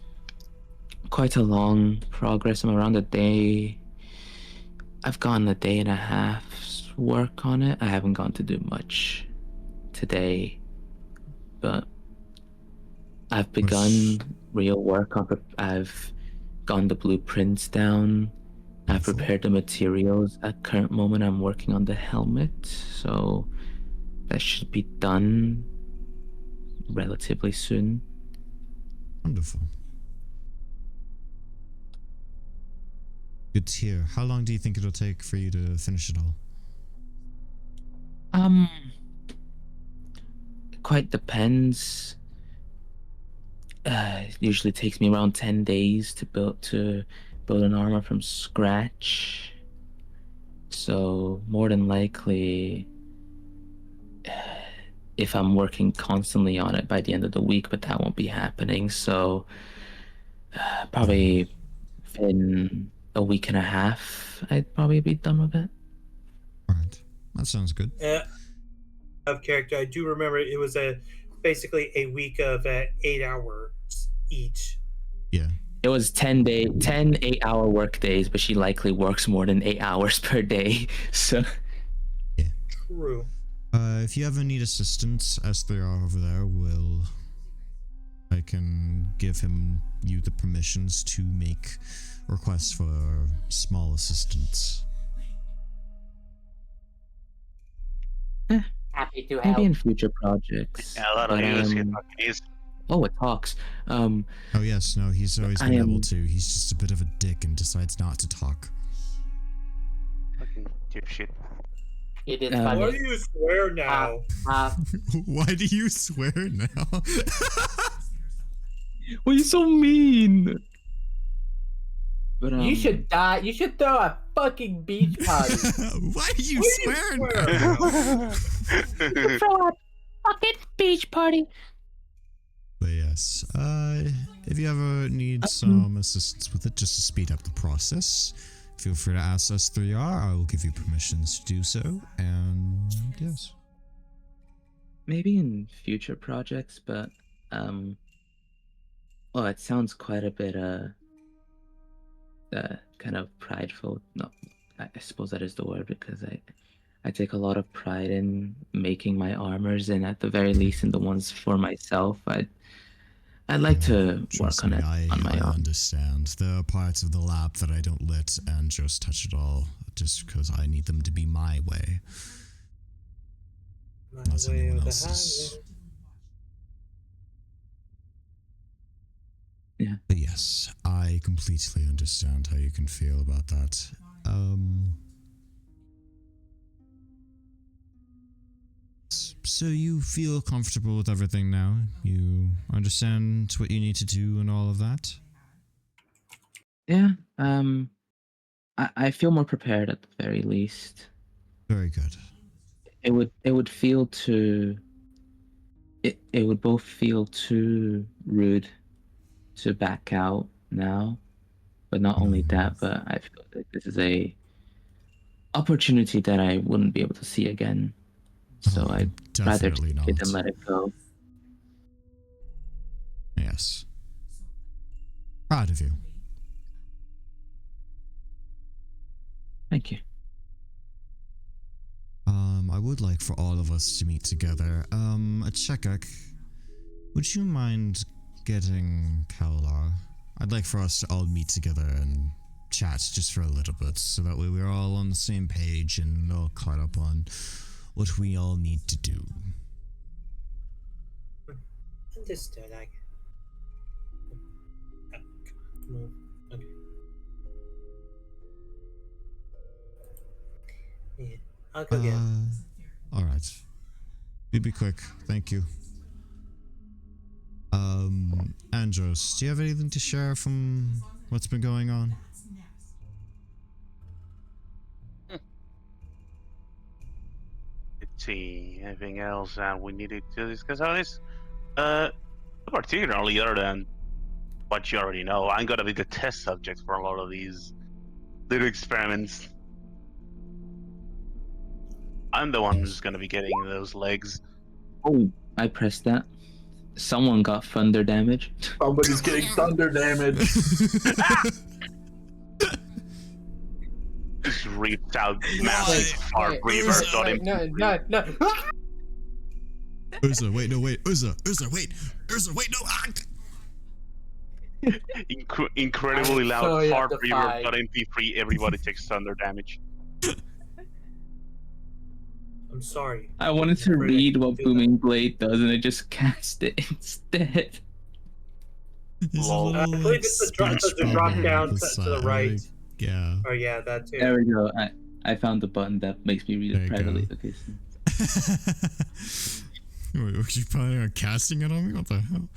quite a long progress. I'm around a day. I've gone a day and a half's work on it. I haven't gone to do much today, but I've begun real work on. I've gotten the blueprints down. I've prepared the materials. At current moment, I'm working on the helmet, so that should be done relatively soon. Wonderful. Good to hear. How long do you think it'll take for you to finish it all? Quite depends. It usually takes me around 10 days to build an armor from scratch. So more than likely, if I'm working constantly on it by the end of the week, but that won't be happening. So probably in a week and a half, I'd probably be done with it. Alright, that sounds good. Of character, I do remember it was basically a week of 8 hours each. Yeah. It was 10 8-hour work days, but she likely works more than 8 hours per day. So yeah. True. If you ever need assistance, as they are over there, I can give you the permissions to make requests for small assistance. Happy to help. maybe in future projects. Yeah, a lot of but, you see Japanese. Oh, it talks. Oh yes, no, he's always I been am- able to. He's just a bit of a dick and decides not to talk. Fucking dipshit. It is Um, Why funny. do you swear now? Why do you swear now? Why are you so mean? But You should die. You should throw a fucking beach party. Why do you Why do you swear swear now? throw a fucking beach party. But yes, if you ever need some assistance with it, just to speed up the process, feel free to ask us 3R. I will give you permissions to do so. And yes, Maybe in future projects, but well, it sounds quite a bit kind of prideful. No, I suppose that is the word, because I take a lot of pride in making my armors, and at the very least in the ones for myself, I'd like to trust work on me, it on my I own. understand. There are parts of the lab that I don't let and just touch at all, just because I need them to be my way, My not way anyone or the else's. highway. But yes, I completely understand how you can feel about that. So you feel comfortable with everything now? You understand what you need to do and all of that? Yeah, I feel more prepared at the very least. Very good. It would feel too. It would both feel too rude to back out now, but not only that, but I feel like this is a opportunity that I wouldn't be able to see again. So Oh, I'd rather definitely take it not. and let it go. Yes. Proud of you. Thank you. I would like for all of us to meet together. Chekak, would you mind getting Kalar? I'd like for us to all meet together and chat just for a little bit, so that way we're all on the same page and all caught up on what we all need to do. Understood. No, okay. Yeah, I'll go get him. Alright. You be quick, thank you. Andros, do you have anything to share from what's been going on? Let's see, anything else that we needed to discuss on this? Particularly other than what you already know, I'm gonna be the test subject for a lot of these little experiments. I'm the one who's gonna be getting those legs. Oh, I pressed that. Someone got thunder damage. Somebody's getting thunder damage. Just ripped out massive far reaver, got him. no. Urza, wait, no, wait. Urza, wait. Urza, wait, no. Incredibly I'm loud sorry, far the reaver, fight. got MP3. Everybody takes thunder damage. I'm sorry. I wanted to read what Booming Blade does, and I just cast it instead. Lol. I believe it's the drop down to the right. Yeah. Oh yeah, that too. There we go. I found the button that makes me read There it you privately. go. Okay. Wait, were you planning on casting it on me? What the hell?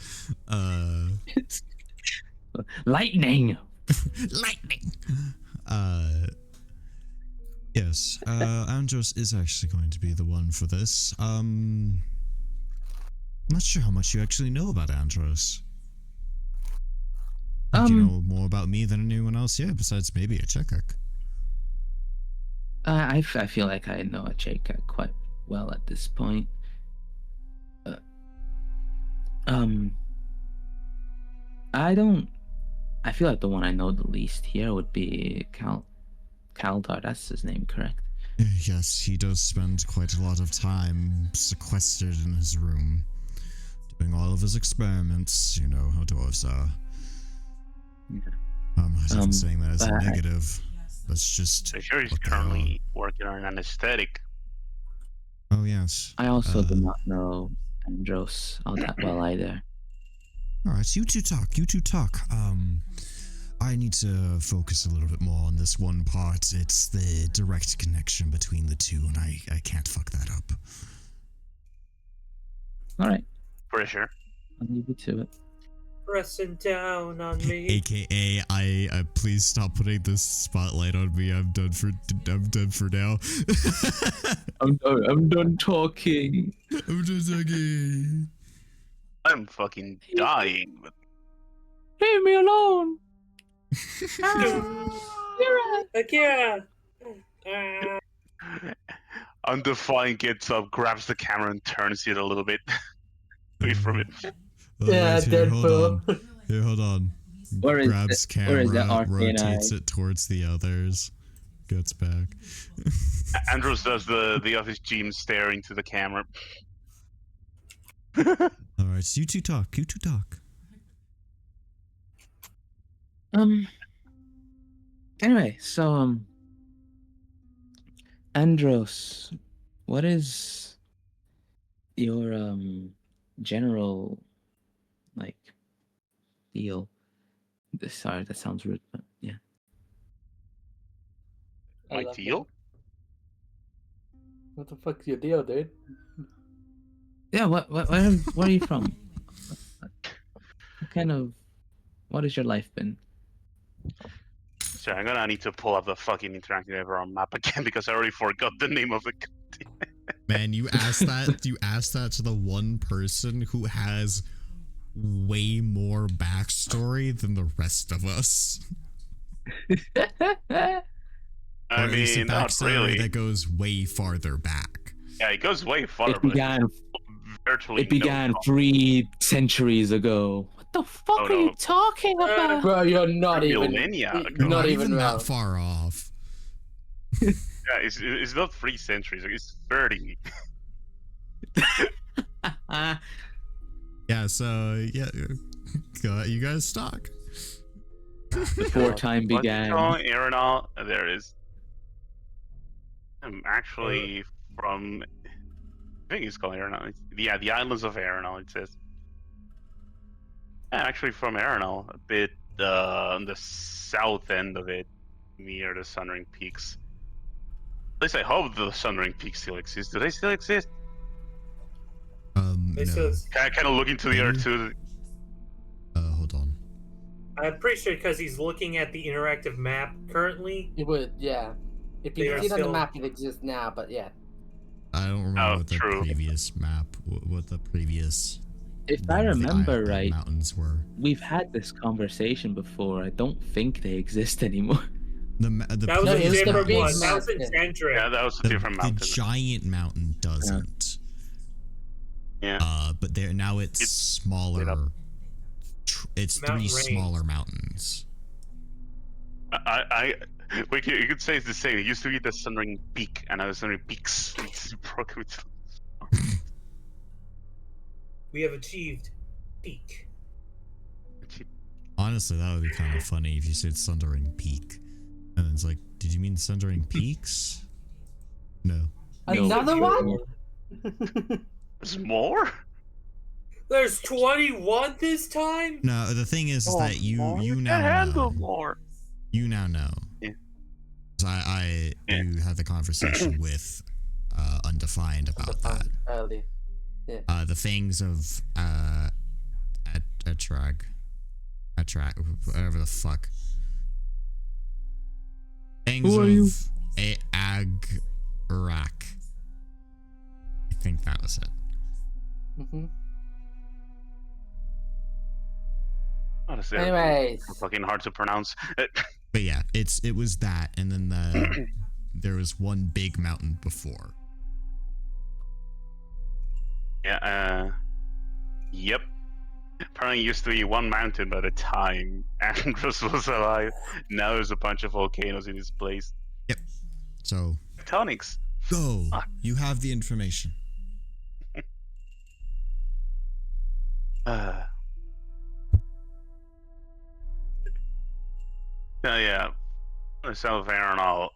Lightning. Lightning. Yes. Andros is actually going to be the one for this. I'm not sure how much you actually know about Andros. Like, you know more about me than anyone else here, besides maybe a Chekak. I feel like I know a Chekak quite well at this point. I feel like the one I know the least here would be Kaldar. That's his name, correct? Yes, he does spend quite a lot of time sequestered in his room, doing all of his experiments. You know how dwarves are. Yeah. I'm not even saying that as a but negative. That's just. I'm sure he's what they are. currently working on an anesthetic. Oh yes. I also do not know Andros all that well either. All right, you two talk. You two talk. I need to focus a little bit more on this one part. It's the direct connection between the two, and I can't fuck that up. All right, For sure. I'll leave you to it. Pressing down on me. AKA, I please stop putting this spotlight on me. I'm done for now. I'm done talking. I'm just talking. I'm fucking dying. But Leave me alone. Akira. Undefined gets up, grabs the camera, and turns it a little bit away from it. Yeah, Wait, here, hold Deadpool. on. Here, hold on. Where is Grabs the- where is the camera, arcane rotates eye? it towards the others, gets back. Andros does the office gym staring to the camera. All right, so you two talk. You two talk. Anyway, so Andros, what is your general like deal? Sorry, that sounds rude, but yeah. I My love deal? What the fuck's your deal, dude? Yeah, where are you from? What kind of what has your life been? So I'm gonna need to pull up the fucking interactive environment map again because I already forgot the name of it. Man, you asked that. You asked that to the one person who has way more backstory than the rest of us. I Or at least a mean, not backstory really. that goes way farther back. Yeah, it goes way farther. It began virtually. it began no 3 centuries ago. What the fuck Oh, are you no. talking about? Bro, you're not even. Millennia ago. You're not even that wrong. far off. Yeah, it's not 3 centuries. It's 30. Yeah, so yeah, you guys talk. Before time began. Aeronal, there is. I'm actually from. I think it's called Aeronal. Yeah, the islands of Aeronal. It says. Yeah, actually from Aeronal, a bit on the south end of it, near the Sunring Peaks. At least I hope the Sunring Peaks still exist. Do they still exist? It No. says, Kind of look into the earth too. Hold on. I'm pretty sure because he's looking at the interactive map currently. it would, yeah. If you They are see it on the still- map, it exists now, but yeah. I don't remember Oh, what the true. previous map, what the previous. If I name of the remember right, mountains were. we've had this conversation before. I don't think they exist anymore. The That was No, a it was the different big one. That was in mountain. Chandra. Yeah, that was a the, different the mountain. giant mountain doesn't. Yeah. But there now it's It's smaller. It's Mountain 3 range. smaller mountains. I wait, you could say it's the same. It used to be the Sunring Peak, and now the Sunring Peaks. It's broke with. We have achieved peak. Honestly, that would be kind of funny if you said Sundering Peak, and then it's like, did you mean Sundering Peaks? No. Another one? There's more? There's 21 this time? No, the thing is Oh, that you Can now handle know. more. You now know. Yeah. 'Cause you had the conversation with Undefined about that. Early. The things of Atrag, whatever the fuck. Things Who are of you? Agrak. I think that was it. Mm-hmm. Honestly, Anyways. fucking hard to pronounce. But yeah, it was that, and then there was one big mountain before. Yeah. Yep. Apparently, it used to be one mountain by the time Andros was alive. Now there's a bunch of volcanoes in this place. So Tectonics. go. Fuck. You have the information. Yeah. Myself, Aeronal.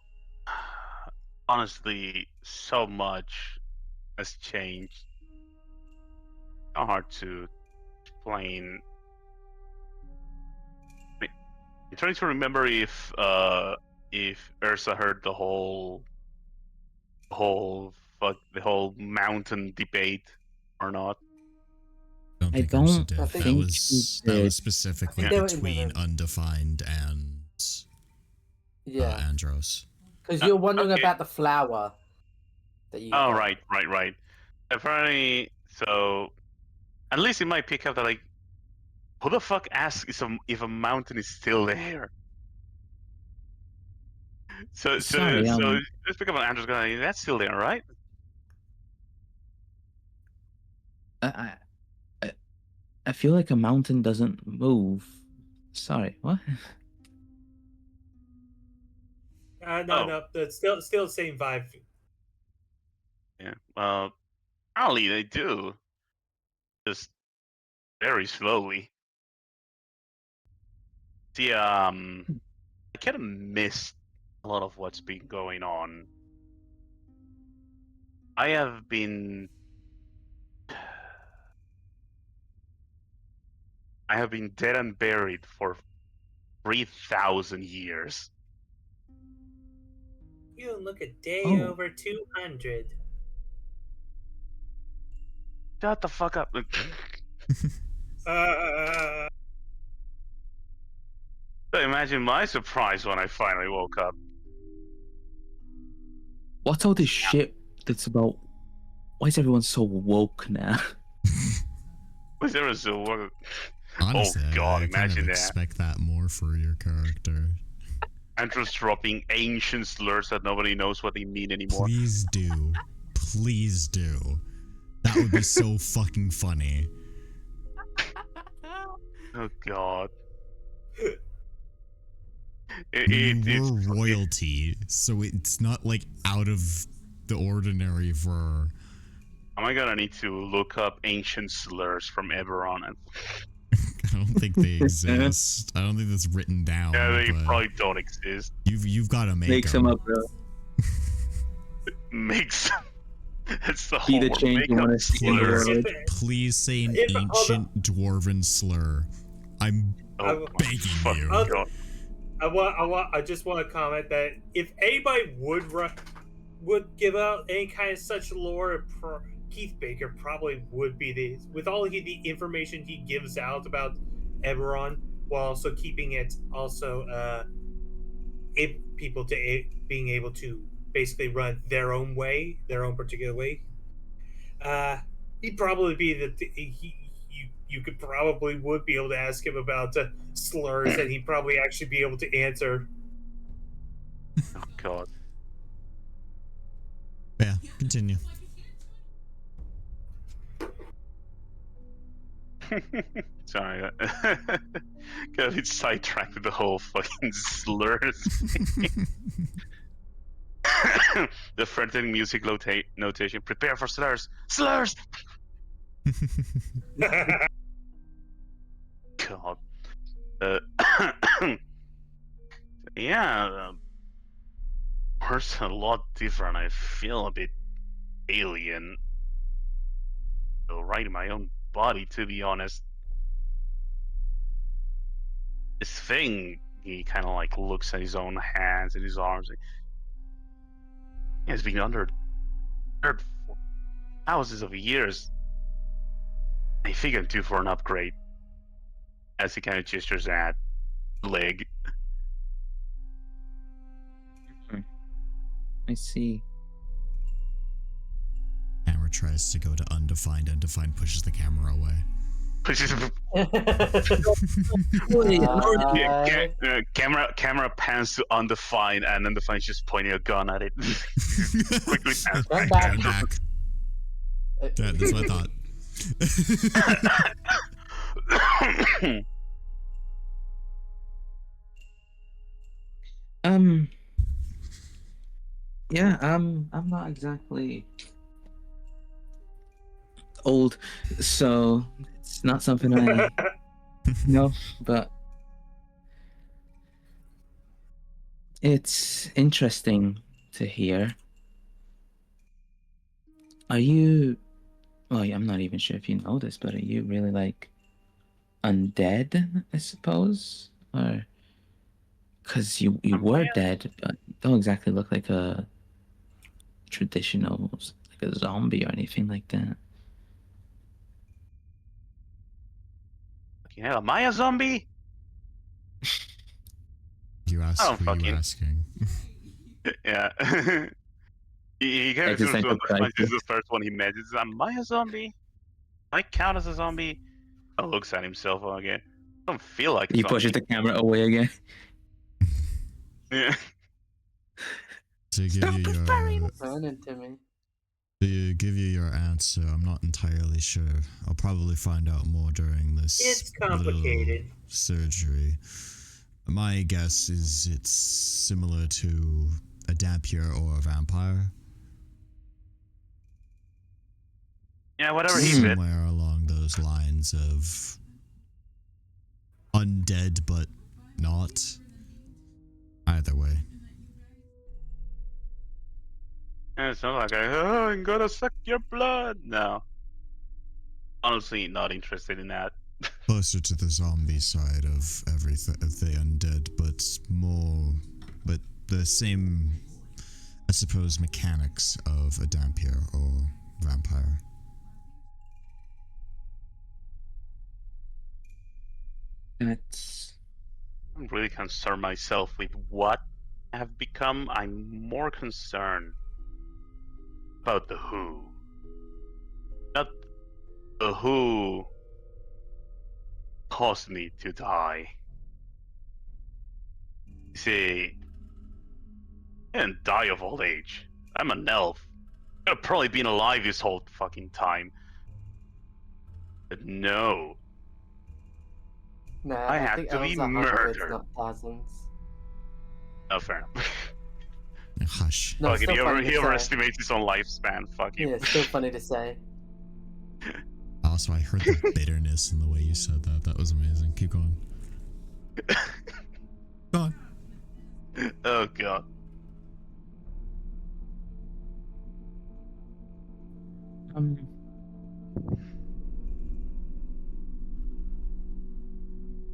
Honestly, so much has changed. So hard to explain I'm trying to remember if Ursa heard the whole mountain debate or not. I I don't think Ursa don't did. I That think was she did. specifically they were in between the- Undefined and Yeah, Andros. because you're wondering okay. about the flower that you. Oh, got. right. Apparently, so at least it might pick up that, like, who the fuck asks if a mountain is still there? So Sorry, let's pick up on Andrew's guy. That's still there, right? I, I I feel like a mountain doesn't move. Sorry, what? No, that's still the same vibe. Yeah. Well, apparently they do. Just very slowly. See, I kind of missed a lot of what's been going on. I have been dead and buried for 3,000 years. You look a day Oh. over 200. Shut the fuck up. Uh, So imagine my surprise when I finally woke up. What's all this shit that's about? Why is everyone so woke now? Was there a silver? Honestly, Oh god, I kind imagine of that. expect that more for your character. Andrew's dropping ancient slurs that nobody knows what they mean anymore. Please do. Please do. That would be so fucking funny. Oh god. You were royalty, so it's not like out of the ordinary for. Am I gonna need to look up ancient slurs from Eberron? And I don't think they exist. I don't think that's written down. yeah, they but probably don't exist. You've got to make Make some them. up, bro. Makes that's the Be whole the word. change Make you up wanna see in the slurs. world. Please say an If- ancient dwoven slur. I'm Oh my begging fucking you. god. I just want to comment that if anybody would give out any kind of such lore, Keith Baker probably would be with all the information he gives out about Eberron, while also keeping it people to being able to basically run their own way, their own particular way. He'd probably be you could probably would be able to ask him about slurs, and he'd probably actually be able to answer. Oh god. Yeah, continue. Sorry. Got a bit sidetracked with the whole fucking slurs. The threatening music notation. Prepare for slurs. Slurs! God. Yeah. Worse a lot different. I feel a bit alien. Feel right in my own body, to be honest. This thing, he kind of like looks at his own hands and his arms. He has been under for thousands of years. I think I'm due for an upgrade. As he kind of gestures at leg. I see. Camera tries to go to undefined. Undefined pushes the camera away. Camera pans to undefined, and undefined's just pointing a gun at it. Quickly pans Run Back. back. Yeah, that's what I thought. Yeah, I'm not exactly old, so it's not something I know, but it's interesting to hear. Are you, well, I'm not even sure if you know this, but are you really like undead, I suppose? Or Because you were dead, but you don't exactly look like a traditional, like a zombie or anything like that. Fucking hell, am I a zombie? You I ask don't who you fucking. asking. Yeah. he came to Existential the this is crisis. the first one he met. Is am I a zombie? I count as a zombie? He looks at himself again. I don't feel like a He zombie. pushes the camera away again. Yeah. To give you your Turning to me. to give you your answer, I'm not entirely sure. I'll probably find out more during this It's little complicated. surgery. My guess is it's similar to a Dampier or a vampire. Yeah, whatever he did. Somewhere along those lines of undead but not. Either way. And it's not like I'm gonna suck your blood. No. Honestly, not interested in that. Closer to the zombie side of everything, of the undead, but the same, I suppose, mechanics of a Dampier or vampire. That's I don't really concern myself with what I have become. I'm more concerned about the who. Not the who caused me to die. You see, I didn't die of old age. I'm an elf. I've probably been alive this whole fucking time. But no, Nah, I I had think to be elves are hundreds, murdered. not thousands. Oh, fair enough. Hush. No, Fuck it, still funny to he say. overestimates his own lifespan. Fuck Yeah, him. it's still funny to say. Also, I heard the bitterness in the way you said that. That was amazing. Keep going. Go on. Oh god.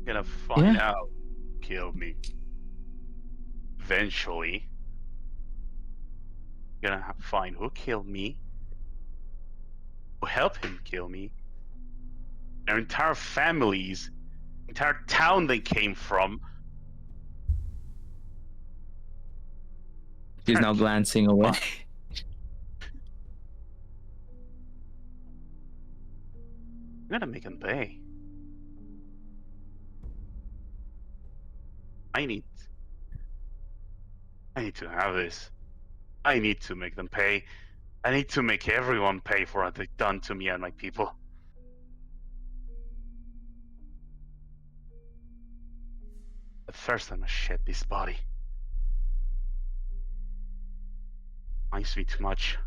Gonna find Yeah. out. Kill me. Eventually. Gonna find who killed me. Who helped him kill me. Their entire families. Entire town they came from. He's now glancing away. I'm gonna make them pay. I need to have this. I need to make them pay. I need to make everyone pay for what they've done to me and my people. But first I must shed this body. Reminds me too much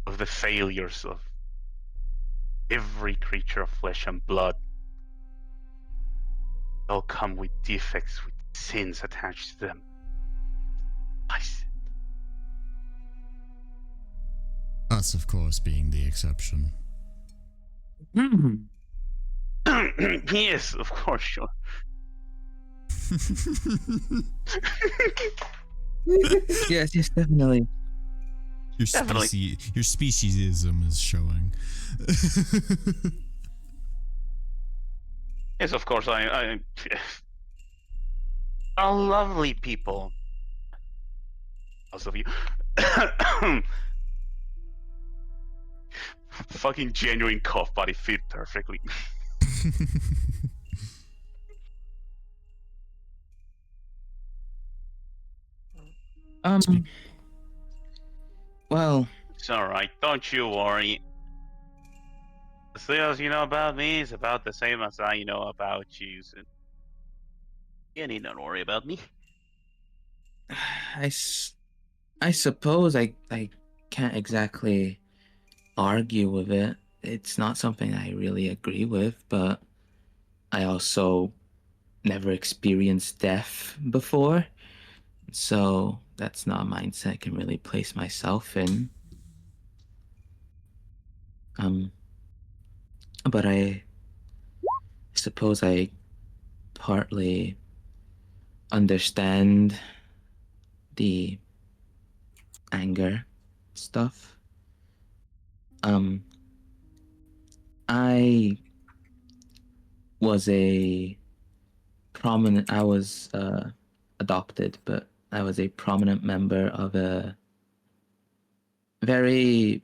of the failures of every creature of flesh and blood. They all come with defects, with sins attached to them. I Us, of course, being the exception. yes, of course, sure. Yes, definitely. Definitely. Your speciesism is showing. Yes, of course, I are lovely people. Most of you. Fucking genuine cough, but it fit perfectly. Well, It's alright, don't you worry. As little as you know about me is about the same as I know about you, so you need not worry about me. I suppose I can't exactly argue with it. It's not something I really agree with, but I also never experienced death before. So that's not a mindset I can really place myself in. But I suppose I partly understand the anger stuff. I was I was adopted, but I was a prominent member of a very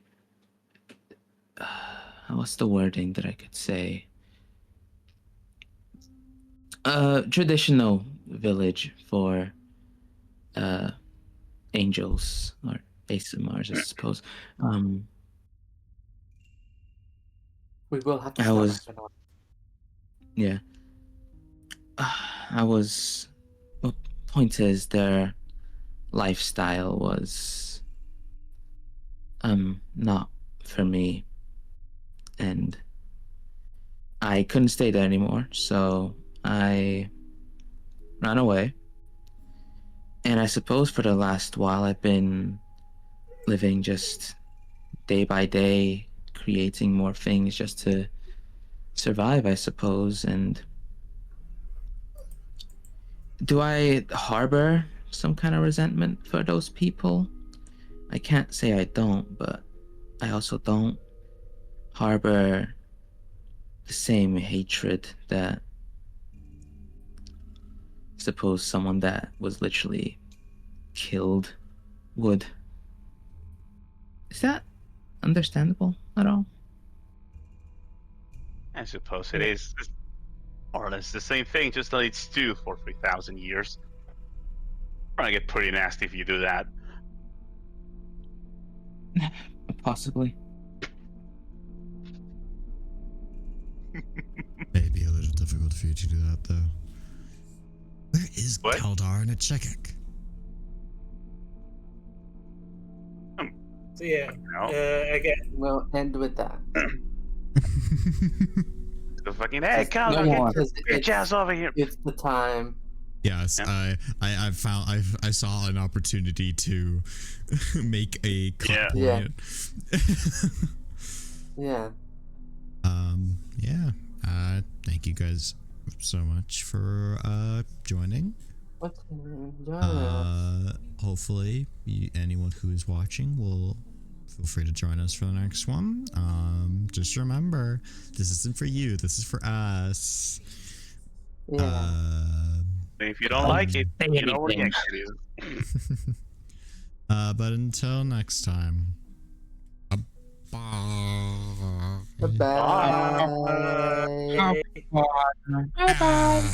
what's the wording that I could say? Traditional village for angels or ASMRs, I suppose. We will have to I start was- wrapping up. Yeah. I was. Well, point is, their lifestyle was not for me, and I couldn't stay there anymore, so I ran away. And I suppose for the last while I've been living just day by day, creating more things just to survive, I suppose. And do I harbor some kind of resentment for those people? I can't say I don't, but I also don't harbor the same hatred that suppose someone that was literally killed would. Is that understandable at all? I suppose it is. It's more or less the same thing, just that it's 2 for 3,000 years. Gonna get pretty nasty if you do that. Possibly. Maybe a little difficult for you to do that, though. Where is What? Keldar and Achekik? So yeah, No. again, We'll end with that. The fucking hey, No Calvin, more. get your ass over here. It's the time. Yes, Yeah. I saw an opportunity to make a cut Yeah. point. Yeah. Yeah. Thank you guys so much for joining. What's join us? Hopefully anyone who is watching will feel free to join us for the next one. Just remember, this isn't for you, this is for us. Yeah. If you don't like it, you know what the exit is. But until next time. Bye. Bye-bye. bye. Ah.